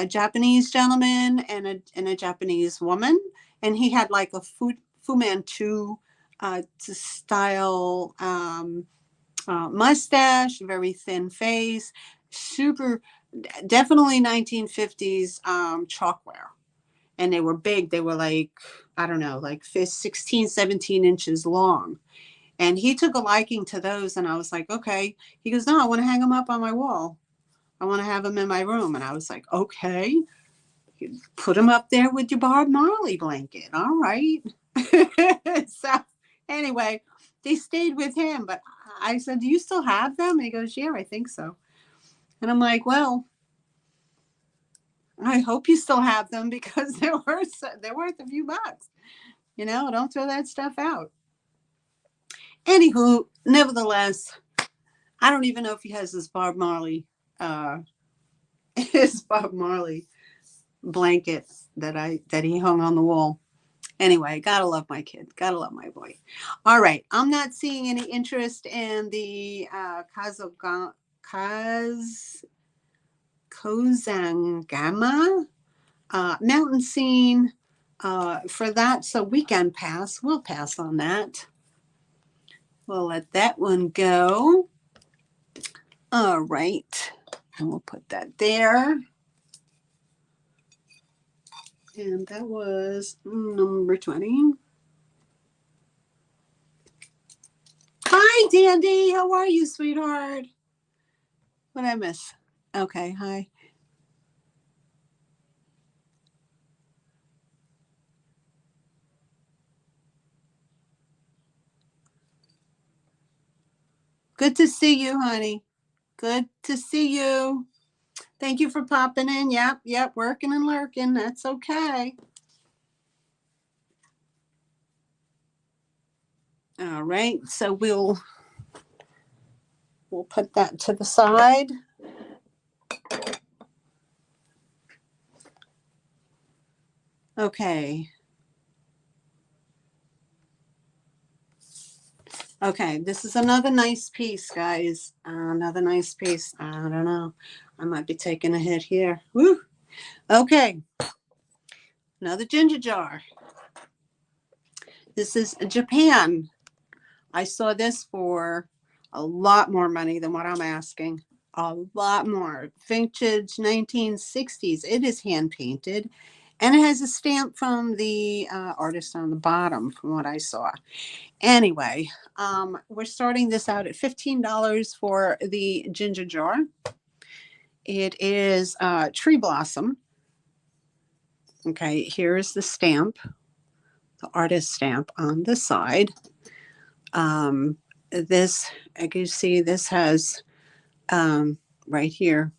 Japanese gentleman and a Japanese woman, and he had like a Fu Manchu style mustache, very thin face, super, definitely 1950s chalkware. And they were big. They were like, I don't know, like 16, 17 inches long. And he took a liking to those. And I was like, okay. He goes, no, I want to hang them up on my wall. I want to have them in my room. And I was like, okay. Put them up there with your Bob Marley blanket. All right. So anyway, they stayed with him. But I said, do you still have them? And he goes, yeah, I think so. And I'm like, well, I hope you still have them because they're worth a few bucks. Don't throw that stuff out. Anywho, nevertheless, I don't even know if he has his Bob Marley, uh, his Bob Marley blanket that he hung on the wall. Anyway, gotta love my kid. Gotta love my boy. All right, I'm not seeing any interest in the Kozangama mountain scene for that. So weekend pass, we'll pass on that. We'll let that one go. All right, and we'll put that there. And that was number 20. Hi, Dandy. How are you, sweetheart? What did I miss? Okay, hi. Good to see you, honey. Good to see you. Thank you for popping in. Yep, working and lurking. That's okay. All right, so we'll put that to the side. Okay. Okay, this is another nice piece, guys. Another nice piece. I don't know. I might be taking a hit here. Woo. Okay. Another ginger jar. This is Japan. I saw this for a lot more money than what I'm asking. A lot more. Vintage 1960s. It is hand painted. And it has a stamp from the artist on the bottom, from what I saw. Anyway, we're starting this out at $15 for the ginger jar. It is tree blossom. Okay, here's the stamp, the artist stamp on the side. This, as you see, this has right here.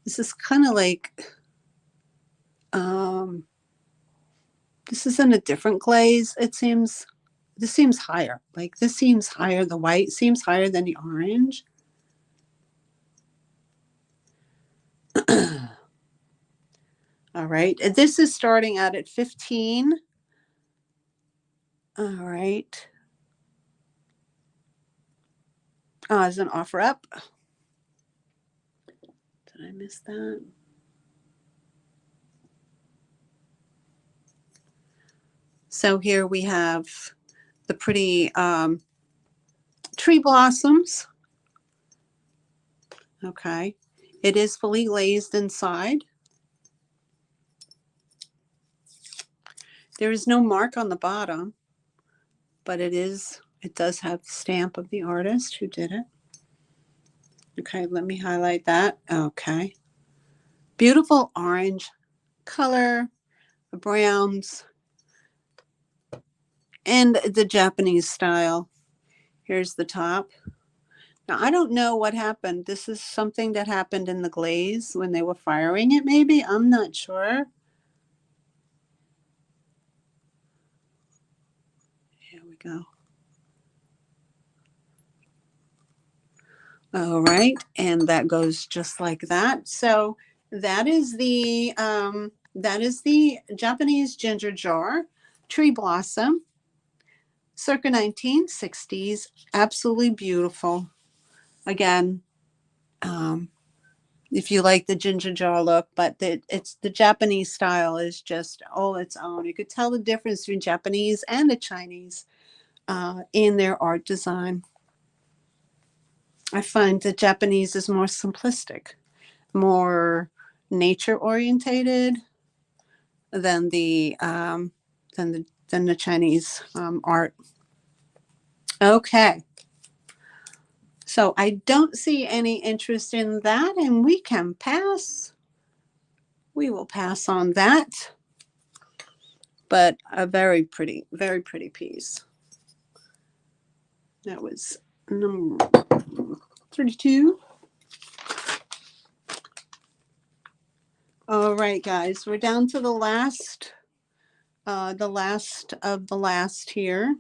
This is kind of like, this is in a different glaze. It seems, this seems higher. Like this seems higher. The white seems higher than the orange. All right. This is starting out at 15. All right. Oh, is an offer up? Did I miss that? So here we have the pretty tree blossoms. Okay. It is fully glazed inside. There is no mark on the bottom, but it does have the stamp of the artist who did it. Okay, let me highlight that. Okay. Beautiful orange color, browns, and the Japanese style. Here's the top. Now, I don't know what happened. This is something that happened in the glaze when they were firing it, maybe. I'm not sure. Here we go. All right, and that goes just like that. So that is the Japanese ginger jar, tree blossom, circa 1960s. Absolutely beautiful. Again, if you like the ginger jar look, but it's the Japanese style is just all its own. You could tell the difference between Japanese and the Chinese in their art design. I find the Japanese is more simplistic, more nature orientated than the Chinese art. Okay. So I don't see any interest in that, and we can pass. We will pass on that. But a very pretty piece. That was number 32. All right, guys, we're down to the last of the last here.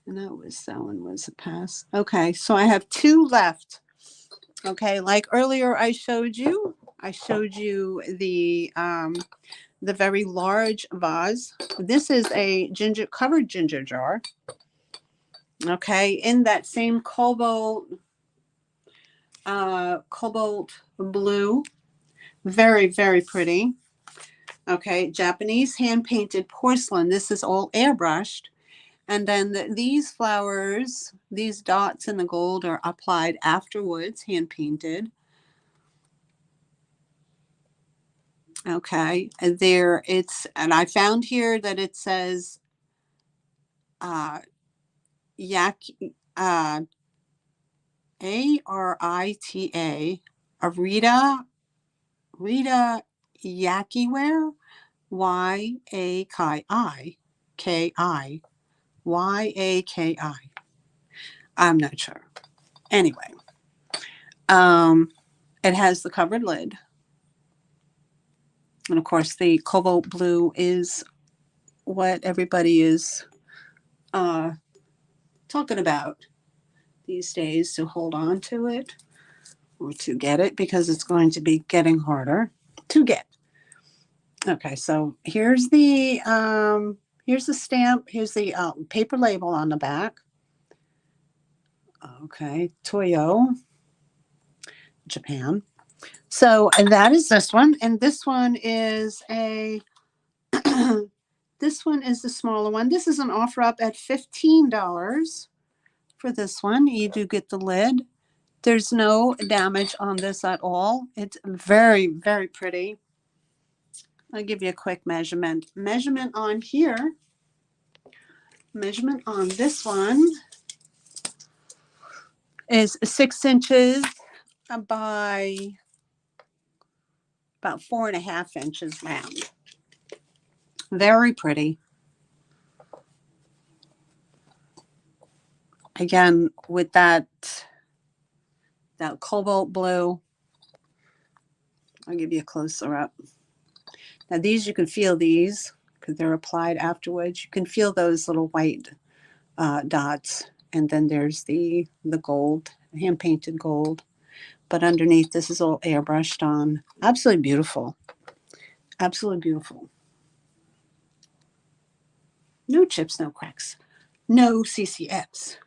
And that one was a pass. Okay, so I have 2 left. Okay, like earlier I showed you the very large vase. This is a covered ginger jar. Okay, in that same cobalt blue. Very pretty. Okay, Japanese hand painted porcelain. This is all airbrushed. And then these flowers, these dots in the gold are applied afterwards, hand painted. Okay, and and I found here that it says yak ARITA, Rita Yakiware, YAKI. I'm not sure. Anyway, it has the covered lid. And of course, the cobalt blue is what everybody is talking about these days, to hold on to it or to get it, because it's going to be getting harder to get. Okay, so here's the stamp. Here's the paper label on the back. Okay, Toyo, Japan. So, and that is this one, and this one is a this one is the smaller one. This is an offer up at $15 for this one. You do get the lid. There's no damage on this at all. It's very pretty. I'll give you a quick measurement. Measurement on here. Measurement on this one is 6 inches by about 4.5 inches round. Very pretty. Again, with that cobalt blue. I'll give you a closer up. Now these, you can feel these because they're applied afterwards. You can feel those little white dots. And then there's the gold, hand painted gold. But underneath, this is all airbrushed on. Absolutely beautiful. Absolutely beautiful. No chips, no cracks. No CCFs.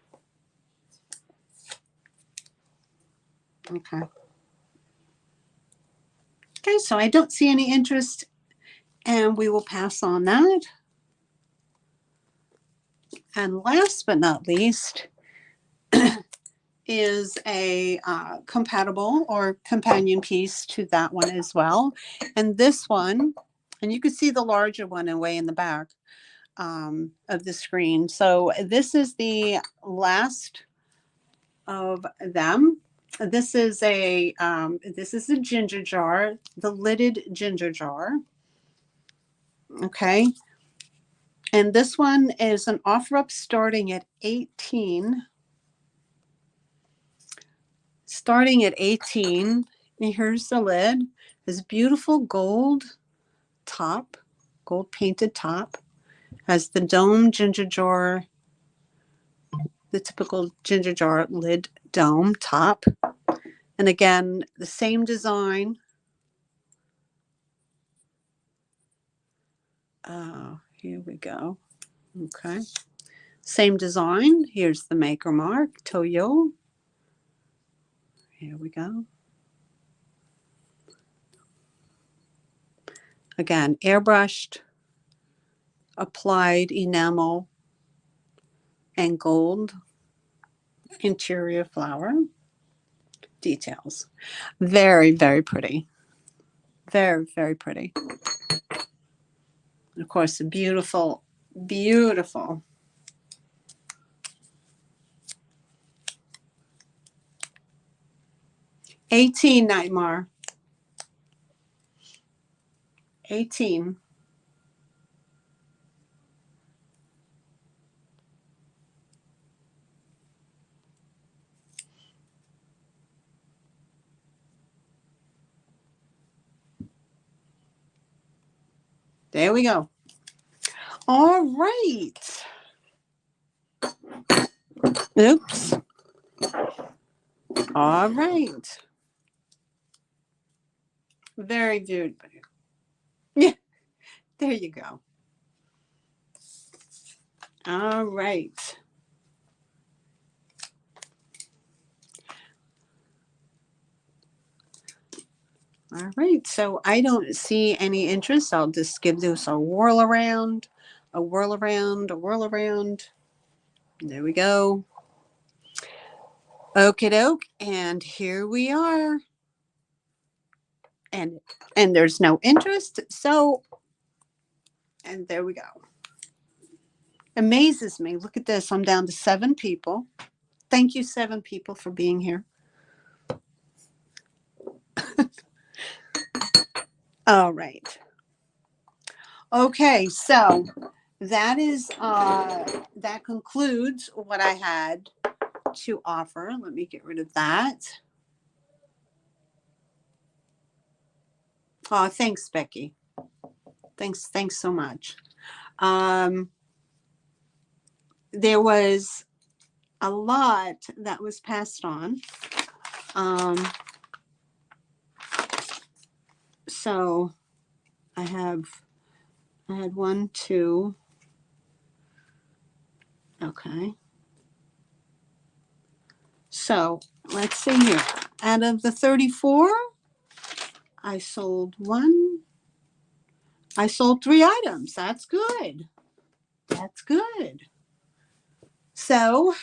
Okay. Okay, so I don't see any interest, and we will pass on that. And last but not least is a compatible or companion piece to that one as well. And this one, and you can see the larger one way in the back of the screen. So this is the last of them. This is a ginger jar, the lidded ginger jar. Okay. And this one is an offer up starting at 18. Starting at 18. And here's the lid. This beautiful gold top, gold painted top. Has the dome ginger jar, the typical ginger jar lid dome top. And again, the same design. Here we go. Okay. Same design. Here's the maker mark, Toyo. Here we go. Again, airbrushed. applied enamel and gold interior flower details. Very, very pretty. Very, very pretty. And of course, a beautiful, beautiful 18 Nightmare. 18. There we go. All right. Oops. All right. Very good. Yeah, there you go. All right. All right. So I don't see any interest. I'll just give this a whirl around, a whirl around, a whirl around. There we go. Okie doke. And here we are. And there's no interest. So, and there we go. Amazes me. Look at this. I'm down to 7 people. Thank you, 7 people, for being here. All right. Okay, so that is that concludes what I had to offer. Let me get rid of that. Oh, thanks, Becky. Thanks so much. There was a lot that was passed on. So I had 1, 2. Okay. So let's see here. Out of the 34, I sold 1. I sold 3 items. That's good. That's good. So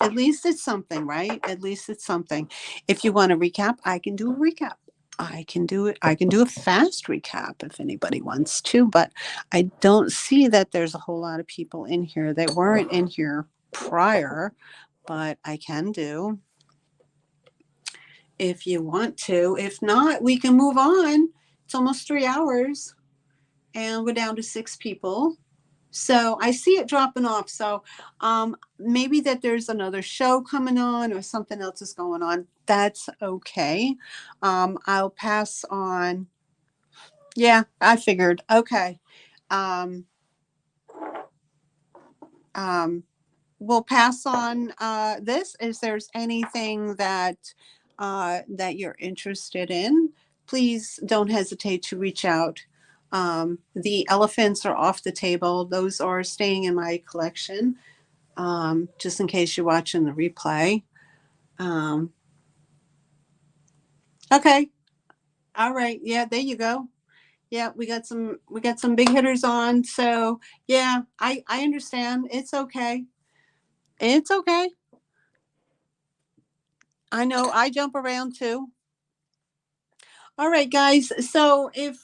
at least it's something, right? At least it's something. If you want to recap, I can do a recap. I can do it. I can do a fast recap if anybody wants to, but I don't see that there's a whole lot of people in here that weren't in here prior, but I can do if you want to. If not, we can move on. It's almost 3 hours and we're down to 6 people. So I see it dropping off. So maybe that there's another show coming on or something else is going on. That's okay. I'll pass on. Yeah, I figured. Okay. We'll pass on this. If there's anything that that you're interested in, please don't hesitate to reach out. The elephants are off the table. Those are staying in my collection, just in case you're watching the replay. Okay. All right. Yeah, there you go. Yeah, we got some big hitters on. So yeah, I understand. It's okay. It's okay. I know I jump around too. All right, guys. So if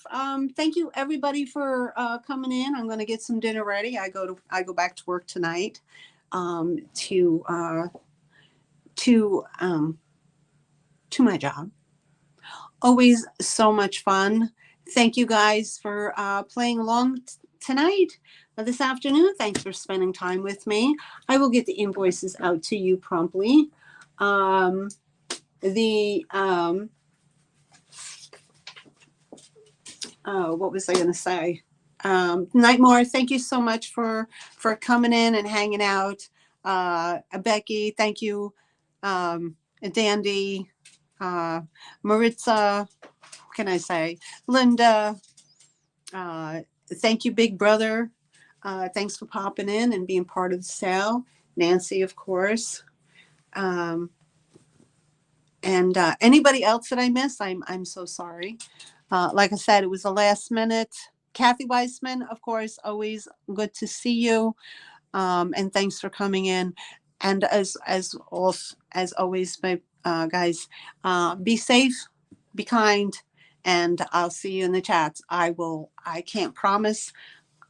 thank you everybody for coming in. I'm going to get some dinner ready. I go back to work tonight to my job. Always so much fun. Thank you guys for playing along tonight, this afternoon. Thanks for spending time with me. I will get the invoices out to you promptly. What was I going to say? Nightmare, thank you so much for coming in and hanging out. Becky, thank you. Dandy, Maritza, what can I say? Linda, thank you, Big Brother. Thanks for popping in and being part of the sale. Nancy, of course. And anybody else that I missed, I'm so sorry. Like I said, it was the last minute. Kathy Weissman, of course, always good to see you. And thanks for coming in. And as always, my guys, be safe, be kind, and I'll see you in the chats. I can't promise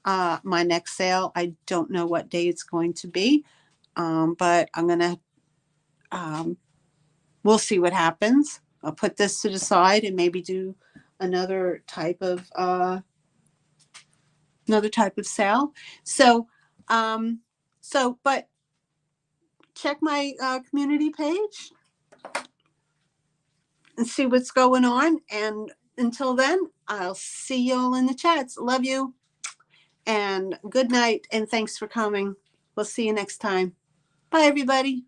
my next sale. I don't know what day it's going to be, but I'm gonna. We'll see what happens. I'll put this to the side and maybe do another type of sale. So, but check my community page and see what's going on. And until then, I'll see you all in the chats. Love you and good night. And thanks for coming. We'll see you next time. Bye, everybody.